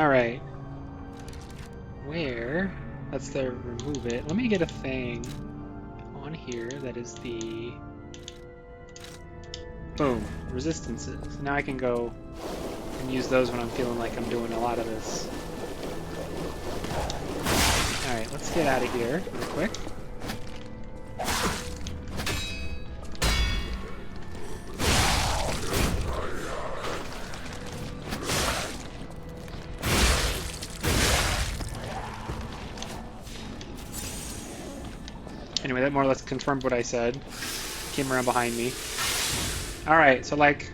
Alright. Where? That's the remove it. Let me get a thing on here that is the... Boom. Resistances. Now I can go and use those when I'm feeling like I'm doing a lot of this. Alright, let's get out of here real quick. Anyway, that more or less confirmed what I said. Came around behind me. Alright, so like...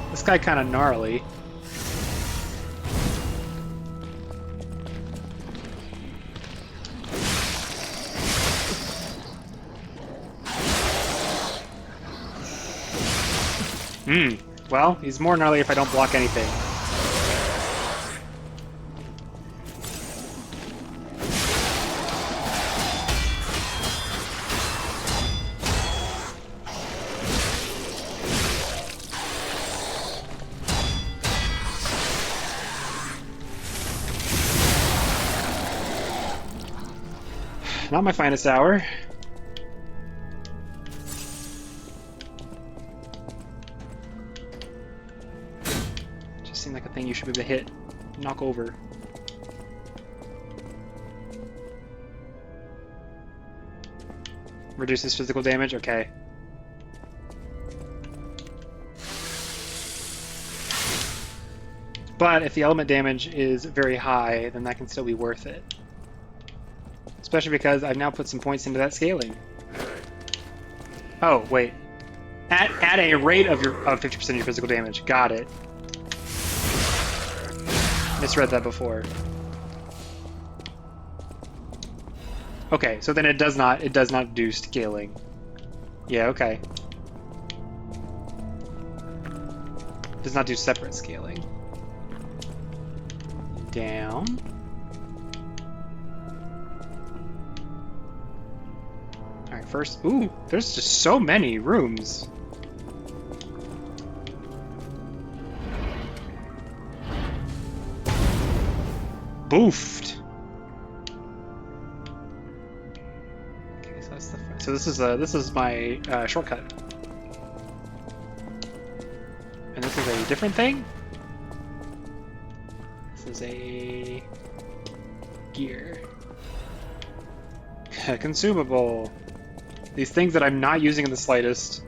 This guy kind of gnarly. Well, he's more gnarly if I don't block anything. Not my finest hour. Just seemed like a thing you should be able to hit, knock over. Reduces physical damage? Okay. But if the element damage is very high, then that can still be worth it. Especially because I've now put some points into that scaling. Oh, wait. At a rate of 50% of your physical damage. Got it. Misread that before. Okay, so then it does not do scaling. Yeah, okay. It does not do separate scaling. Down. Alright, first... Ooh, there's just so many rooms. Boofed. Okay, so that's the... So this is my shortcut. And this is a different thing? This is a... gear. Consumable. These things that I'm not using in the slightest.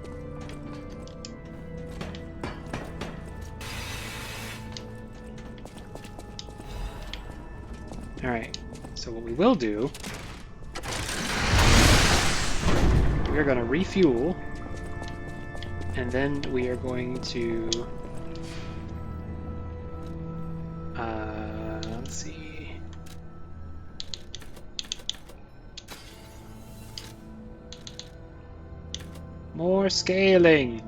Alright, so what we will do, we are going to refuel, and then we are going to, let's see, more scaling.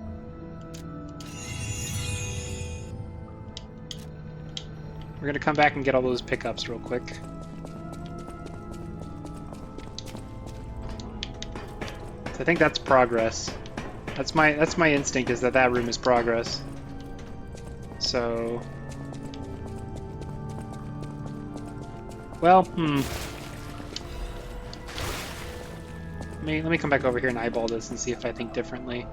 We're gonna come back and get all those pickups real quick. So I think that's progress. That's my instinct, is that room is progress. So, well, Let me come back over here and eyeball this and see if I think differently.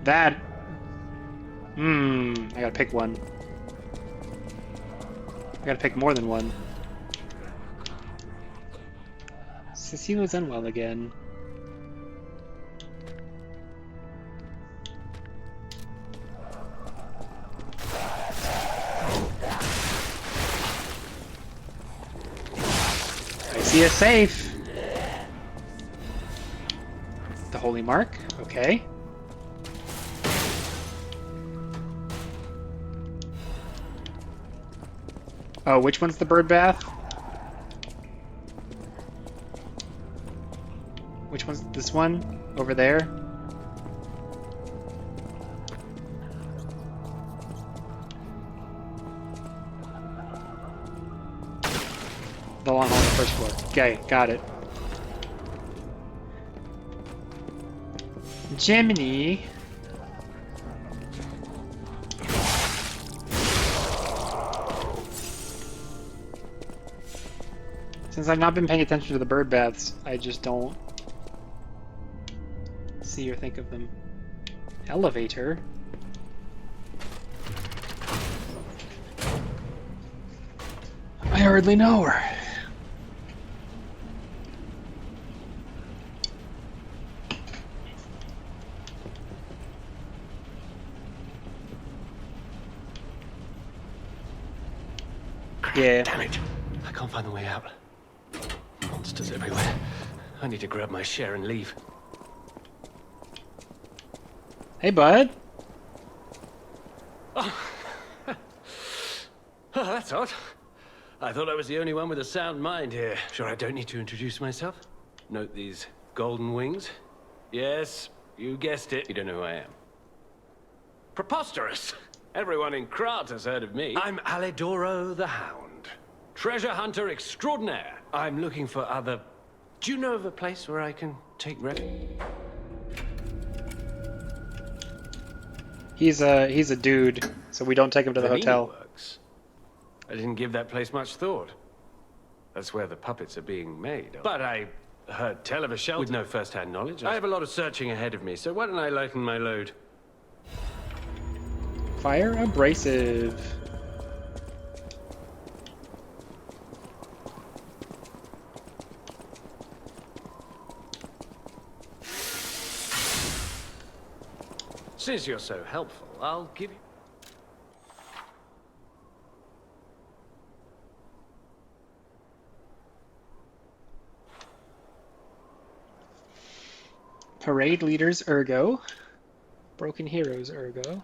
That. I gotta pick one. I gotta pick more than one. Cecilia Zenwell again. I see a safe. The Holy Mark, okay. Oh, which one's the bird bath? Which one's this one? Over there? The long hall on the first floor. Okay, got it. Gemini. Since I've not been paying attention to the bird baths, I just don't see or think of them. Elevator? I hardly know her. Yeah. Damn it. I can't find the way out. Monsters everywhere. I need to grab my share and leave. Hey, bud. Oh, that's odd. I thought I was the only one with a sound mind here. Sure, I don't need to introduce myself. Note these golden wings. Yes, you guessed it. You don't know who I am. Preposterous. Everyone in Krat has heard of me. I'm Alidoro the Hound. Treasure hunter extraordinaire. I'm looking for other... Do you know of a place where I can take refuge? He's a dude, so we don't take him to the hotel. Works. I didn't give that place much thought. That's where the puppets are being made. But I heard tell of a shelter with no first-hand knowledge. I have a lot of searching ahead of me, so why don't I lighten my load? Fire abrasive. Since you're so helpful, I'll give you... Parade leaders ergo. Broken heroes ergo.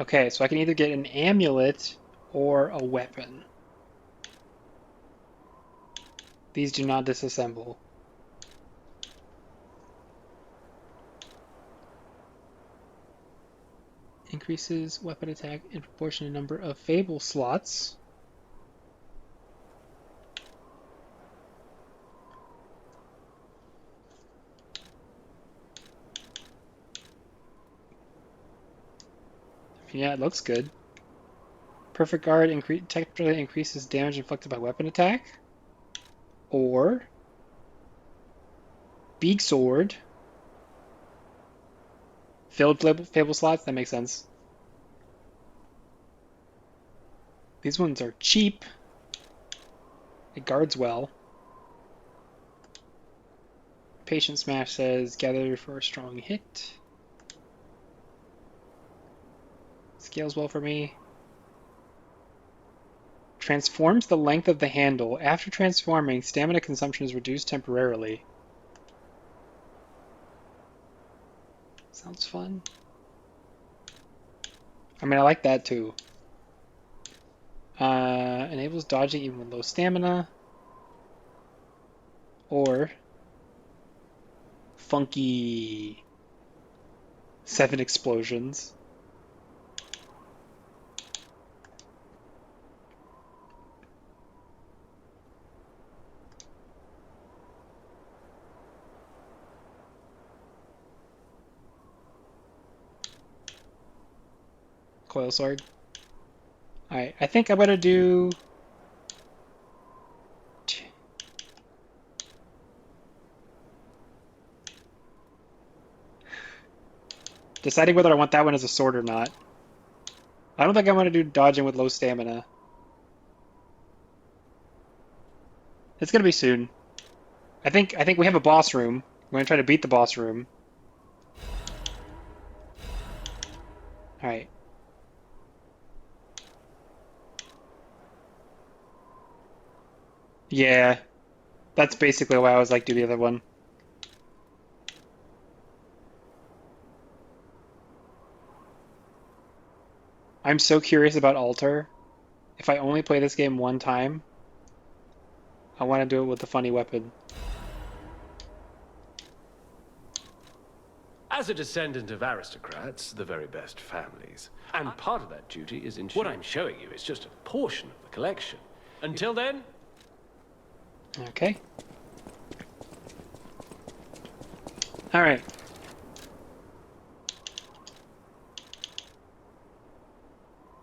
Okay, so I can either get an amulet or a weapon. These do not disassemble. Increases weapon attack in proportion to number of Fable slots. Yeah, it looks good. Perfect Guard temporarily increases damage inflicted by weapon attack. Or Big Sword. Filled Fable slots, that makes sense. These ones are cheap. It guards well. Patient Smash says, gather for a strong hit. Scales well for me. Transforms the length of the handle. After transforming, stamina consumption is reduced temporarily. Sounds fun. I mean, I like that too. Enables dodging even with low stamina. Or funky 7 explosions. Coil sword. Alright, I think I'm gonna do... Deciding whether I want that one as a sword or not. I don't think I want to do dodging with low stamina. It's gonna be soon. I think we have a boss room. We're gonna try to beat the boss room. Alright. Yeah, that's basically why I was like, do the other one. I'm so curious about Altar. If I only play this game one time, I want to do it with the funny weapon. As a descendant of aristocrats, the very best families, and part of that duty is ensuring... What I'm showing you is just a portion of the collection. Until then... Okay. Alright.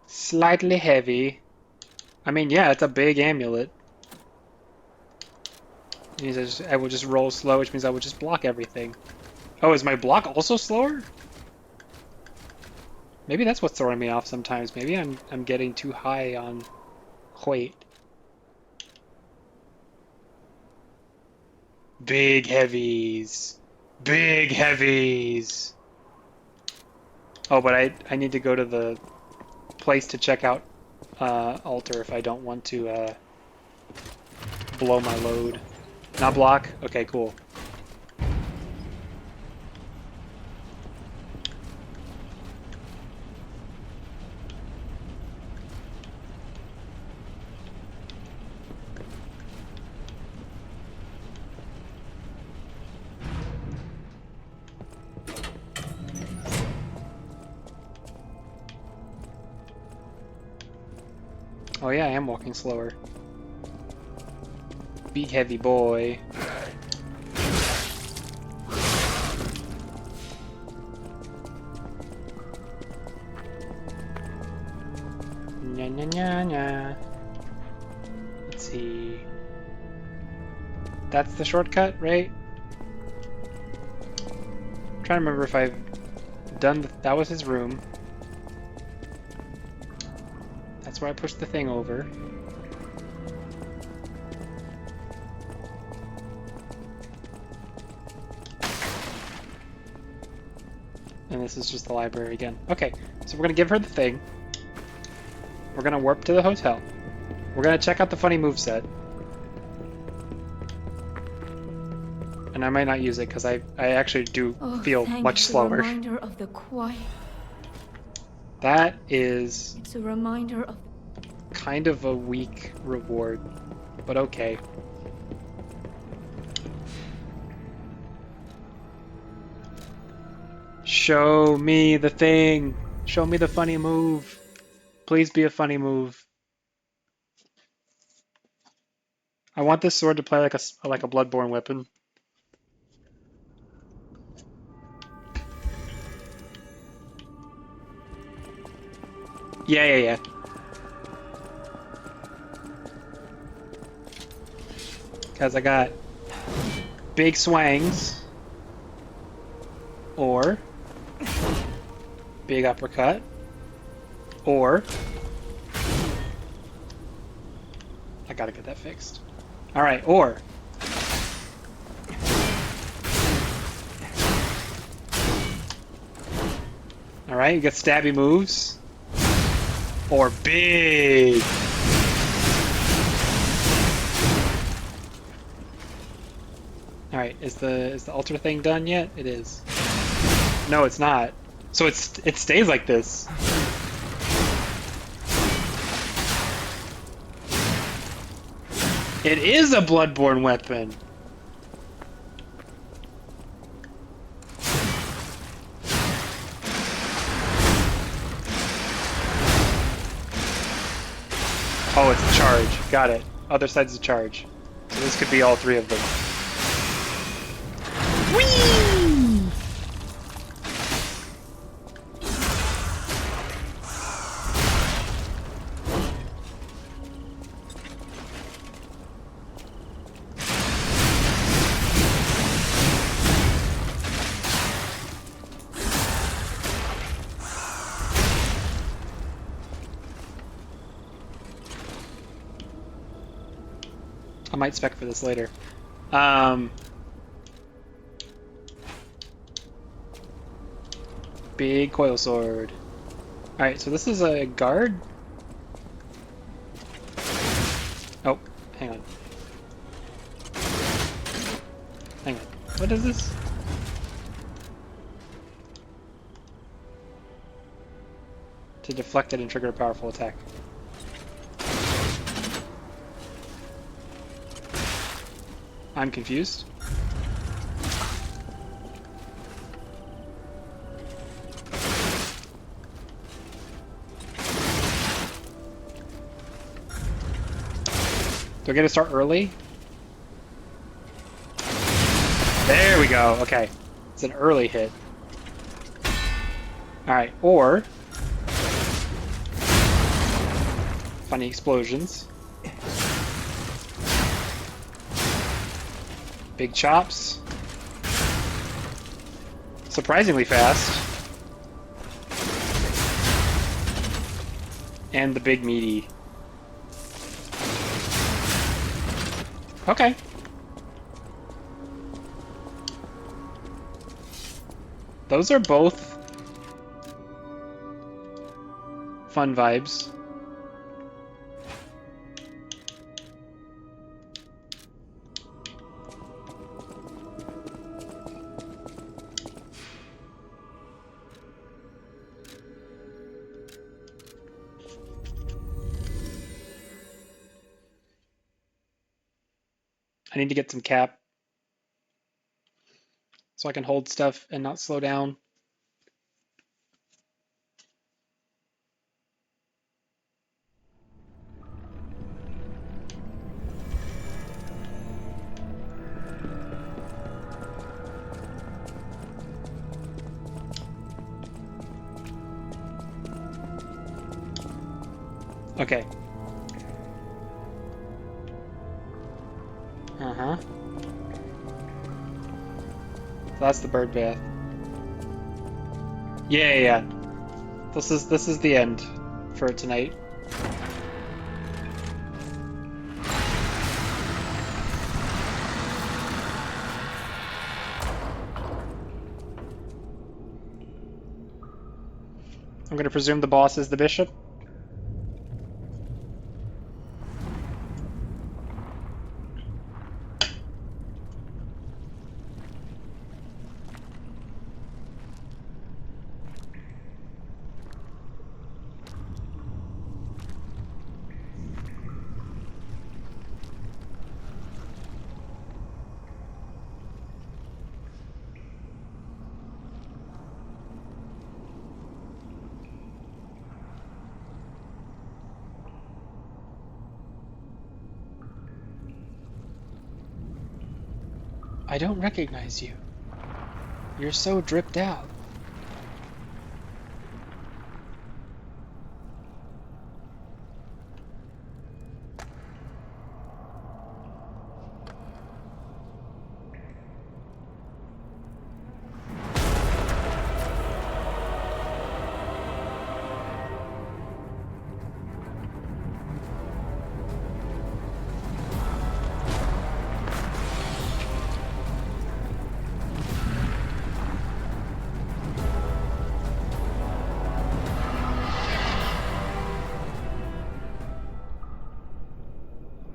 Slightly heavy. I mean, yeah, it's a big amulet. It means I will just roll slow, which means I will just block everything. Oh, is my block also slower? Maybe that's what's throwing me off sometimes. Maybe I'm getting too high on weight. Big heavies. Big heavies. Oh, but I need to go to the place to check out altar if I don't want to blow my load. Not block? Okay, cool. Oh yeah, I am walking slower. Big heavy boy. Nya nya nya nya. Let's see. That's the shortcut, right? I'm trying to remember if I've done that was his room. That's where I pushed the thing over. And this is just the library again. Okay, so we're gonna give her the thing. We're gonna warp to the hotel. We're gonna check out the funny moveset. And I might not use it because I actually do feel much slower. It's a reminder of the quiet. That is It's a reminder of kind of a weak reward, but okay. Show me the thing. Show me the funny move. Please be a funny move. I want this sword to play like a Bloodborne weapon. Yeah. Because I got big swangs or big uppercut or I gotta get that fixed. Alright, or alright, you got stabby moves or big. Alright, is the altar thing done yet? It is. No, it's not. So it stays like this. It is a Bloodborne weapon. Oh, it's a charge. Got it. Other side's a charge. So this could be all three of them. Whee! I might spec for this later. Big coil sword. Alright, so this is a guard? Oh, hang on. Hang on. What is this? To deflect it and trigger a powerful attack. I'm confused. Do I get to start early? There we go. Okay. It's an early hit. Alright, or if funny explosions. Big chops. Surprisingly fast. And the big meaty. Okay. Those are both fun vibes. I need to get some cap so I can hold stuff and not slow down. Okay. Uh-huh. So that's the bird bath. Yeah. This is the end for tonight. I'm gonna presume the boss is the bishop. I don't recognize you. You're so dripped out.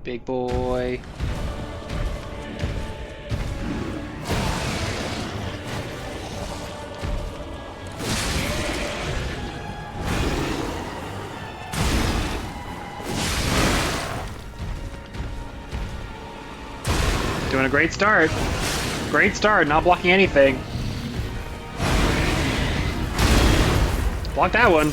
Big boy. Doing a great start. Great start, not blocking anything. Block that one.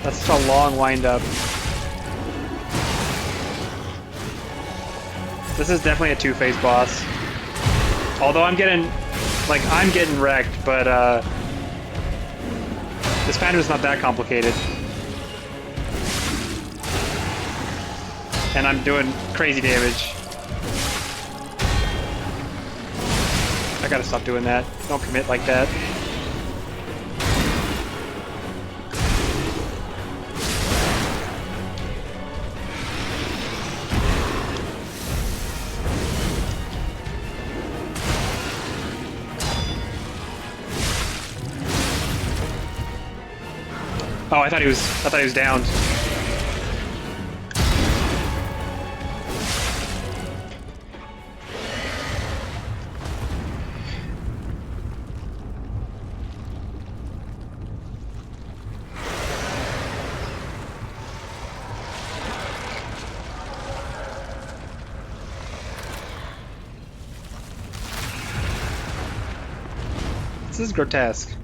That's such a long wind-up. This is definitely a two-phase boss. Although I'm getting wrecked, but this pattern is not that complicated. And I'm doing crazy damage. I gotta stop doing that. Don't commit like that. Oh, I thought he was downed. This is grotesque.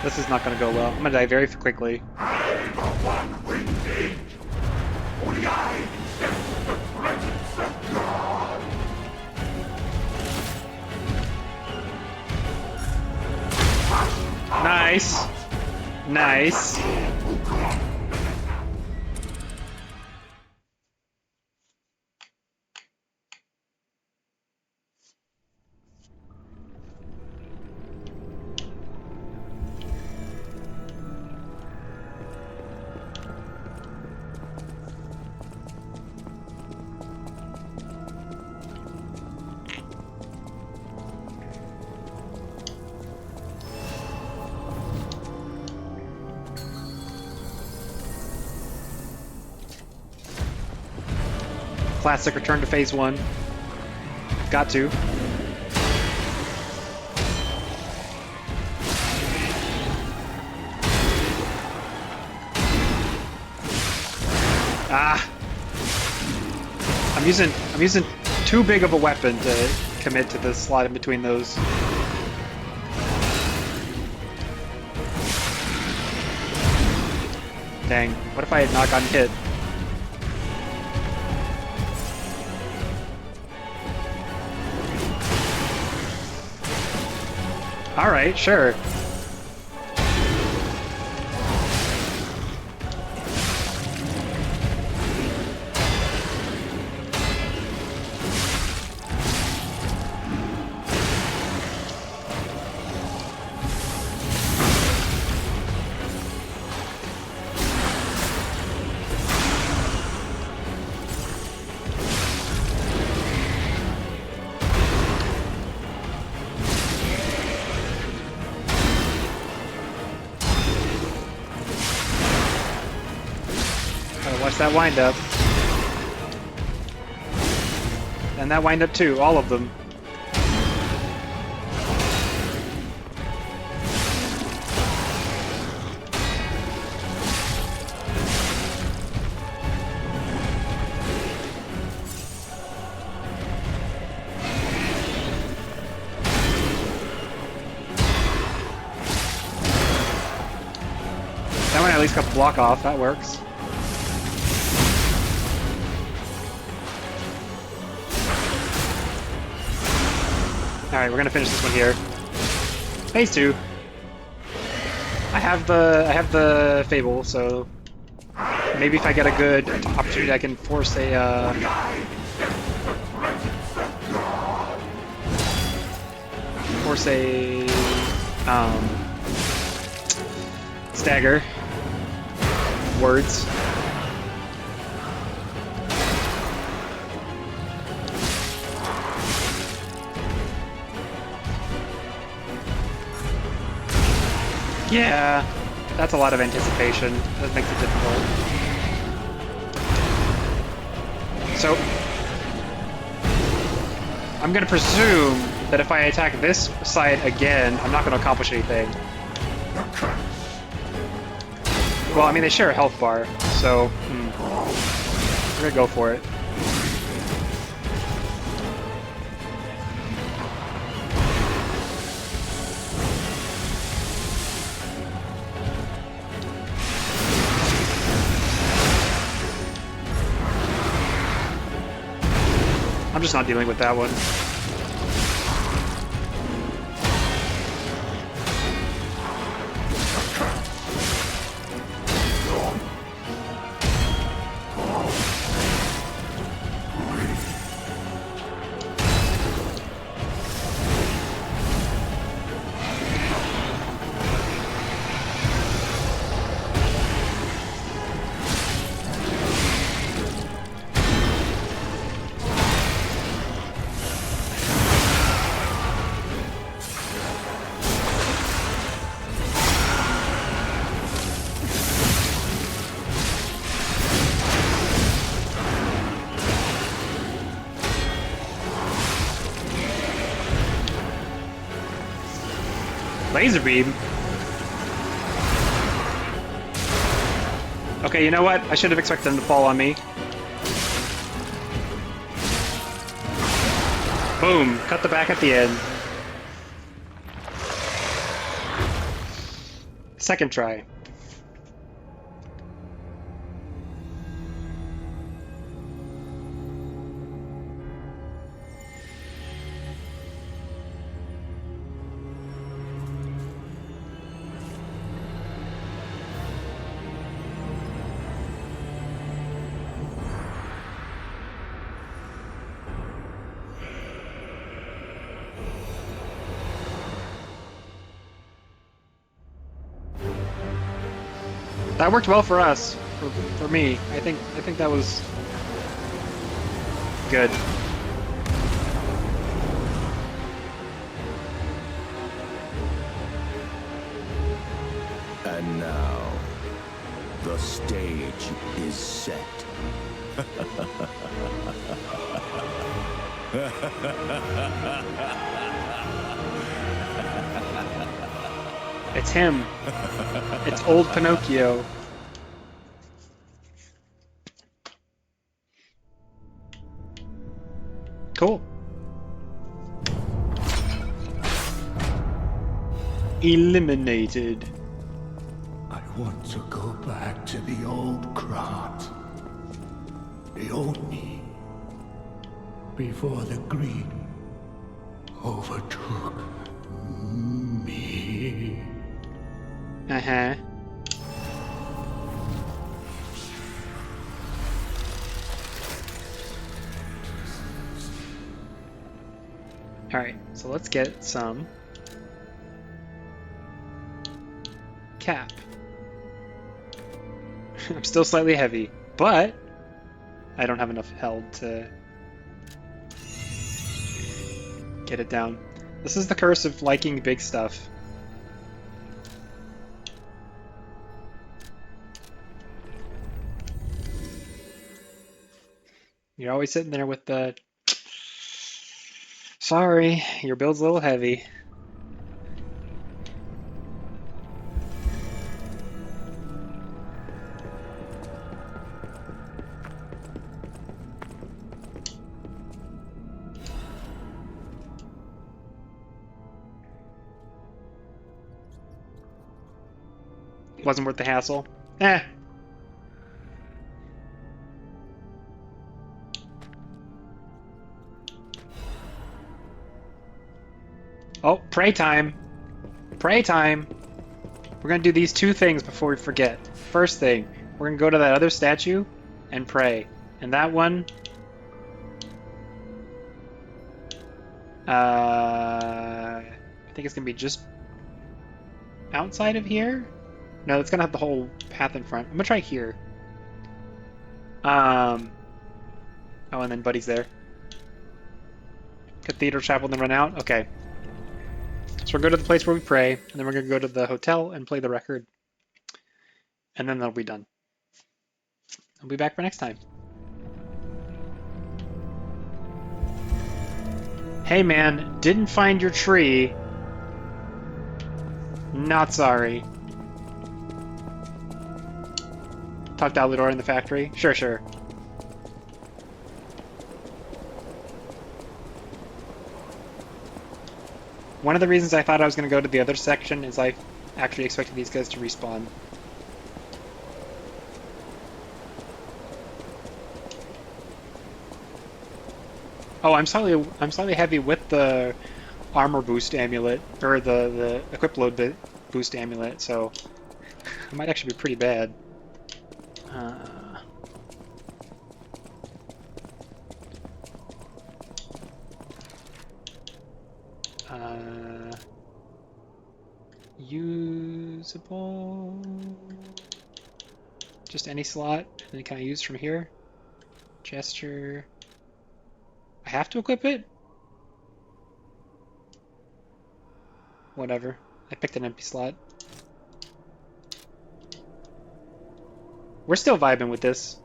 This is not going to go well. I'm going to die very quickly. Nice. Nice. Classic return to phase 1. Got to. Ah! I'm using too big of a weapon to commit to the slot in between those. Dang, what if I had not gotten hit? Alright, sure. Watch that wind up. And that wind up too, all of them. That one at least got the block off, that works. Alright, we're gonna finish this one here. Phase 2. I have the Fable, so maybe if I get a good opportunity I can force a stagger. Words. Yeah, that's a lot of anticipation. That makes it difficult. So, I'm gonna presume that if I attack this side again, I'm not gonna accomplish anything. Well, I mean, they share a health bar, so we're gonna go for it. I'm just not dealing with that one. Laser beam? Okay, you know what? I should have expected them to fall on me. Boom! Cut the back at the end. Second try. That worked well for us, for me. I think that was good. And now, the stage is set. It's him. It's old Pinocchio. Cool. Eliminated. I want to go back to the old Krat. The old me. Before the greed overtook me. Uh-huh. Alright, so let's get some cap. I'm still slightly heavy, but I don't have enough held to get it down. This is the curse of liking big stuff. You're always sitting there with the, sorry, your build's a little heavy. Wasn't worth the hassle. Eh. Oh, pray time. Pray time. We're gonna do these two things before we forget. First thing, we're gonna go to that other statue and pray. And that one... I think it's gonna be just outside of here? No, it's gonna have the whole path in front. I'm gonna try here. Oh, and then Buddy's there. Cathedral Chapel, then run out? Okay. So we're going to go to the place where we pray, and then we're going to go to the hotel and play the record. And then that'll be done. I'll be back for next time. Hey man, didn't find your tree. Not sorry. Talk to Aludor in the factory? Sure, sure. One of the reasons I thought I was going to go to the other section is I actually expected these guys to respawn. Oh, I'm slightly heavy with the armor boost amulet, or the equip load boost amulet, so it might actually be pretty bad. Usable. Just any slot, and then can I use from here? Gesture. I have to equip it? Whatever. I picked an empty slot. We're still vibing with this.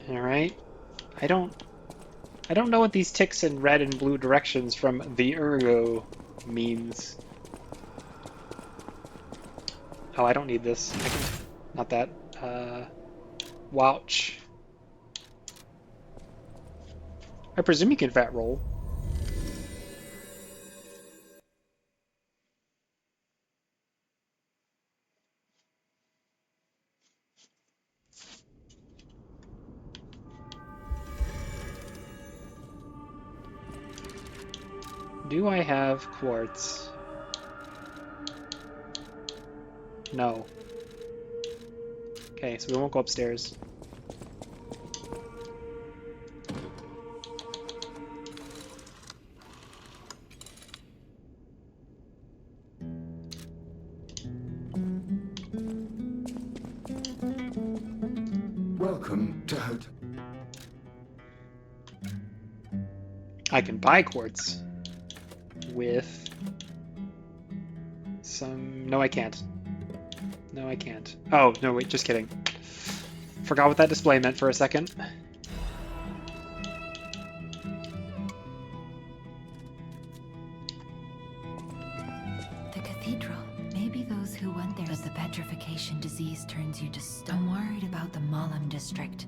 Alright. I don't know what these ticks in red and blue directions from the Ergo means. Oh, I don't need this. I can, not that. Wouch. I presume you can fat roll. Do I have quartz? No. Okay, so we won't go upstairs. Welcome, Dad. I can buy quartz with some... No, I can't. No, I can't. Oh, no, wait, just kidding. Forgot what that display meant for a second. The cathedral. Maybe those who went there... But the petrification disease turns you to stone. I'm worried about the Malam district.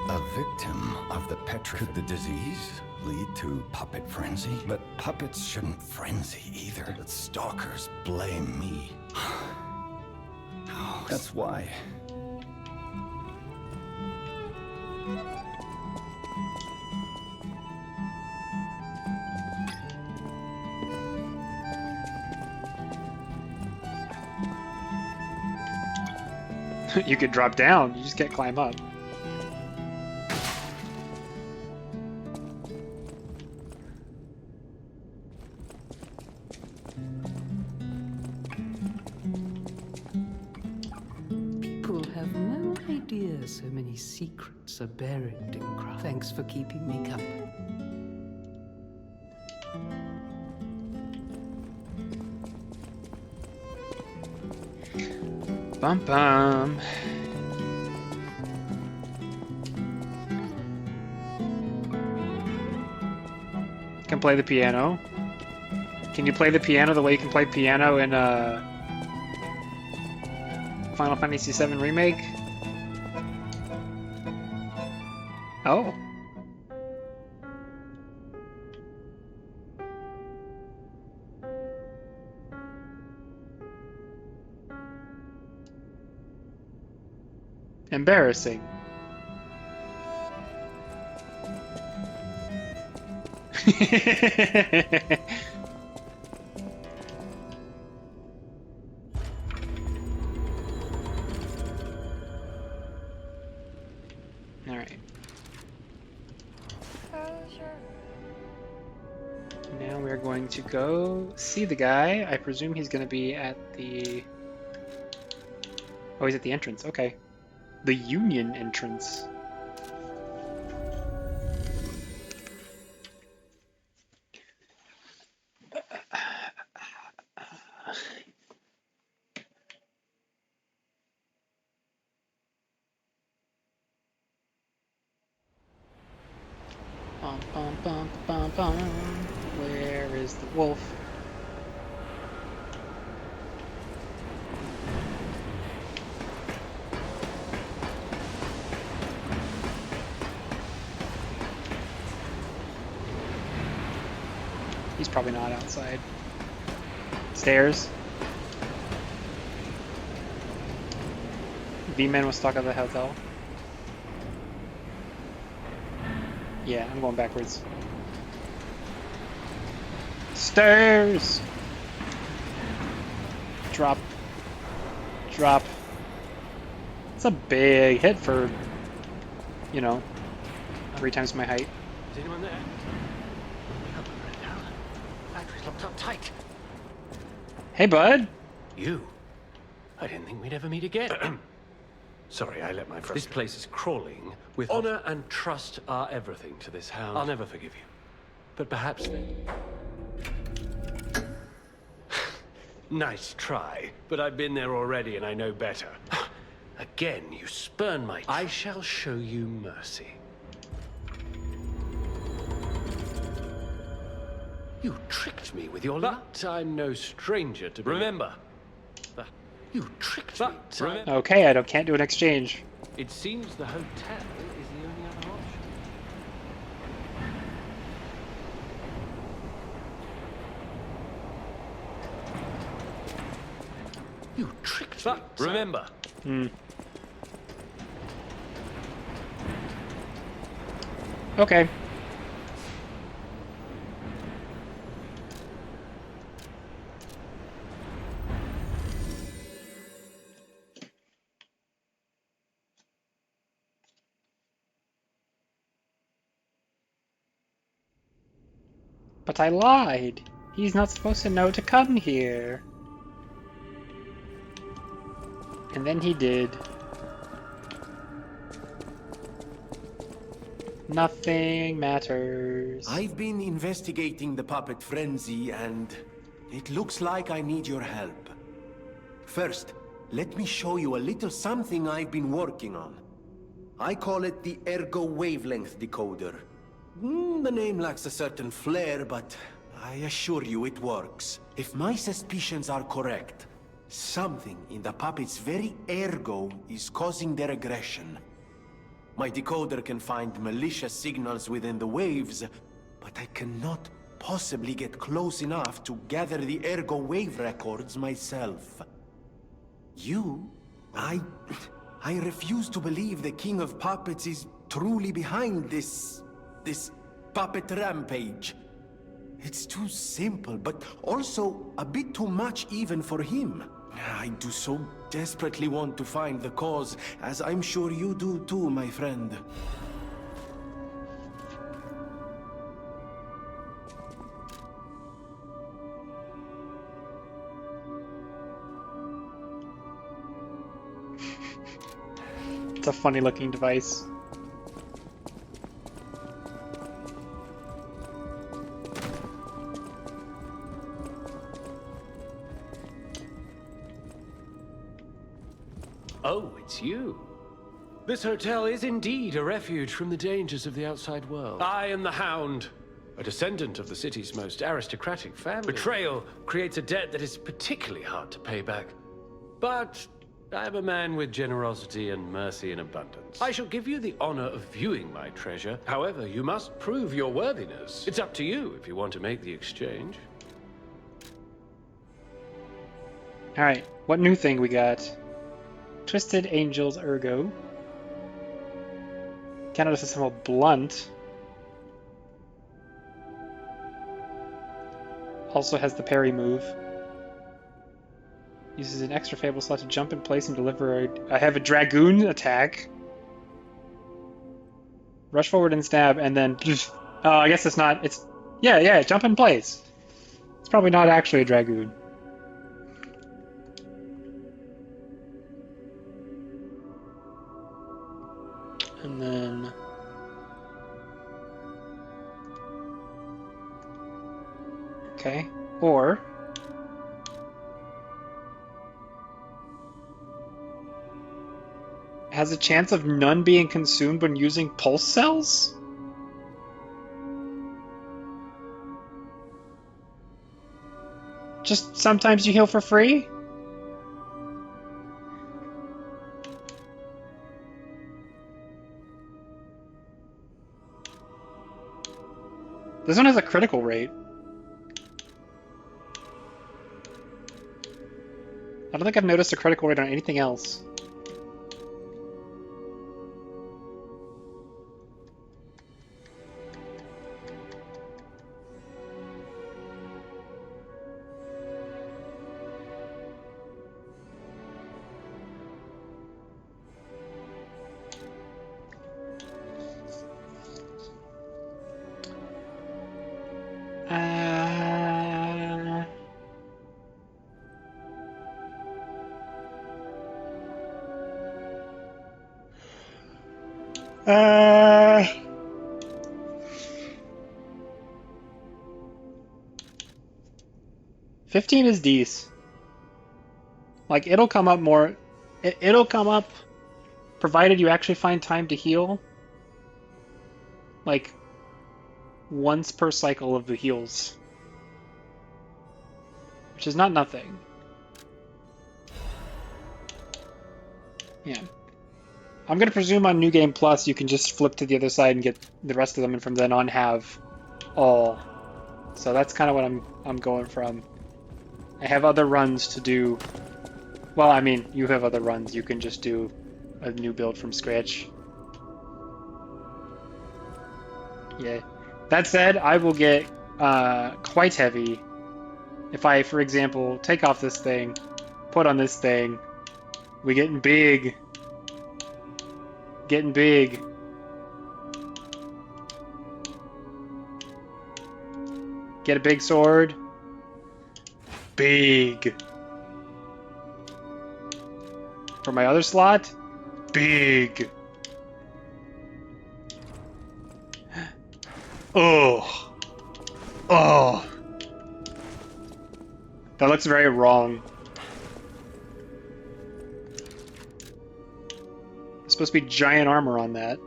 A victim of the Could the disease lead to puppet frenzy? But puppets shouldn't frenzy either. The stalkers blame me. That's why. You could drop down, you just can't climb up. So many secrets are buried in Krat. Thanks for keeping me company. Bum bum. Can play the piano. Can you play the piano the way you can play piano in Final Fantasy VII Remake? Oh. Embarrassing. All right. Now we're going to go see the guy. I presume he's going to be at the... Oh, he's at the entrance. Okay. The Union entrance. Bum, bum, bum, bum, bum. Where is the wolf? He's probably not outside. Stairs. V-Man was stuck at the hotel. Yeah, I'm going backwards. Stairs! Drop. Drop. It's a big hit for, you know, 3 times my height. Is anyone there? Battery's locked up tight. Hey, bud! You? I didn't think we'd ever meet again. Sorry, I let my friend... This place is crawling with... Honor and trust are everything to this hound. I'll never forgive you. But perhaps then... Nice try, but I've been there already and I know better. Again, you spurn my... I shall show you mercy. You tricked me with your luck. I'm no stranger to... Remember, you tricked me. Okay, I can't do an exchange. It seems the hotel is the only other option. You tricked me. Remember. Okay. But I lied. He's not supposed to know to come here. And then he did. Nothing matters. I've been investigating the puppet frenzy, and it looks like I need your help. First, let me show you a little something I've been working on. I call it the Ergo Wavelength Decoder. The name lacks a certain flair, but I assure you it works. If my suspicions are correct, something in the puppet's very ergo is causing their aggression. My decoder can find malicious signals within the waves, but I cannot possibly get close enough to gather the ergo wave records myself. I refuse to believe the King of Puppets is truly behind this puppet rampage. It's too simple, but also a bit too much even for him. I do so desperately want to find the cause, as I'm sure you do too, my friend. It's a funny looking device. Oh, it's you. This hotel is indeed a refuge from the dangers of the outside world. I am the Hound, a descendant of the city's most aristocratic family. Betrayal creates a debt that is particularly hard to pay back. But I am a man with generosity and mercy in abundance. I shall give you the honor of viewing my treasure. However, you must prove your worthiness. It's up to you if you want to make the exchange. Alright, what new thing we got? Twisted Angel's Ergo. Canada System of Blunt. Also has the parry move. Uses an extra Fable slot to jump in place and deliver I have a Dragoon attack. Rush forward and stab, and then... Oh, I guess it's not... It's... Yeah, jump in place. It's probably not actually a Dragoon. And then... Okay. Or... has a chance of none being consumed when using pulse cells? Just sometimes you heal for free? This one has a critical rate. I don't think I've noticed a critical rate on anything else. Uh... 15 is decent. Like, it'll come up more... It'll come up provided you actually find time to heal. Like, once per cycle of the heals. Which is not nothing. Yeah. I'm gonna presume on New Game Plus you can just flip to the other side and get the rest of them, and from then on have all. So that's kind of what I'm going from. I have other runs to do. Well, I mean, you have other runs. You can just do a new build from scratch. Yeah. That said, I will get quite heavy if I, for example, take off this thing, put on this thing. We getting big. Getting big. Get a big sword. Big. For my other slot, big. Oh. Oh. That looks very wrong. There's supposed to be giant armor on that.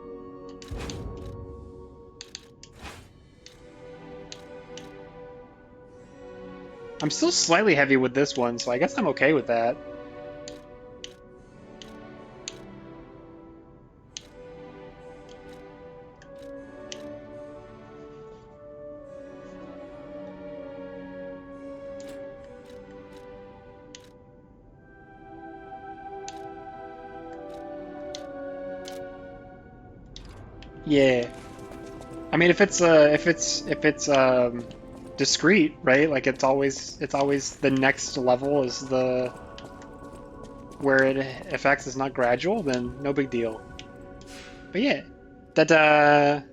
I'm still slightly heavy with this one, so I guess I'm okay with that. Yeah. I mean, if it's discrete, right? Like it's always the next level is the where it affects is not gradual, then no big deal. But yeah, that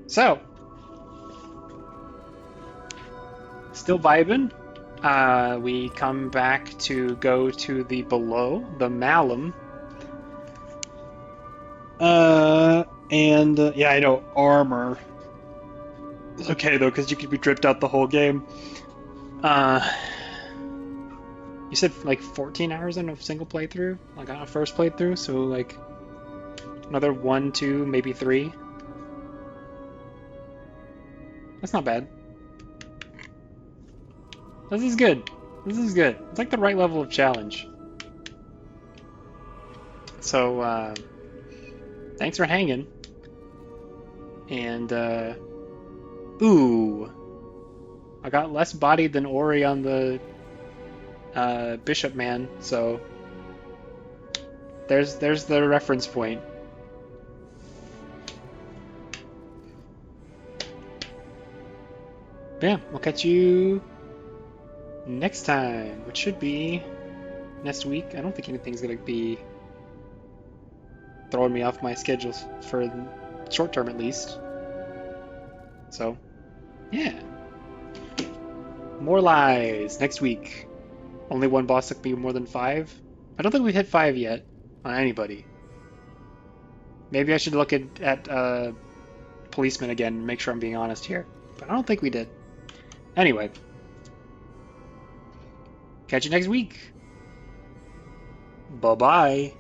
so still vibing. We come back to go to the below the Malum. Yeah, I know armor. It's okay though, because you could be dripped out the whole game. You said like 14 hours in a single playthrough, like on a first playthrough, so like another 1, 2, maybe 3. That's not bad. This is good. This is good. It's like the right level of challenge. So, thanks for hanging. And, ooh. I got less body than Ori on the Bishop Man, so there's the reference point. Yeah, we'll catch you next time, which should be next week. I don't think anything's gonna be throwing me off my schedules for the short term, at least. So, yeah. More lies next week. Only one boss took me more than 5. I don't think we've hit 5 yet on anybody. Maybe I should look at policeman again and make sure I'm being honest here. But I don't think we did. Anyway. Catch you next week. Bye-bye.